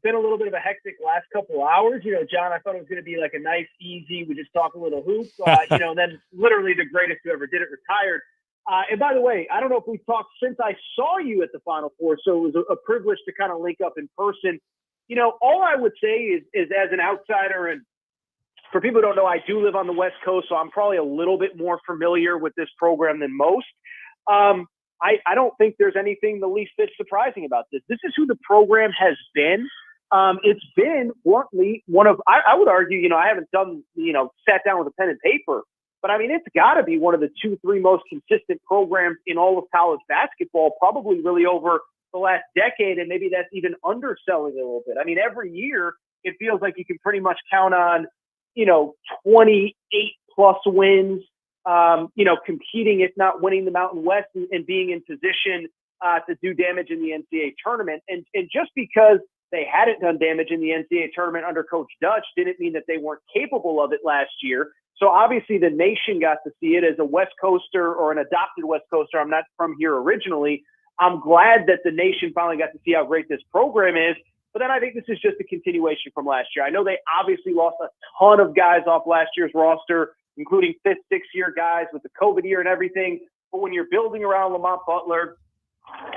Been a little bit of a hectic last couple of hours. You know, Jon, I thought it was going to be like a nice, easy, we just talk a little hoop. Then literally the greatest who ever did it retired. And by the way, I don't know if we've talked since I saw you at the Final Four, so it was a privilege to kind of link up in person. You know, all I would say is as an outsider, and for people who don't know, I do live on the West Coast, so I'm probably a little bit more familiar with this program than most. I don't think there's anything the least bit surprising about this. This is who the program has been. It's been bluntly one of, I would argue, I haven't done, sat down with a pen and paper, but I mean, it's got to be one of the 2-3 most consistent programs in all of college basketball, probably really over the last decade. And maybe that's even underselling it a little bit. I mean, every year it feels like you can pretty much count on, 28 plus wins. Competing, if not winning the Mountain West and being in position to do damage in the NCAA tournament. And just because they hadn't done damage in the NCAA tournament under Coach Dutch didn't mean that they weren't capable of it last year. So obviously the nation got to see it as a West Coaster or an adopted West Coaster. I'm not from here originally. I'm glad that the nation finally got to see how great this program is. But then I think this is just a continuation from last year. I know they obviously lost a ton of guys off last year's roster, including 5th, 6th-year guys with the COVID year and everything. But when you're building around Lamont Butler,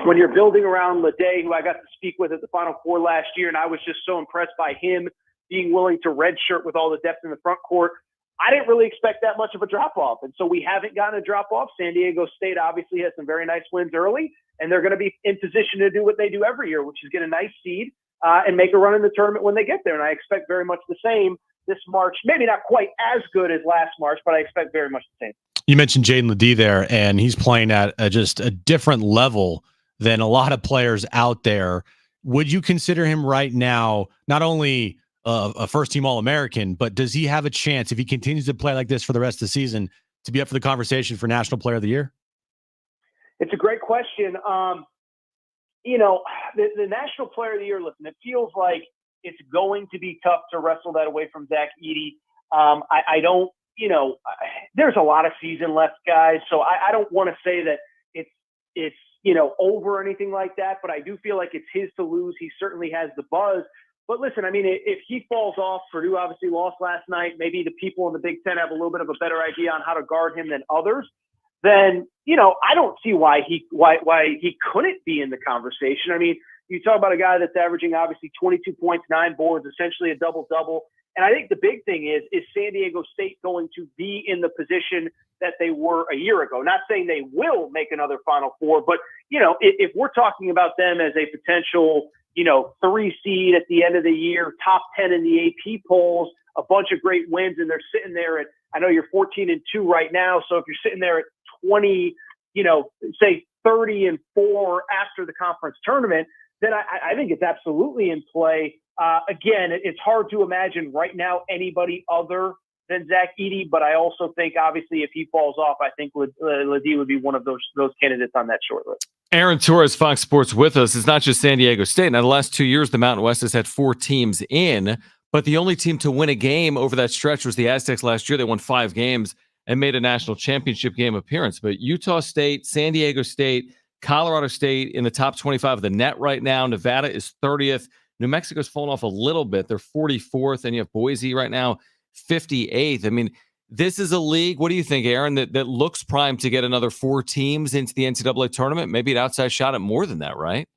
when you're building around Leday, who I got to speak with at the Final Four last year, and I was just so impressed by him being willing to redshirt with all the depth in the front court, I didn't really expect that much of a drop-off. And so we haven't gotten a drop-off. San Diego State obviously has some very nice wins early, and they're going to be in position to do what they do every year, which is get a nice seed and make a run in the tournament when they get there. And I expect very much the same this March. Maybe not quite as good as last March, but I expect very much the same. You mentioned Jaden Leday there, and he's playing at just a different level than a lot of players out there. Would you consider him right now not only a first-team All-American, but does he have a chance, if he continues to play like this for the rest of the season, to be up for the conversation for National Player of the Year? It's a great question. The National Player of the Year, listen, it feels like it's going to be tough to wrestle that away from Zach Edey. I don't, there's a lot of season left, guys. So I don't want to say that it's over or anything like that, but I do feel like it's his to lose. He certainly has the buzz. But listen, I mean, if he falls off, Purdue obviously lost last night. Maybe the people in the Big Ten have a little bit of a better idea on how to guard him than others. then, I don't see why he couldn't be in the conversation. I mean, you talk about a guy that's averaging obviously 22 points, 9 boards, essentially a double-double. And I think the big thing is San Diego State going to be in the position that they were a year ago? Not saying they will make another Final Four, but, if we're talking about them as a potential, 3 seed at the end of the year, top 10 in the AP polls, a bunch of great wins, and they're sitting there at, I know you're 14-2 right now. So if you're sitting there at 20, say 30-4 after the conference tournament, then I think it's absolutely in play. Again, it's hard to imagine right now anybody other than Zach Edey, but I also think obviously if he falls off, I think Ledee would be one of those candidates on that short list. Aaron Torres, Fox Sports with us. It's not just San Diego State. Now, the last 2 years, the Mountain West has had 4 teams in, but the only team to win a game over that stretch was the Aztecs last year. They won 5 games and made a national championship game appearance. But Utah State, San Diego State, Colorado State in the top 25 of the net right now. Nevada is 30th. New Mexico's fallen off a little bit. They're 44th, and you have Boise right now, 58th. I mean, this is a league, what do you think, Aaron, that looks primed to get another 4 teams into the NCAA tournament? Maybe an outside shot at more than that, right?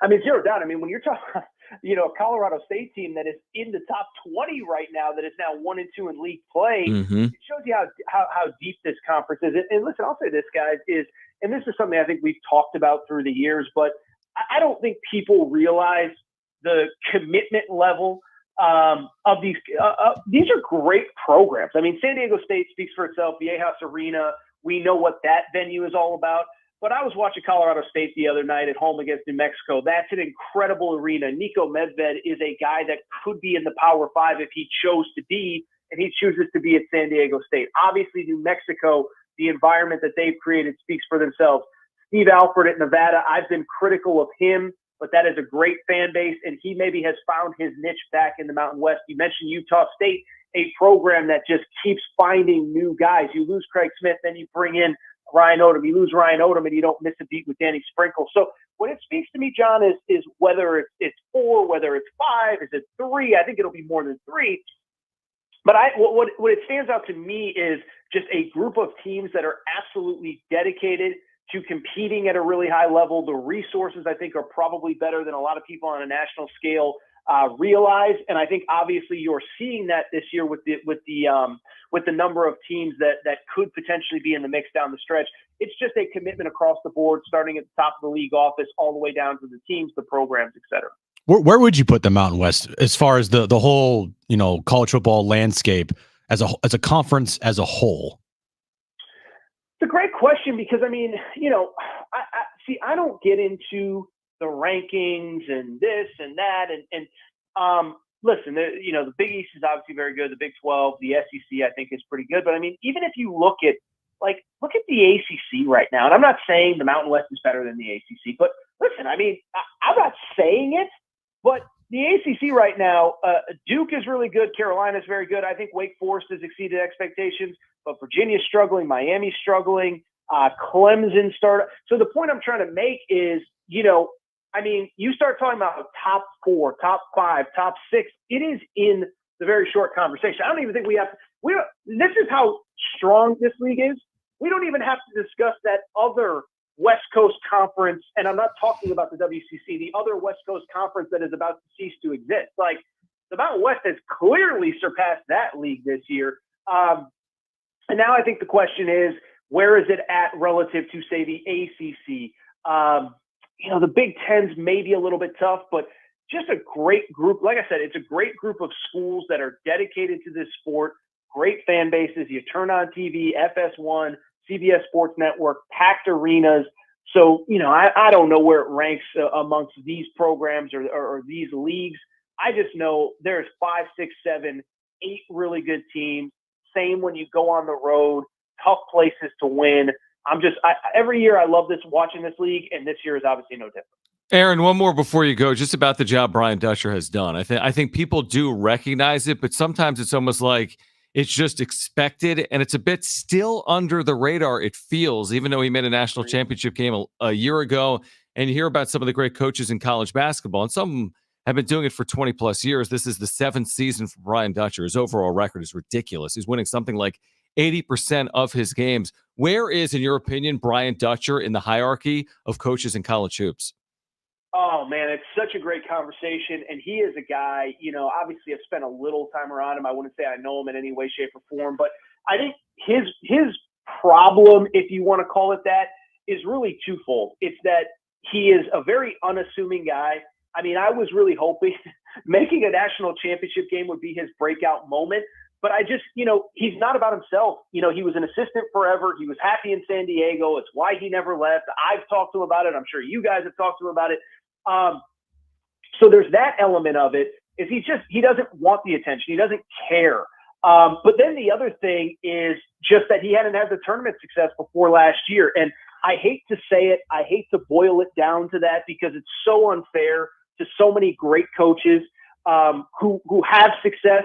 I mean, zero doubt. I mean, when you're talking, a Colorado State team that is in the top 20 right now, that is now 1-2 in league play, it shows you how deep this conference is. And listen, I'll say this, guys, and this is something I think we've talked about through the years, but I don't think people realize the commitment level of these. These are great programs. I mean, San Diego State speaks for itself. Viejas Arena, we know what that venue is all about. But I was watching Colorado State the other night at home against New Mexico. That's an incredible arena. Nico Medved is a guy that could be in the Power 5 if he chose to be, and he chooses to be at San Diego State. Obviously, New Mexico, the environment that they've created speaks for themselves. Steve Alford at Nevada, I've been critical of him, but that is a great fan base, and he maybe has found his niche back in the Mountain West. You mentioned Utah State, a program that just keeps finding new guys. You lose Craig Smith, then you bring in Ryan Odom. You lose Ryan Odom, and you don't miss a beat with Danny Sprinkle. So what it speaks to me, John, is whether it's 4, whether it's 5, is it 3? I think it'll be more than 3. But what it stands out to me is just a group of teams that are absolutely dedicated to competing at a really high level. The resources, I think, are probably better than a lot of people on a national scale realize. And I think obviously you're seeing that this year with the number of teams that could potentially be in the mix down the stretch. It's just a commitment across the board, starting at the top of the league office, all the way down to the teams, the programs, et cetera. Where would you put the Mountain West as far as the whole, college football landscape as a conference as a whole? It's a great question because, I mean, I don't get into the rankings and this and that. And listen, the Big East is obviously very good. The Big 12, the SEC, I think is pretty good. But I mean, even if you look at the ACC right now, and I'm not saying the Mountain West is better than the ACC, but listen, I mean, I'm not saying it, but the ACC right now, Duke is really good. Carolina is very good. I think Wake Forest has exceeded expectations, but Virginia's struggling. Miami's struggling. Clemson started. So the point I'm trying to make is, I mean, you start talking about top 4, top 5, top 6. It is in the very short conversation. I don't even think this is how strong this league is. We don't even have to discuss that other West Coast conference, and I'm not talking about the WCC, the other West Coast conference that is about to cease to exist. Like, the Mountain West has clearly surpassed that league this year. And now I think the question is, where is it at relative to, say, the ACC? The Big Ten's maybe a little bit tough, but just a great group. Like I said, it's a great group of schools that are dedicated to this sport, great fan bases. You turn on TV, FS1, CBS Sports Network, packed arenas. So, I don't know where it ranks amongst these programs or these leagues. I just know there's 5, 6, 7, 8 really good teams. Same when you go on the road, tough places to win. Every year I love watching this league, and this year is obviously no different. Aaron, one more before you go, just about the job Brian Dutcher has done. I think people do recognize it, but sometimes it's almost like it's just expected, and it's a bit still under the radar, it feels, even though he made a national championship game a year ago. And you hear about some of the great coaches in college basketball, and some of them have been doing it for 20-plus years. This is the 7th season for Brian Dutcher. His overall record is ridiculous. He's winning something like 80% of his games. Where is, in your opinion, Brian Dutcher in the hierarchy of coaches in college hoops? Oh man, it's such a great conversation. And he is a guy, obviously I've spent a little time around him. I wouldn't say I know him in any way, shape, or form, but I think his problem, if you want to call it that, is really twofold. It's that he is a very unassuming guy. I mean, I was really hoping making a national championship game would be his breakout moment, but I just, he's not about himself. He was an assistant forever. He was happy in San Diego. It's why he never left. I've talked to him about it. I'm sure you guys have talked to him about it. So there's that element of it, is he doesn't want the attention. He doesn't care. But then the other thing is just that he hadn't had the tournament success before last year. And I hate to say it. I hate to boil it down to that because it's so unfair to so many great coaches who have success.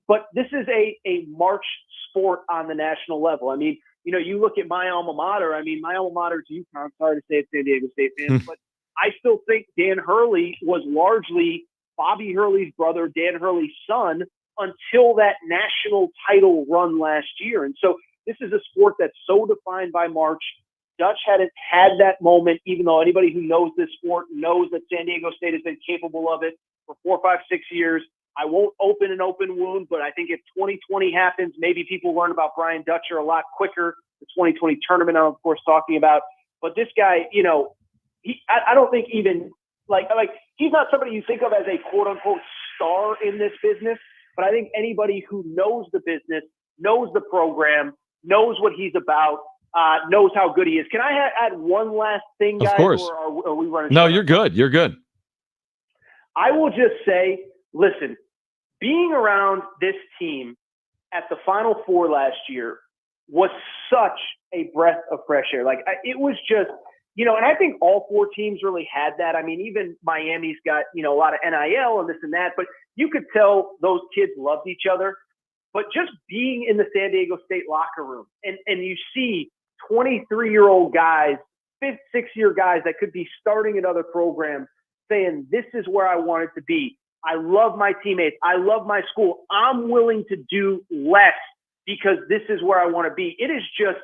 But this is a March sport on the national level. I mean, you look at my alma mater. I mean, my alma mater is UConn. Sorry to say it, San Diego State fans, but I still think Dan Hurley was largely Bobby Hurley's brother, Dan Hurley's son, until that national title run last year. And so this is a sport that's so defined by March. Dutch hadn't had that moment, even though anybody who knows this sport knows that San Diego State has been capable of it for 4, 5, 6 years. I won't open an open wound, but I think if 2020 happens, maybe people learn about Brian Dutcher a lot quicker. The 2020 tournament, I'm of course talking about. But this guy, I don't think even like he's not somebody you think of as a quote unquote star in this business. But I think anybody who knows the business, knows the program, knows what he's about, knows how good he is. Can I add one last thing, guys? Of course. Or are we running? No, you're good. You're good. I will just say, listen, being around this team at the Final Four last year was such a breath of fresh air. It was just, and I think all 4 teams really had that. I mean, even Miami's got, a lot of NIL and this and that, but you could tell those kids loved each other. But just being in the San Diego State locker room and you see 23-year-old guys, 5th, 6th-year guys that could be starting another program saying, this is where I wanted to be. I love my teammates. I love my school. I'm willing to do less because this is where I want to be. It is just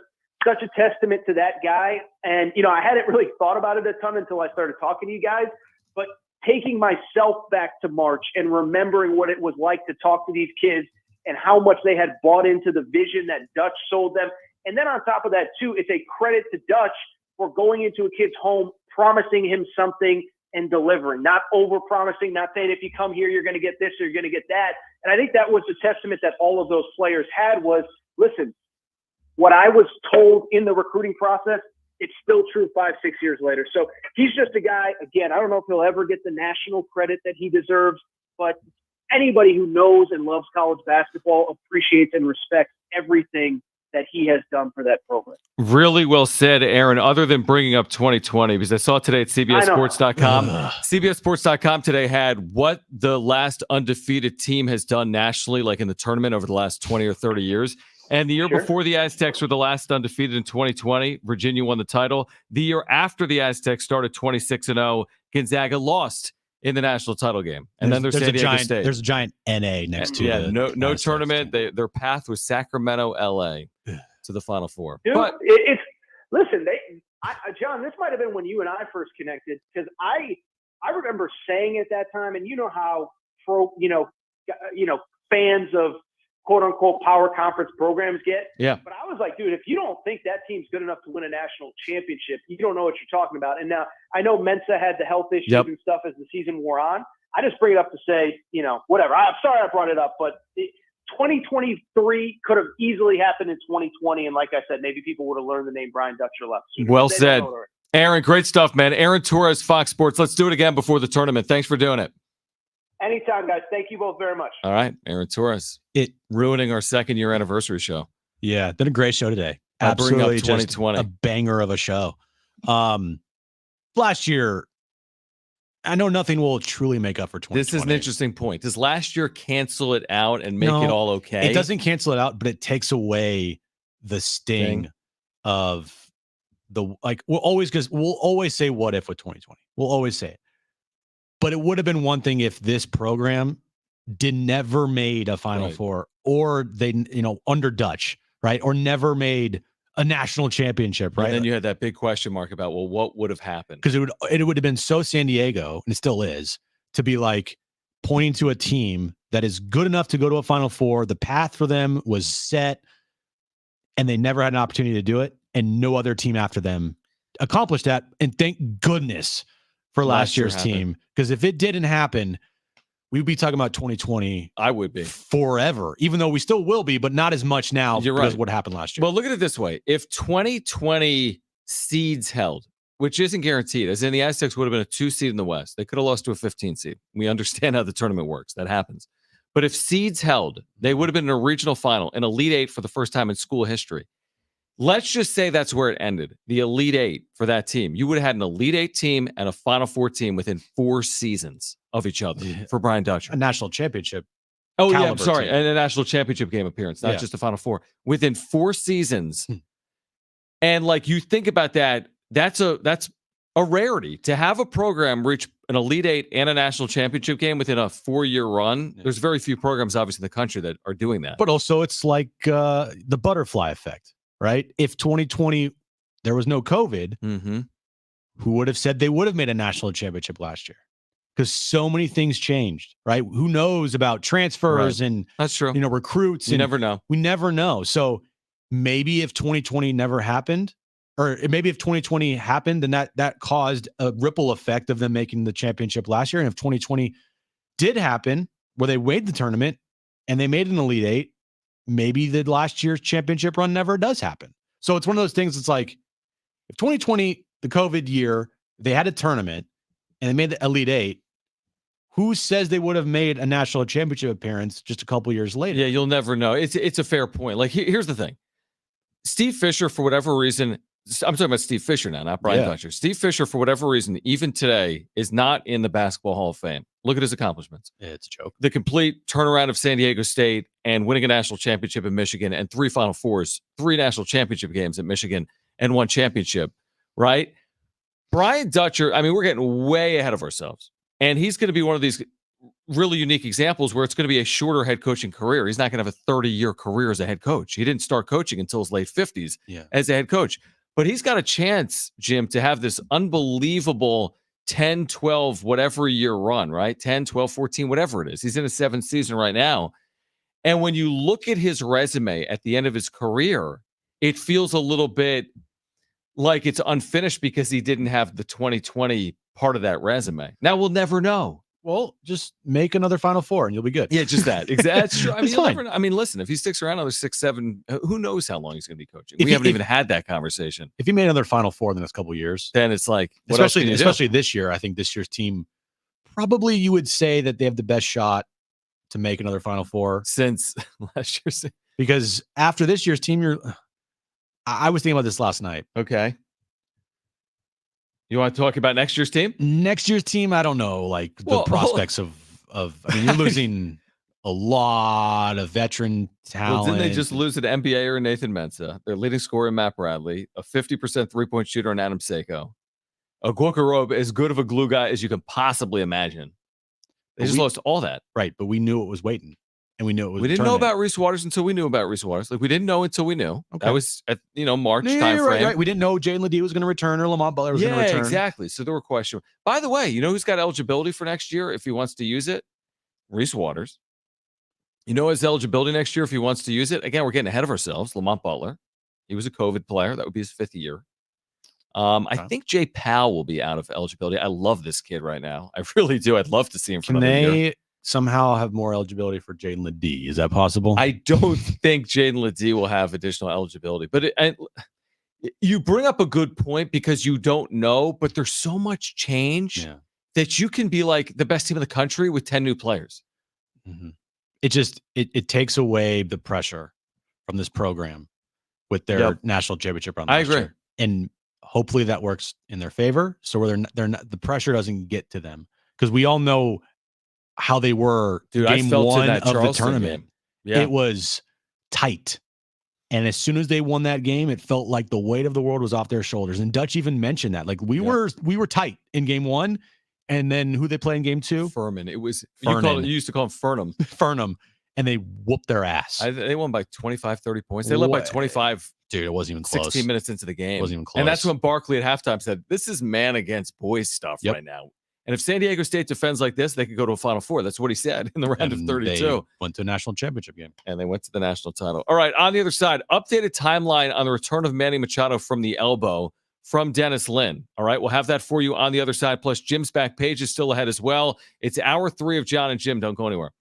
such a testament to that guy. And, I hadn't really thought about it a ton until I started talking to you guys. But taking myself back to March and remembering what it was like to talk to these kids and how much they had bought into the vision that Dutch sold them. And then on top of that, too, it's a credit to Dutch for going into a kid's home, promising him something and delivering, not over-promising, not saying if you come here, you're going to get this or you're going to get that. And I think that was the testament that all of those players had was, listen, what I was told in the recruiting process, it's still true 5, 6 years later. So he's just a guy, again, I don't know if he'll ever get the national credit that he deserves, but anybody who knows and loves college basketball appreciates and respects everything that he has done for that program. Really well said, Aaron, other than bringing up 2020, because I saw today at CBSSports.com. CBSSports.com today had what the last undefeated team has done nationally, like in the tournament over the last 20 or 30 years. And the year before the Aztecs were the last undefeated in 2020, Virginia won the title. The year after the Aztecs started 26-0, Gonzaga lost in the national title game. And then there's San Diego State. There's a giant NA next to it. No tournament. Their path was Sacramento, LA to the Final Four. Dude, listen, John, this might have been when you and I first connected, because I remember saying at that time, and you know how fans of quote unquote power conference programs get. Yeah. But I was like, dude, if you don't think that team's good enough to win a national championship, you don't know what you're talking about. And now I know Mensa had the health issues and stuff as the season wore on. I just bring it up to say, whatever. I'm sorry I brought it up, but 2023 could have easily happened in 2020. And like I said, maybe people would have learned the name Brian Dutcher left sooner. Well said. Aaron, great stuff, man. Aaron Torres, Fox Sports. Let's do it again before the tournament. Thanks for doing it. Anytime, guys. Thank you both very much. All right. Aaron Torres. Ruining our 2nd year anniversary show. Yeah. Been a great show today. Absolutely. Absolutely. 2020. A banger of a show. Last year, I know nothing will truly make up for 2020. This is an interesting point. Does last year cancel it out and make it all okay? It doesn't cancel it out, but it takes away the sting of we'll always say what if with 2020. We'll always say it. But it would have been one thing if this program never made a Final Four, or they, under Dutch, right? Or never made a national championship, right? And then you had that big question mark about, well, what would have happened? Because it would have been so San Diego, and it still is, to be like pointing to a team that is good enough to go to a Final Four. The path for them was set, and they never had an opportunity to do it, and no other team after them accomplished that. And thank goodness for last year's team, because if it didn't happen, we'd be talking about 2020. I would be forever, even though we still will be, but not as much now. You're because right. What happened last year? Well, look at it this way: if 2020 seeds held, which isn't guaranteed, as in the Aztecs would have been a 2 seed in the West, they could have lost to a 15 seed. We understand how the tournament works; that happens. But if seeds held, they would have been in a regional final, an Elite Eight for the first time in school history. Let's just say that's where it ended. The Elite Eight for that team. You would have had an Elite Eight team and a Final Four team within 4 seasons of each other for Brian Dutcher. A national championship. Oh, yeah, I'm sorry. And a national championship game appearance, not just a Final Four. Within 4 seasons. And like you think about that, that's a rarity. To have a program reach an Elite Eight and a national championship game within a 4-year run, there's very few programs, obviously, in the country that are doing that. But also, it's like the butterfly effect, right? If 2020, there was no COVID, who would have said they would have made a national championship last year? Because so many things changed, right? Who knows about transfers and that's true. Recruits? You never know. We never know. So maybe if 2020 never happened, or maybe if 2020 happened, then that caused a ripple effect of them making the championship last year. And if 2020 did happen, where they made the tournament and they made an Elite Eight, maybe the last year's championship run never does happen. So it's one of those things. It's like if 2020, the COVID year, they had a tournament and they made the Elite Eight, who says they would have made a national championship appearance just a couple years later? Yeah, you'll never know. It's a fair point. Like here's the thing. Steve Fisher, for whatever reason, I'm talking about Steve Fisher now, not Brian Dutcher. Steve Fisher, for whatever reason, even today, is not in the Basketball Hall of Fame. Look at his accomplishments. It's a joke. The complete turnaround of San Diego State and winning a national championship in Michigan and 3 Final Fours, 3 national championship games at Michigan and 1 championship, right? Brian Dutcher, I mean, we're getting way ahead of ourselves. And he's going to be one of these really unique examples where it's going to be a shorter head coaching career. He's not going to have a 30-year career as a head coach. He didn't start coaching until his late 50s as a head coach. But he's got a chance, Jim, to have this unbelievable 10, 12, whatever year run, right? 10, 12, 14, whatever it is. He's in his 7th season right now. And when you look at his resume at the end of his career, it feels a little bit like it's unfinished because he didn't have the 2020 part of that resume. Now we'll never know. Well, just make another Final Four and you'll be good. Yeah, just that. Exactly. That's true. I mean, It's fine. I mean, listen, if he sticks around another 6, 7, who knows how long he's going to be coaching? We haven't even had that conversation. If he made another Final Four in the next couple of years, then it's like, what else can you do? especially this year, I think this year's team, probably you would say that they have the best shot to make another Final Four since last year's. Because after this year's team, I was thinking about this last night. Okay. You want to talk about next year's team? Next year's team, I don't know, like the prospects of. I mean, you're losing a lot of veteran talent. Well, didn't they just lose an NBA or Nathan Mensah? Their leading scorer, Matt Bradley, a 50% three-point shooter, in Adam Seiko. A Guokorobe, as good of a glue guy as you can possibly imagine. They just lost all that. Right, but we knew it was waiting. And we knew it was. We didn't know about Reese Waters until we knew about Reese Waters. Like we didn't know until we knew. Okay. That was at March time frame. Right. We didn't know Jalen Ledee was going to return or Lamont Butler was going to return. Yeah, exactly. So there were questions. By the way, you know who's got eligibility for next year if he wants to use it? Reese Waters. You know his eligibility next year if he wants to use it? Again, we're getting ahead of ourselves. Lamont Butler. He was a COVID player. That would be his 5th year. I think Jay Powell will be out of eligibility. I love this kid right now. I really do. I'd love to see him for another year. Somehow have more eligibility for Jaden Ledee? Is that possible? I don't think Jaden Ledee will have additional eligibility, but you bring up a good point because you don't know, but there's so much change that you can be like the best team in the country with 10 new players. Mm-hmm. It just it takes away the pressure from this program with their national championship run. I agree, year. And hopefully that works in their favor, so where they're not, the pressure doesn't get to them because we all know how they were. Dude, game I felt 1 that of Charleston the tournament. Game. Yeah. It was tight. And as soon as they won that game, it felt like the weight of the world was off their shoulders. And Dutch even mentioned that. Like we were tight in game 1. And then who they play in game 2? Furman. It was Furman. You used to call him Furnham. Furnham. and they whooped their ass. They won by 25, 30 points. They led by 25. Dude, it wasn't even close. 16 minutes into the game. It wasn't even close. And that's when Barkley at halftime said, this is man against boys stuff right now. And if San Diego State defends like this, they could go to a Final Four. That's what he said in the round of 32. They went to a national championship game. And they went to the national title. All right, on the other side, updated timeline on the return of Manny Machado from the elbow from Dennis Lynn. All right, we'll have that for you on the other side. Plus, Jim's back page is still ahead as well. It's hour 3 of Jon and Jim. Don't go anywhere.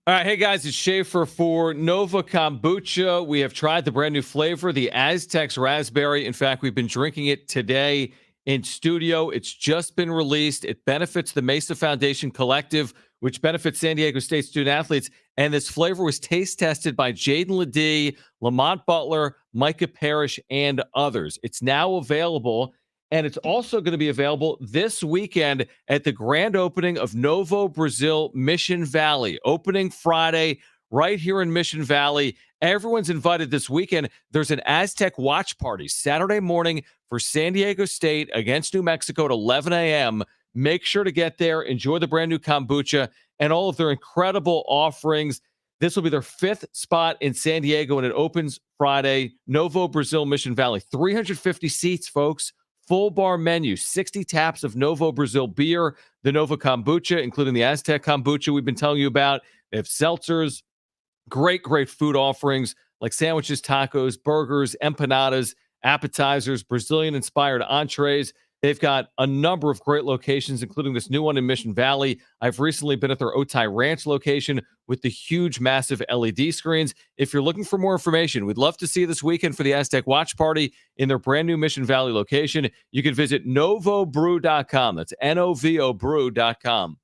All right, hey guys, it's Schaefer for Nova Kombucha. We have tried the brand new flavor, the Aztecs Raspberry. In fact, we've been drinking it today in studio. It's just been released. It benefits the Mesa Foundation Collective, which benefits San Diego State student athletes. And this flavor was taste tested by Jaden Ledee, Lamont Butler, Micah Parrish, and others. It's now available. And it's also going to be available this weekend at the grand opening of Novo Brazil Mission Valley. Opening Friday right here in Mission Valley. Everyone's invited this weekend. There's an Aztec watch party Saturday morning for San Diego State against New Mexico at 11 a.m. Make sure to get there. Enjoy the brand new kombucha and all of their incredible offerings. This will be their 5th spot in San Diego, and it opens Friday. Novo Brazil Mission Valley. 350 seats, folks. Full bar menu, 60 taps of Novo Brazil beer, the Nova Kombucha, including the Aztec Kombucha we've been telling you about. They have seltzers, great food offerings like sandwiches, tacos, burgers, empanadas, appetizers, Brazilian-inspired entrees. They've got a number of great locations, including this new one in Mission Valley. I've recently been at their Otay Ranch location with the huge, massive LED screens. If you're looking for more information, we'd love to see you this weekend for the Aztec Watch Party in their brand new Mission Valley location. You can visit novobrew.com. That's Novo brew.com.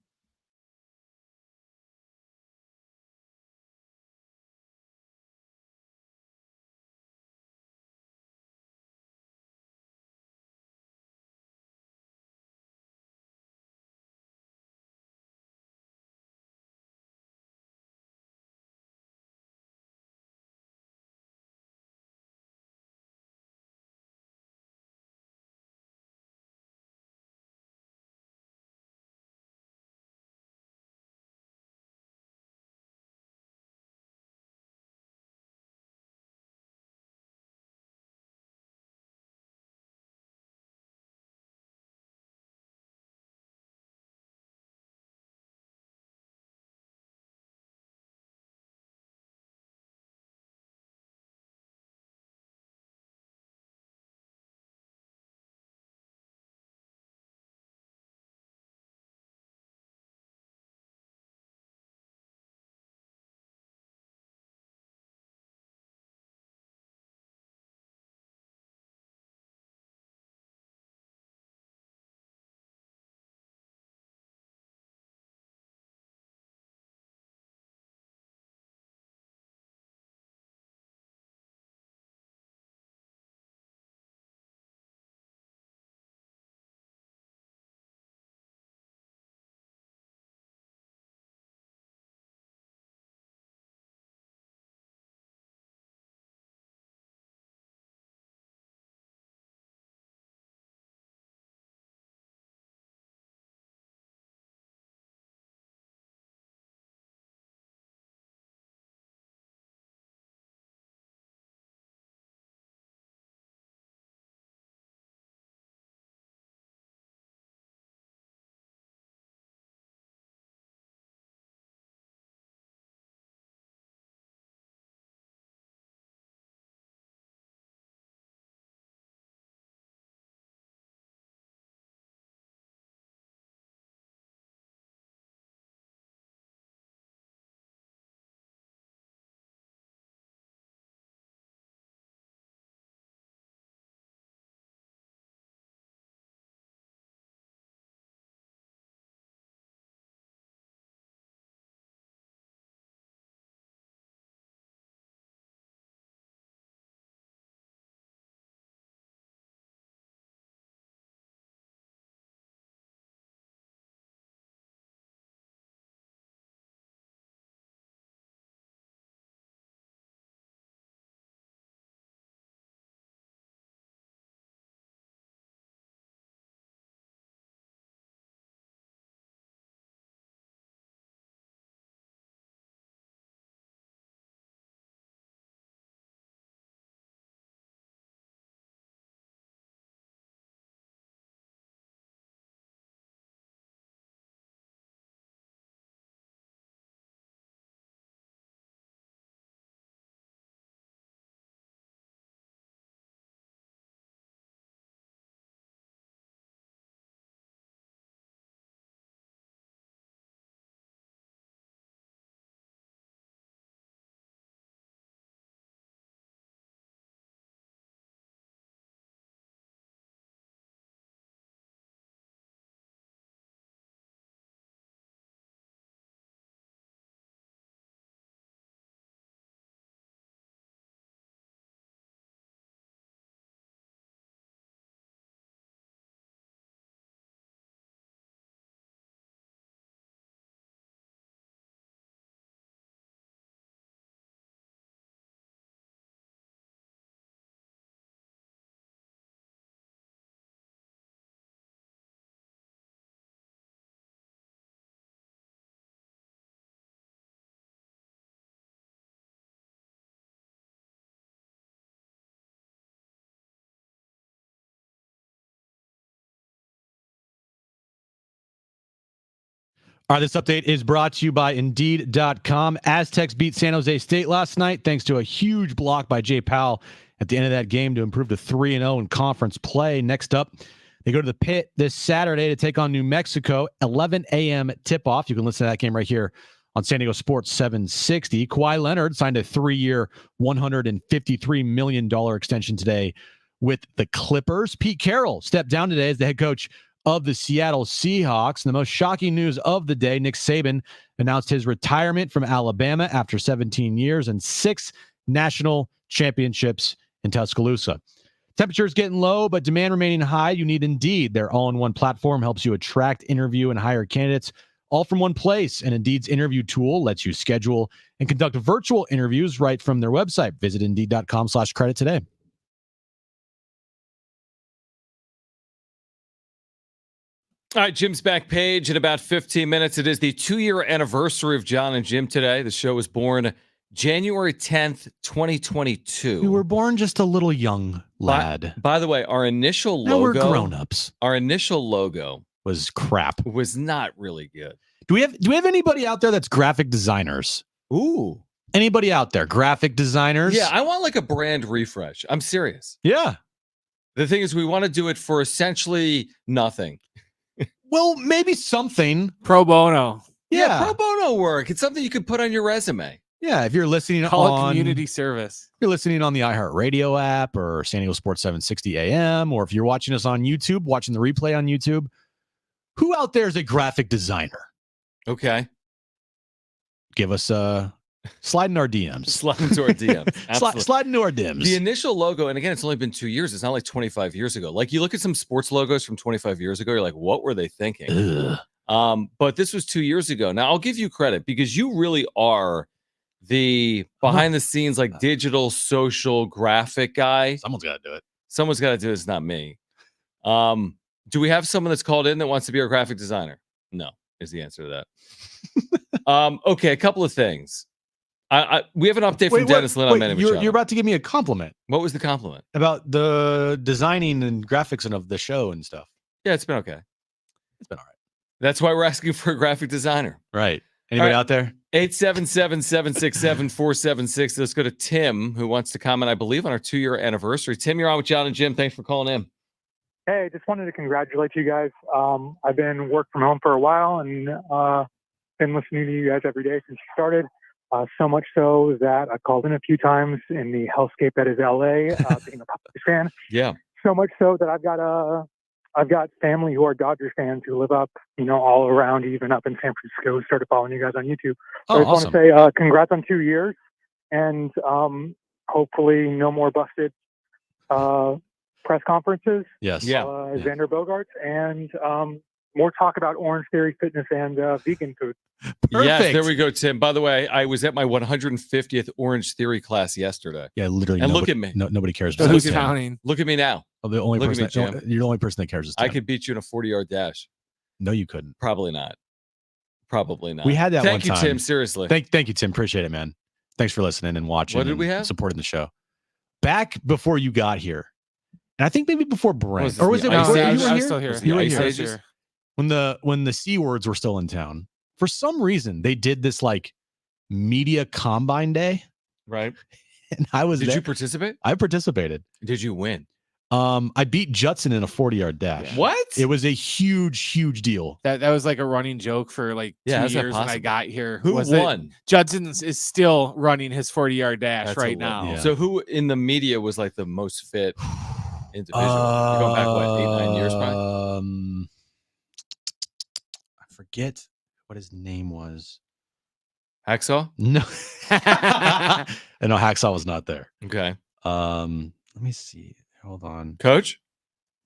All right, this update is brought to you by Indeed.com. Aztecs beat San Jose State last night thanks to a huge block by Jay Powell at the end of that game to improve to 3-0 in conference play. Next up, they go to the Pit this Saturday to take on New Mexico, 11 a.m. tip-off. You can listen to that game right here on San Diego Sports 760. Kawhi Leonard signed a 3-year, $153 million extension today with the Clippers. Pete Carroll stepped down today as the head coach of the Seattle Seahawks. And the most shocking news of the day, Nick Saban announced his retirement from Alabama after 17 years and 6 national championships in Tuscaloosa. Temperatures getting low, but demand remaining high. You need Indeed. Their all-in-one platform helps you attract, interview, and hire candidates all from one place. And Indeed's interview tool lets you schedule and conduct virtual interviews right from their website. Visit Indeed.com/credit today. All right, Jim's back page in about 15 minutes. It is the 2-year anniversary of Jon and Jim today. The show was born January 10th, 2022. We were born just a little young lad. By the way, our initial Now logo, we're grown-ups. Our initial logo was crap. Was not really good. Do we have anybody out there that's graphic designers? Ooh. Anybody out there? Graphic designers? Yeah, I want like a brand refresh. I'm serious. Yeah. The thing is, we want to do it for essentially nothing. Well, maybe something. Pro bono. Yeah, pro bono work. It's something you could put on your resume. Yeah, if you're listening Call on it community service. If you're listening on the iHeartRadio app or San Diego Sports 760 AM, or if you're watching us on YouTube, watching the replay on YouTube, who out there is a graphic designer? Okay. Give us a slide in our DMs. Slide into our DMs. Slide into our DMs. The initial logo, and again, it's only been 2 years. It's not like 25 years ago. Like you look at some sports logos from 25 years ago, you're like, what were they thinking? But this was 2 years ago. Now I'll give you credit because you really are the behind the scenes, like digital, social, graphic guy. Someone's got to do it. Someone's got to do it. It's not me. Do we have someone that's called in that wants to be our graphic designer? No, is the answer to that. Okay, a couple of things. We have an update from Dennis Lynn on Manny Machado. You're about to give me a compliment. What was the compliment? About the designing and graphics of the show and stuff. Yeah, it's been okay. It's been all right. That's why we're asking for a graphic designer. Right. Anybody out there? 877-767-476. Let's go to Tim, who wants to comment, I believe, on our 2-year anniversary. Tim, you're on with Jon and Jim. Thanks for calling in. Hey, just wanted to congratulate you guys. I've been working from home for a while and been listening to you guys every day since you started. So much so that I called in a few times in the hellscape that is LA, being a Padres fan. Yeah. So much so that I've got family who are Dodgers fans who live up, all around, even up in San Francisco, who started following you guys on YouTube. So I just want to say congrats on 2 years, and hopefully no more busted press conferences. Yes. Xander Bogaerts, and more talk about Orange Theory fitness and vegan food. Perfect. Yes, there we go, Tim. By the way, I was at my 150th Orange Theory class yesterday. Yeah, literally. And nobody, look at me. Nobody cares. Who's counting? Look at me now. Oh, the only Look person at me, Jim. you're the only person that cares is Tim. I could beat you in a 40-yard dash. No, you couldn't. Probably not. Probably not. We had that Thank one time. you, Tim. Seriously. Thank you, Tim. Appreciate it, man. Thanks for listening and watching. What did we have? Supporting the show. Back before you got here, and I think maybe before Brent, or was it? No, before I you was were here? still here. You were I here. was here. When the C words were still in town. For some reason, they did this like media combine day. Right. And I was Did there. you participate? I participated. Did you win? I beat Judson in a 40-yard dash. What? It was a huge deal. That was like a running joke for like 2 how's that years when I possible? got here. Who won? Judson is still running his 40-yard dash That's right hilarious. now. Yeah. So who in the media was like the most fit individual? You're going back, what, 8-9 years, probably? I forget what his name was. Hacksaw? No. I know Hacksaw was not there. Okay. Let me see. Hold on. Coach?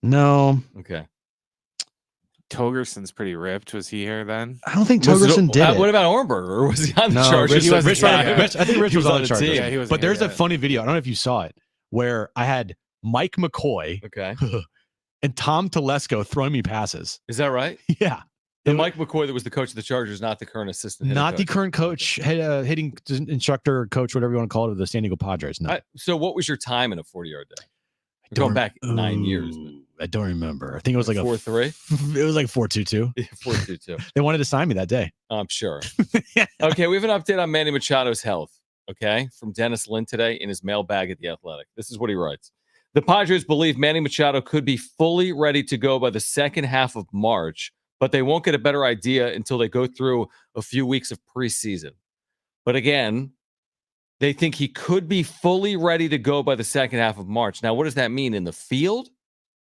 No. Okay. Togerson's pretty ripped. Was he here then? I don't think Was it- Togerson did it. What about Ornberger? Or was he on the No, Chargers? He wasn't Rich, here. I think Rich He was on the team. Chargers. Yeah, he wasn't But there's here a yet. funny video. I don't know if you saw it, where I had Mike McCoy Okay. and Tom Telesco throwing me passes. Is that right? Yeah. The Mike McCoy that was the coach of the Chargers, not the current assistant. hitting Not the coach. current coach, hitting instructor, coach, whatever you want to call it, of the San Diego Padres. No. So what was your time in a 40-yard day? Don't Going back 9 years. Ooh. I don't remember. I think it was like 4-3. It was like 4-2-2. 4-2-2. They wanted to sign me that day. I'm sure. Okay, we have an update on Manny Machado's health. Okay, from Dennis Lynn today in his mailbag at The Athletic. This is what he writes. The Padres believe Manny Machado could be fully ready to go by the second half of March, but they won't get a better idea until they go through a few weeks of preseason. But again, they think he could be fully ready to go by the second half of March. Now, what does that mean? In the field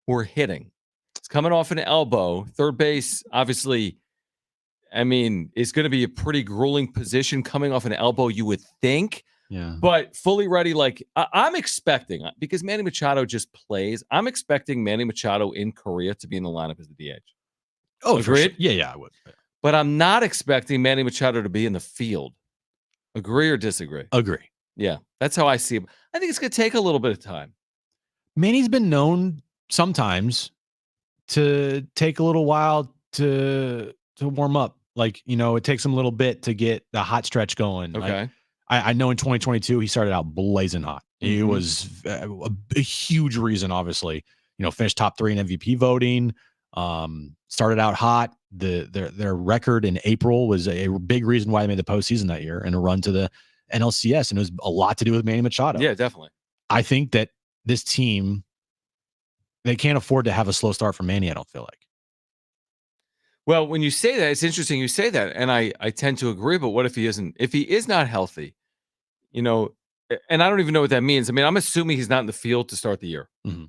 or hitting? It's coming off an elbow. Third base, obviously, I mean, it's going to be a pretty grueling position coming off an elbow, you would think. Yeah. But fully ready, like I'm expecting, because Manny Machado just plays, I'm expecting Manny Machado in Korea to be in the lineup as the DH. Oh, agreed? Sure. Yeah, I would. But I'm not expecting Manny Machado to be in the field. Agree or disagree? Agree. Yeah, that's how I see him. I think it's going to take a little bit of time. Manny's been known sometimes to take a little while to warm up. Like, it takes him a little bit to get the hot stretch going. Okay. Like, I know in 2022, he started out blazing hot. He was a huge reason, obviously, finished top 3 in MVP voting, started out hot. Their record in April was a big reason why they made the postseason that year and a run to the NLCS. And it was a lot to do with Manny Machado. Yeah, definitely. I think that this team, they can't afford to have a slow start for Manny, I don't feel like. Well, when you say that, it's interesting you say that, and I tend to agree, but what if he isn't? If he is not healthy, and I don't even know what that means. I mean, I'm assuming he's not in the field to start the year. Mm-hmm.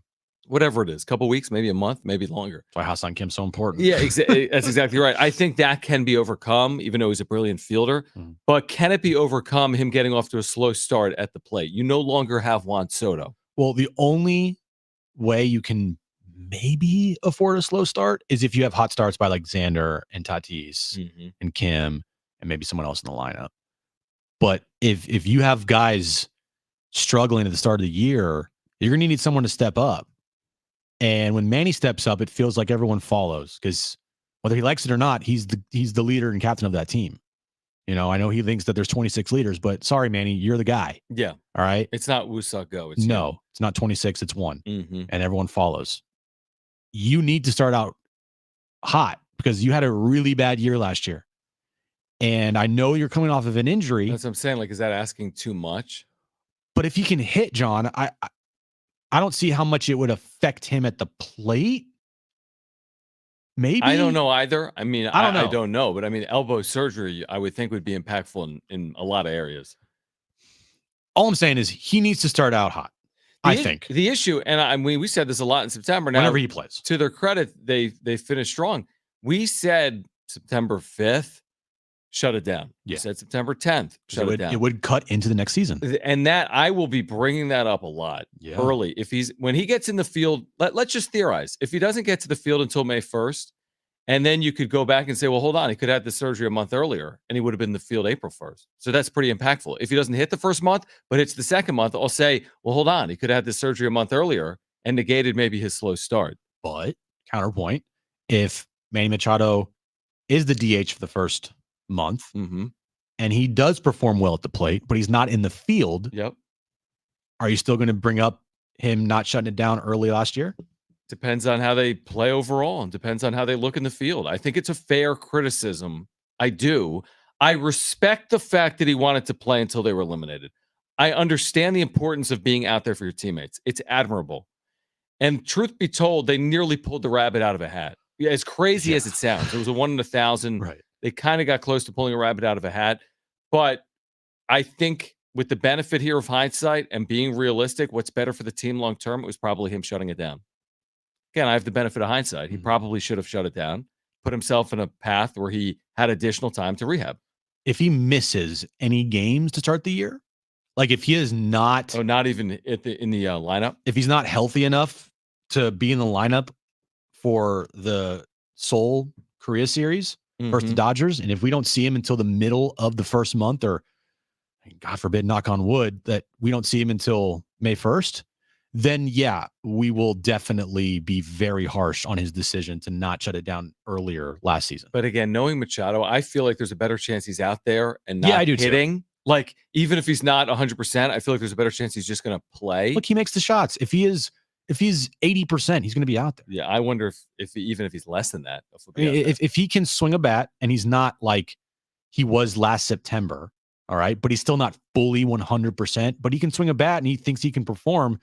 Whatever it is, a couple weeks, maybe a month, maybe longer. That's why Ha-Seong Kim's so important. Yeah, that's exactly right. I think that can be overcome, even though he's a brilliant fielder. Mm-hmm. But can it be overcome, him getting off to a slow start at the plate? You no longer have Juan Soto. Well, the only way you can maybe afford a slow start is if you have hot starts by like Xander and Tatis and Kim and maybe someone else in the lineup. But if you have guys struggling at the start of the year, you're going to need someone to step up. And when Manny steps up, it feels like everyone follows, because whether he likes it or not, he's the leader and captain of that team. I know he thinks that there's 26 leaders, but sorry, Manny, you're the guy. Yeah. All right. It's not Wusa go. It's no, it's not 26. It's 1. Mm-hmm. And everyone follows. You need to start out hot because you had a really bad year last year. And I know you're coming off of an injury. That's what I'm saying. Like, is that asking too much? But if he can hit, John, I don't see how much it would affect him at the plate. Maybe. I don't know either. I mean, I don't know. But I mean, elbow surgery, I would think would be impactful in a lot of areas. All I'm saying is he needs to start out hot. I think the issue, and I mean, we said this a lot in September. Now, whenever he plays, to their credit, they finished strong. We said September 5th, shut it down. Yeah. We said September 10th, shut it down. It would cut into the next season, and that I will be bringing that up a lot early. When he gets in the field, let's just theorize. If he doesn't get to the field until May 1st, and then you could go back and say, well, hold on, he could have had the surgery a month earlier, and he would have been in the field April 1st. So that's pretty impactful. If he doesn't hit the first month, but hits the second month, I'll say, well, hold on, he could have had the surgery a month earlier and negated maybe his slow start. But counterpoint, if Manny Machado is the DH for the first month, and he does perform well at the plate, but he's not in the field, are you still going to bring up him not shutting it down early last year? Depends on how they play overall and depends on how they look in the field. I think it's a fair criticism. I do. I respect the fact that he wanted to play until they were eliminated. I understand the importance of being out there for your teammates. It's admirable. And truth be told, they nearly pulled the rabbit out of a hat. As crazy as it sounds, it was a 1 in 1,000. Right. They kind of got close to pulling a rabbit out of a hat. But I think with the benefit here of hindsight and being realistic, what's better for the team long term, it was probably him shutting it down. Again, I have the benefit of hindsight. He probably should have shut it down, put himself in a path where he had additional time to rehab. If he misses any games to start the year, like if he is not... Oh, not even in the lineup? If he's not healthy enough to be in the lineup for the Seoul Korea series versus the Dodgers, and if we don't see him until the middle of the first month, or God forbid, knock on wood, that we don't see him until May 1st, then yeah, we will definitely be very harsh on his decision to not shut it down earlier last season. But again, knowing Machado, I feel like there's a better chance he's out there and not I do hitting. Too. Like, even if he's not 100%, I feel like there's a better chance he's just going to play. Look, he makes the shots. If he is If he's 80%, he's going to be out there. Yeah, I wonder if even if he's less than that, if he can swing a bat and he's not like he was last September, all right, but he's still not fully 100%, but he can swing a bat and he thinks he can perform.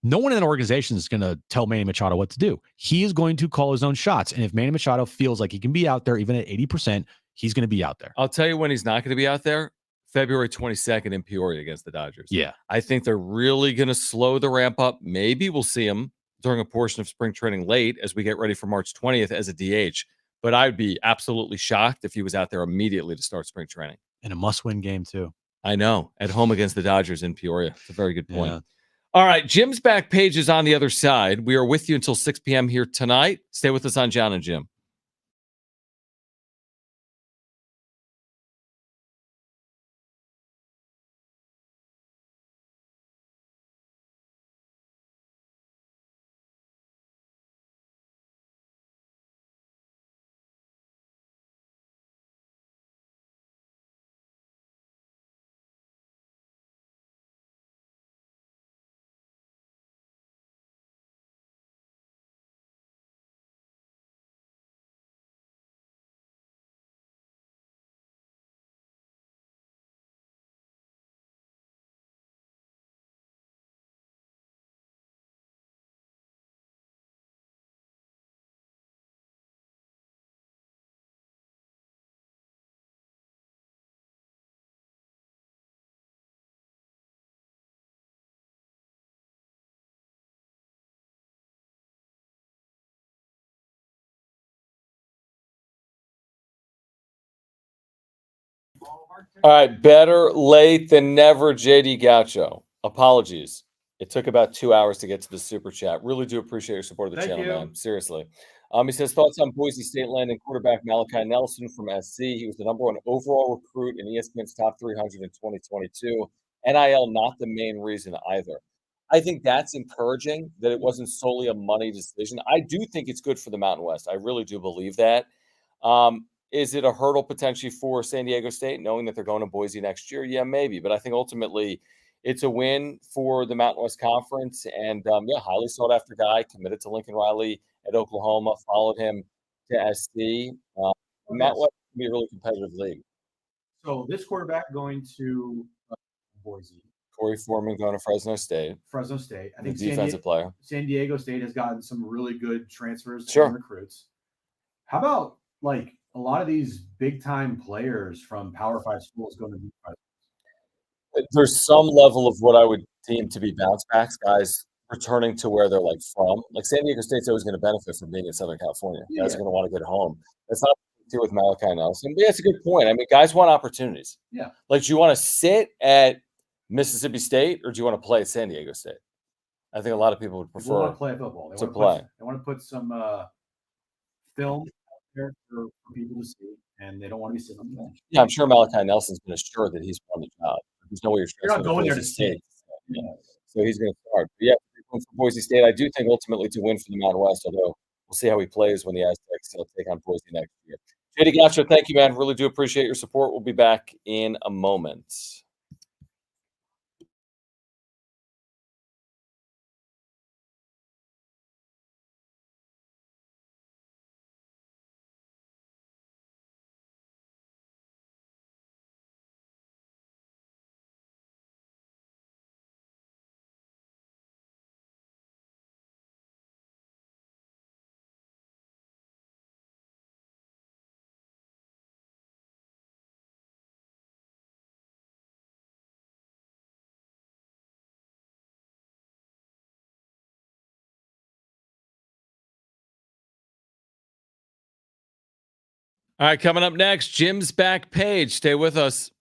No one in an organization is going to tell Manny Machado what to do. He is going to call his own shots. And if Manny Machado feels like he can be out there, even at 80%, he's going to be out there. I'll tell you when he's not going to be out there. February 22nd in Peoria against the Dodgers. Yeah. I think they're really going to slow the ramp up. Maybe we'll see him during a portion of spring training late as we get ready for March 20th as a DH. But I'd be absolutely shocked if he was out there immediately to start spring training. In a must-win game, too. I know. At home against the Dodgers in Peoria. It's a very good point. Yeah. All right. Jim's back page is on the other side. We are with you until 6 p.m. here tonight. Stay with us on Jon and Jim. All right, better late than never, JD Gaucho. Apologies. It took about 2 hours to get to the super chat. Really do appreciate your support of the channel, man. Seriously. He says, thoughts on Boise State landing quarterback Malachi Nelson from SC. He was the #1 overall recruit in ESPN's top 300 in 2022. NIL not the main reason either. I think that's encouraging that it wasn't solely a money decision. I do think it's good for the Mountain West. I really do believe that. Is it a hurdle potentially for San Diego State, knowing that they're going to Boise next year? Yeah, maybe. But I think ultimately it's a win for the Mountain West Conference. And, yeah, highly sought-after guy, committed to Lincoln Riley at Oklahoma, followed him to SC. Mountain West can be a really competitive league. So this quarterback going to Boise. Corey Foreman going to Fresno State. I think defensive player. San Diego State has gotten some really good transfers Sure. and recruits. How about, like, a lot of these big-time players from Power 5 schools going to be There's some level of what I would deem to be bounce backs, guys returning to where they're like from. Like San Diego State's always going to benefit from being in Southern California. Guys are going to want to get home. That's not what to do with Malachi Nelson. But yeah, it's a good point. I mean, guys want opportunities. Yeah. Like, do you want to sit at Mississippi State or do you want to play at San Diego State? I think a lot of people would People want prefer to play football. to play. They want to put some film out there for people to see, and they don't want to be sitting on the bench. Yeah, I'm sure Malachi Nelson's been assured that he's won the job. There's no way You're not going there to State. see. Yeah. So he's going to start. But yeah, for Boise State, I do think ultimately to win for the Mountain West, although we'll see how he plays when the Aztecs take on Boise next year. JD Gaucho, thank you, man. Really do appreciate your support. We'll be back in a moment. All right, coming up next, Jim's back page. Stay with us.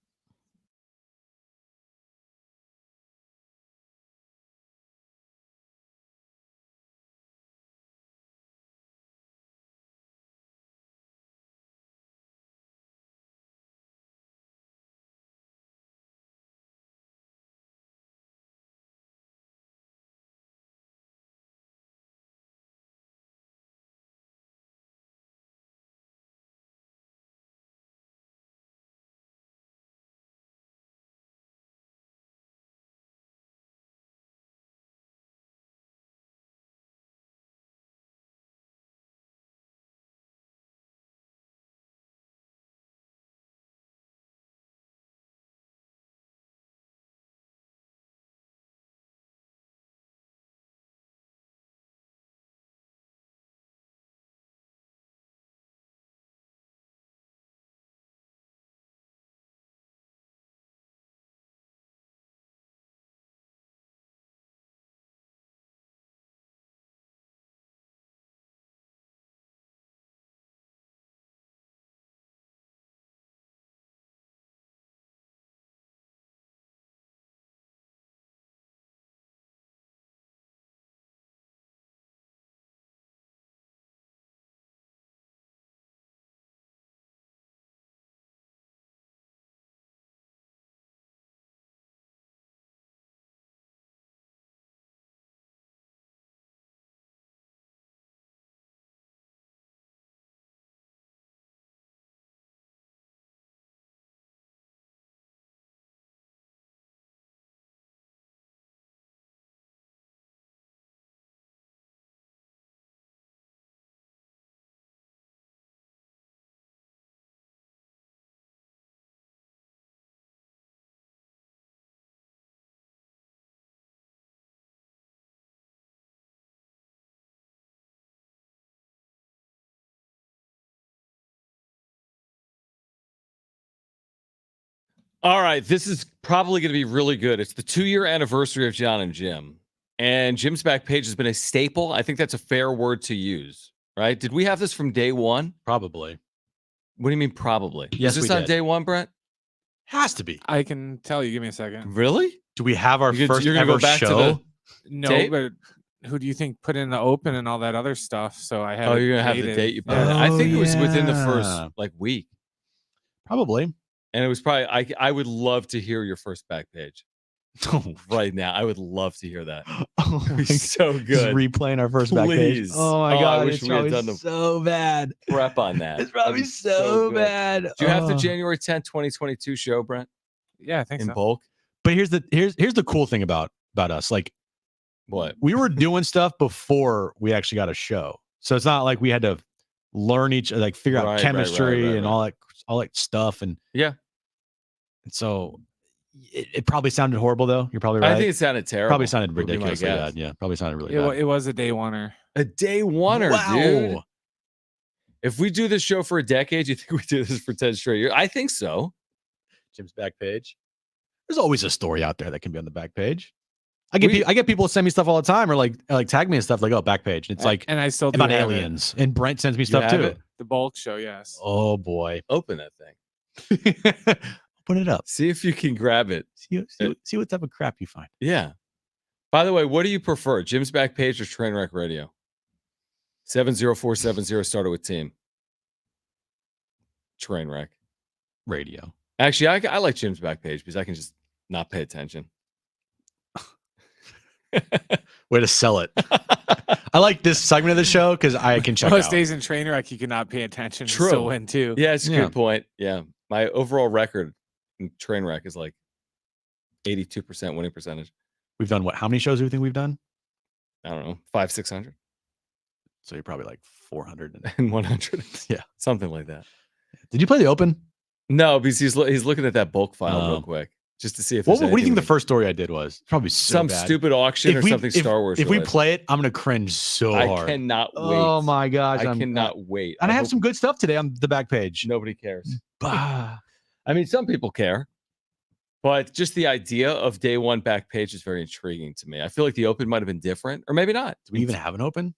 All right, this is probably going to be really good. It's the 2-year anniversary of Jon and Jim. And Jim's back page has been a staple. I think that's a fair word to use, right? Did we have this from day one? Probably. What do you mean probably? Yes, Is this we on did. day one, Brent? Has to be. I can tell you. Give me a second. Really? Do we have our first you're gonna ever go back show? to the No, tape? but who do you think put in the open and all that other stuff? So I have. Oh, it you're gonna have the dated. date you put. Yeah. I think it was within the yeah. first week, Probably. and it was probably. I would love to hear your first back page right now. I would love to hear that. Oh, It'd be so Just good. replaying our first back page. Please. Oh my I god, wish it's we had probably done the so bad. prep on that. It's probably That'd be so good. bad. Do you have the Oh. January 10th, 2022 show, Brent? Yeah, I think In so. bulk? But here's the cool thing about us. Like, What? we were doing stuff before we actually got a show, so it's not like we had to learn figure out Right, chemistry right, and all that stuff. And Yeah. so it probably sounded horrible, though. You're probably right. I think it sounded terrible. Probably sounded would be my ridiculously guess. bad. Yeah, probably sounded really It, bad. it was a day oneer. A day oneer, Wow. dude. If we do this show for a decade, you think we do this for 10 straight years? I think so. Jim's back page. There's always a story out there that can be on the back page. I get people send me stuff all the time, or like tag me and stuff. Like, oh, back page. And it's like, and I still do about have aliens. And Brent sends me You stuff have too. it? The bulk show, yes. Oh boy, Open that thing. open it up. See if you can grab it. See what type of crap you find. Yeah. By the way, what do you prefer? Jim's back page or Trainwreck Radio? 70470 started with team. Trainwreck Radio. Actually, I like Jim's back page because I can just not pay attention. Way to sell it. I like this segment of the show because I can check Most out. days in trainer, like you cannot pay attention. and True. Still win too. Yeah, it's a Yeah. good point. Yeah. My overall record in Trainwreck is like 82% winning percentage. We've done what? How many shows do you think we've done? I don't know, 500, 600 So you're probably like 400. and 100. Yeah. Something like that. Did you play the open? No, because he's looking at that bulk file Oh. real quick just to see if What there's do you think the anything first story I did was? Probably so some bad. stupid auction or something Star Wars. If we related. play it, I'm gonna cringe so I hard. cannot wait. Oh my gosh, I cannot wait. And I have hope some good stuff today on the back page. Nobody cares. Bah. I mean, some people care, but just the idea of day one back page is very intriguing to me. I feel like the open might have been different, or maybe not. Do we even have an open?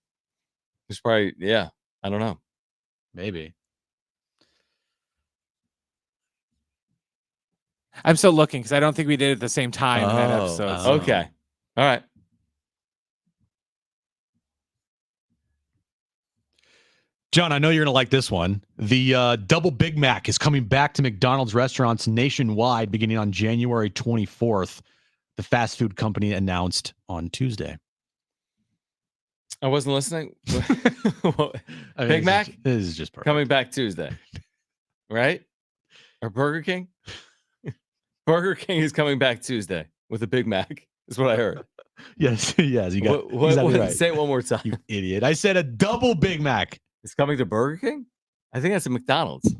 There's probably, yeah. I don't know. Maybe. I'm still looking because I don't think we did it at the same time in that episode. so- Okay. All right. John, I know you're going to like this one. The Double Big Mac is coming back to McDonald's restaurants nationwide beginning on January 24th. The fast food company announced on Tuesday. I wasn't listening. I mean, Big Mac? This is just perfect. Coming back Tuesday, right? Or Burger King? Burger King is coming back Tuesday with a Big Mac, is what I heard. Yes, yes, you got What- exactly right. Say it one more time. You idiot. I said a Double Big Mac. It's coming to Burger King? I think that's a McDonald's.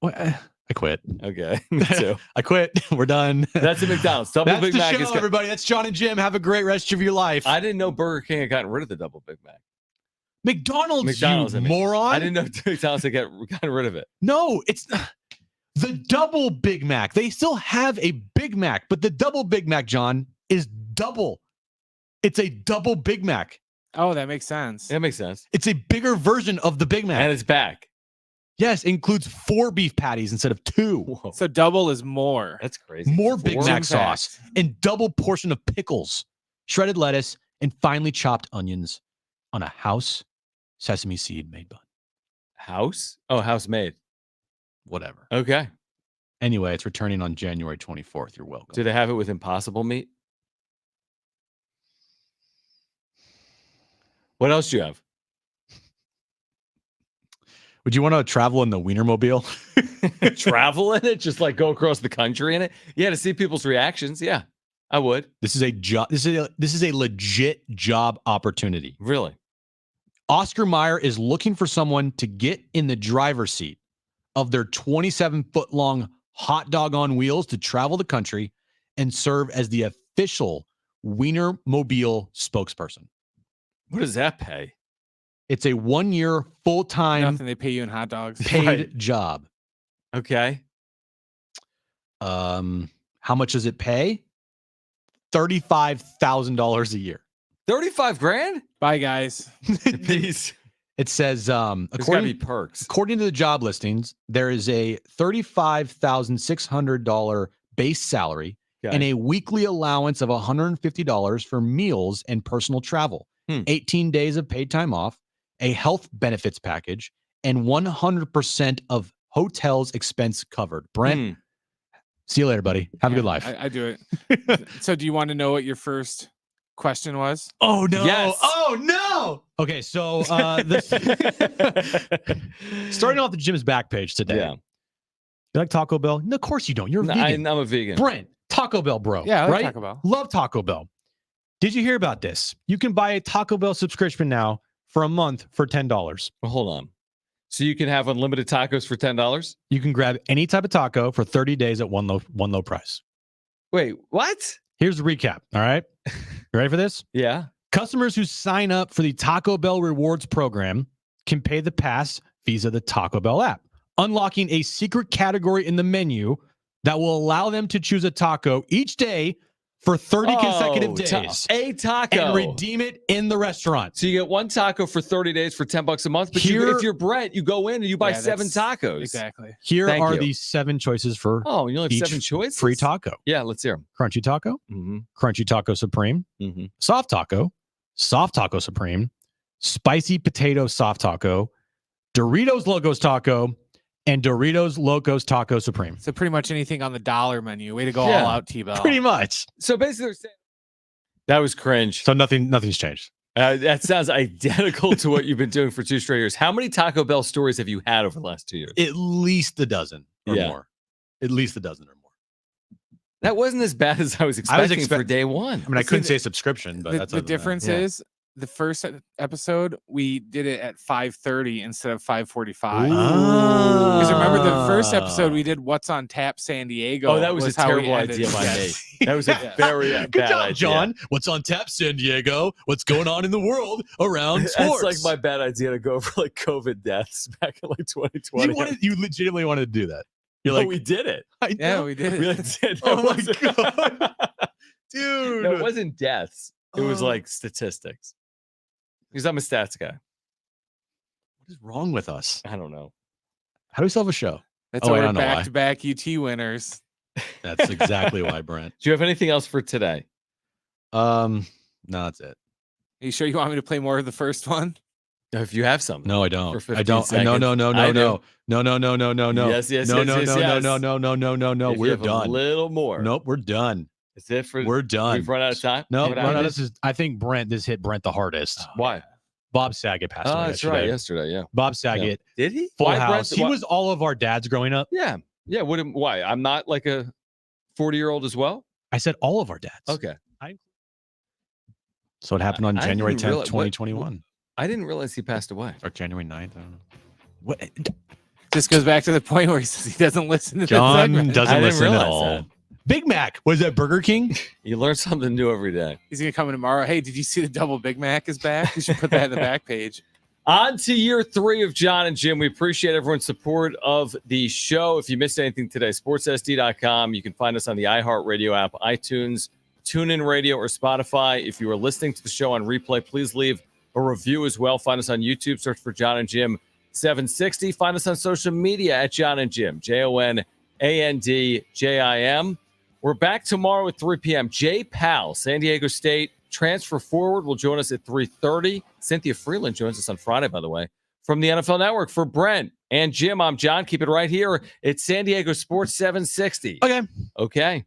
What? I quit. Okay, me too. I quit. We're done. That's a McDonald's. Double That's Big the Mac show, is everybody. That's John and Jim. Have a great rest of your life. I didn't know Burger King had gotten rid of the Double Big Mac. McDonald's, I you mean. moron. I didn't know McDonald's had gotten rid of it. No, it's the Double Big Mac. They still have a Big Mac, but the Double Big Mac, John, is double. It's a Double Big Mac. Oh, that makes sense. That makes sense. It's a bigger version of the Big Mac. And it's back. Yes, includes 4 beef patties instead of 2. Whoa, So double is more. that's crazy. More Big Four? Mac Impact. sauce and double portion of pickles, shredded lettuce, and finely chopped onions on a house sesame seed made bun. House? Oh, house made. Whatever. Okay. Anyway, it's returning on January 24th. You're welcome. Do they have it with impossible meat? What else do you have? Would you want to travel in the Wienermobile? Travel in it? Just like go across the country in it? Yeah, to see people's reactions. Yeah, I would. This is a job. This is a legit job opportunity. Really? Oscar Mayer is looking for someone to get in the driver's seat of their 27-foot-long hot dog on wheels to travel the country and serve as the official Wienermobile spokesperson. What does that pay? It's a 1-year full-time Nothing. They pay you in hot dogs. paid Right. job. Okay. How much does it pay? $35,000 a year. 35 grand? Bye, guys. Peace. It says, There's gotta be perks. According to the job listings, there is a $35,600 base salary and a weekly allowance of $150 for meals and personal travel, 18 days of paid time off, a health benefits package, and 100% of hotels expense covered. Brent, see you later, buddy. Have a good life. I do it. So do you want to know what your first question was? Oh, no. Yes. Oh, no. Okay, so starting off the Jim's back page today. Yeah. You like Taco Bell? No, of course you don't. You're a vegan. I'm a vegan. Brent, Taco Bell, bro. Yeah, I like right? Taco Bell. Love Taco Bell. Did you hear about this? You can buy a Taco Bell subscription now for a month for $10. Well, hold on. So you can have unlimited tacos for $10? You can grab any type of taco for 30 days at one low price. Wait, what? Here's the recap. All right. You ready for this? Yeah. Customers who sign up for the Taco Bell Rewards program can pay the pass via the Taco Bell app, unlocking a secret category in the menu that will allow them to choose a taco each day for 30 consecutive days. A taco. And redeem it in the restaurant. So you get one taco for 30 days for $10 a month. But if you're Brett, you go in and you buy 7 tacos. Exactly. Here are the 7 choices for you only have each 7 choices? free taco. Yeah, let's hear them. Crunchy taco, Crunchy Taco Supreme, Soft Taco Supreme, Spicy Potato Soft Taco, Doritos Locos Taco, and Doritos Locos Taco Supreme. So pretty much anything on the dollar menu. Way to go all out, T-Bell. Pretty much. So basically, they're saying that was cringe. So nothing's changed. That sounds identical to what you've been doing for 2 straight years. How many Taco Bell stories have you had over the last 2 years? At least a dozen or more. At least a dozen or more. That wasn't as bad as I was expecting for day one. I mean, I couldn't say subscription, but the difference is the first episode we did it at 5:30 instead of 5:45. Because remember the first episode we did What's on Tap San Diego. Oh, that was a terrible idea by me. That was a very Good bad job, idea. John. What's on tap, San Diego? What's going on in the world around sports? That's like my bad idea to go for like COVID deaths back in like 2020. You legitimately wanted to do that. You're like, we did it. Yeah, we did it. We like did. Oh my god, dude! No, it wasn't deaths. It was like statistics. Because I'm a stats guy. What is wrong with us? I don't know. How do we still have a show? That's I our don't know why. back-to-back UT winners. That's exactly why, Brent. Do you have anything else for today? No, that's it. Are you sure you want me to play more of the first one? If you have something. No, I don't. For 15 I don't. seconds. No. I do. No. Yes, yes, no. yes, yes, yes. No. If you We're have done. A little more. Nope, we're done. Is it for? We're done. We've run out of time. No, What this is. I think this hit Brent the hardest. Why? Bob Saget passed away That's yesterday. right. Yesterday, yeah. Bob Saget. Yeah. Did he? Full Why, House. Brent? He was all of our dads growing up. Yeah. Yeah. Why? I'm not like a 40-year-old as well. I said all of our dads. Okay. So it happened on I January didn't 10th, 2021. I didn't realize he passed away. Or January 9th. I don't know. What? Just goes back to the point where he says he doesn't listen to John the segment. doesn't listen at realize all. that. Big Mac. Was that Burger King? You learn something new every day. He's going to come in tomorrow. Hey, did you see the double Big Mac is back? You should put that in the back page. On to year 3 of Jon and Jim. We appreciate everyone's support of the show. If you missed anything today, sportssd.com. You can find us on the iHeartRadio app, iTunes, TuneIn Radio, or Spotify. If you are listening to the show on replay, please leave a review as well. Find us on YouTube. Search for Jon and Jim 760. Find us on social media at Jon and Jim, JONANDJIM. We're back tomorrow at 3 p.m. Jay Powell, San Diego State transfer forward, will join us at 3:30. Cynthia Freeland joins us on Friday, by the way, from the NFL Network. For Brent and Jim, I'm Jon. Keep it right here. It's San Diego Sports 760. Okay. Okay.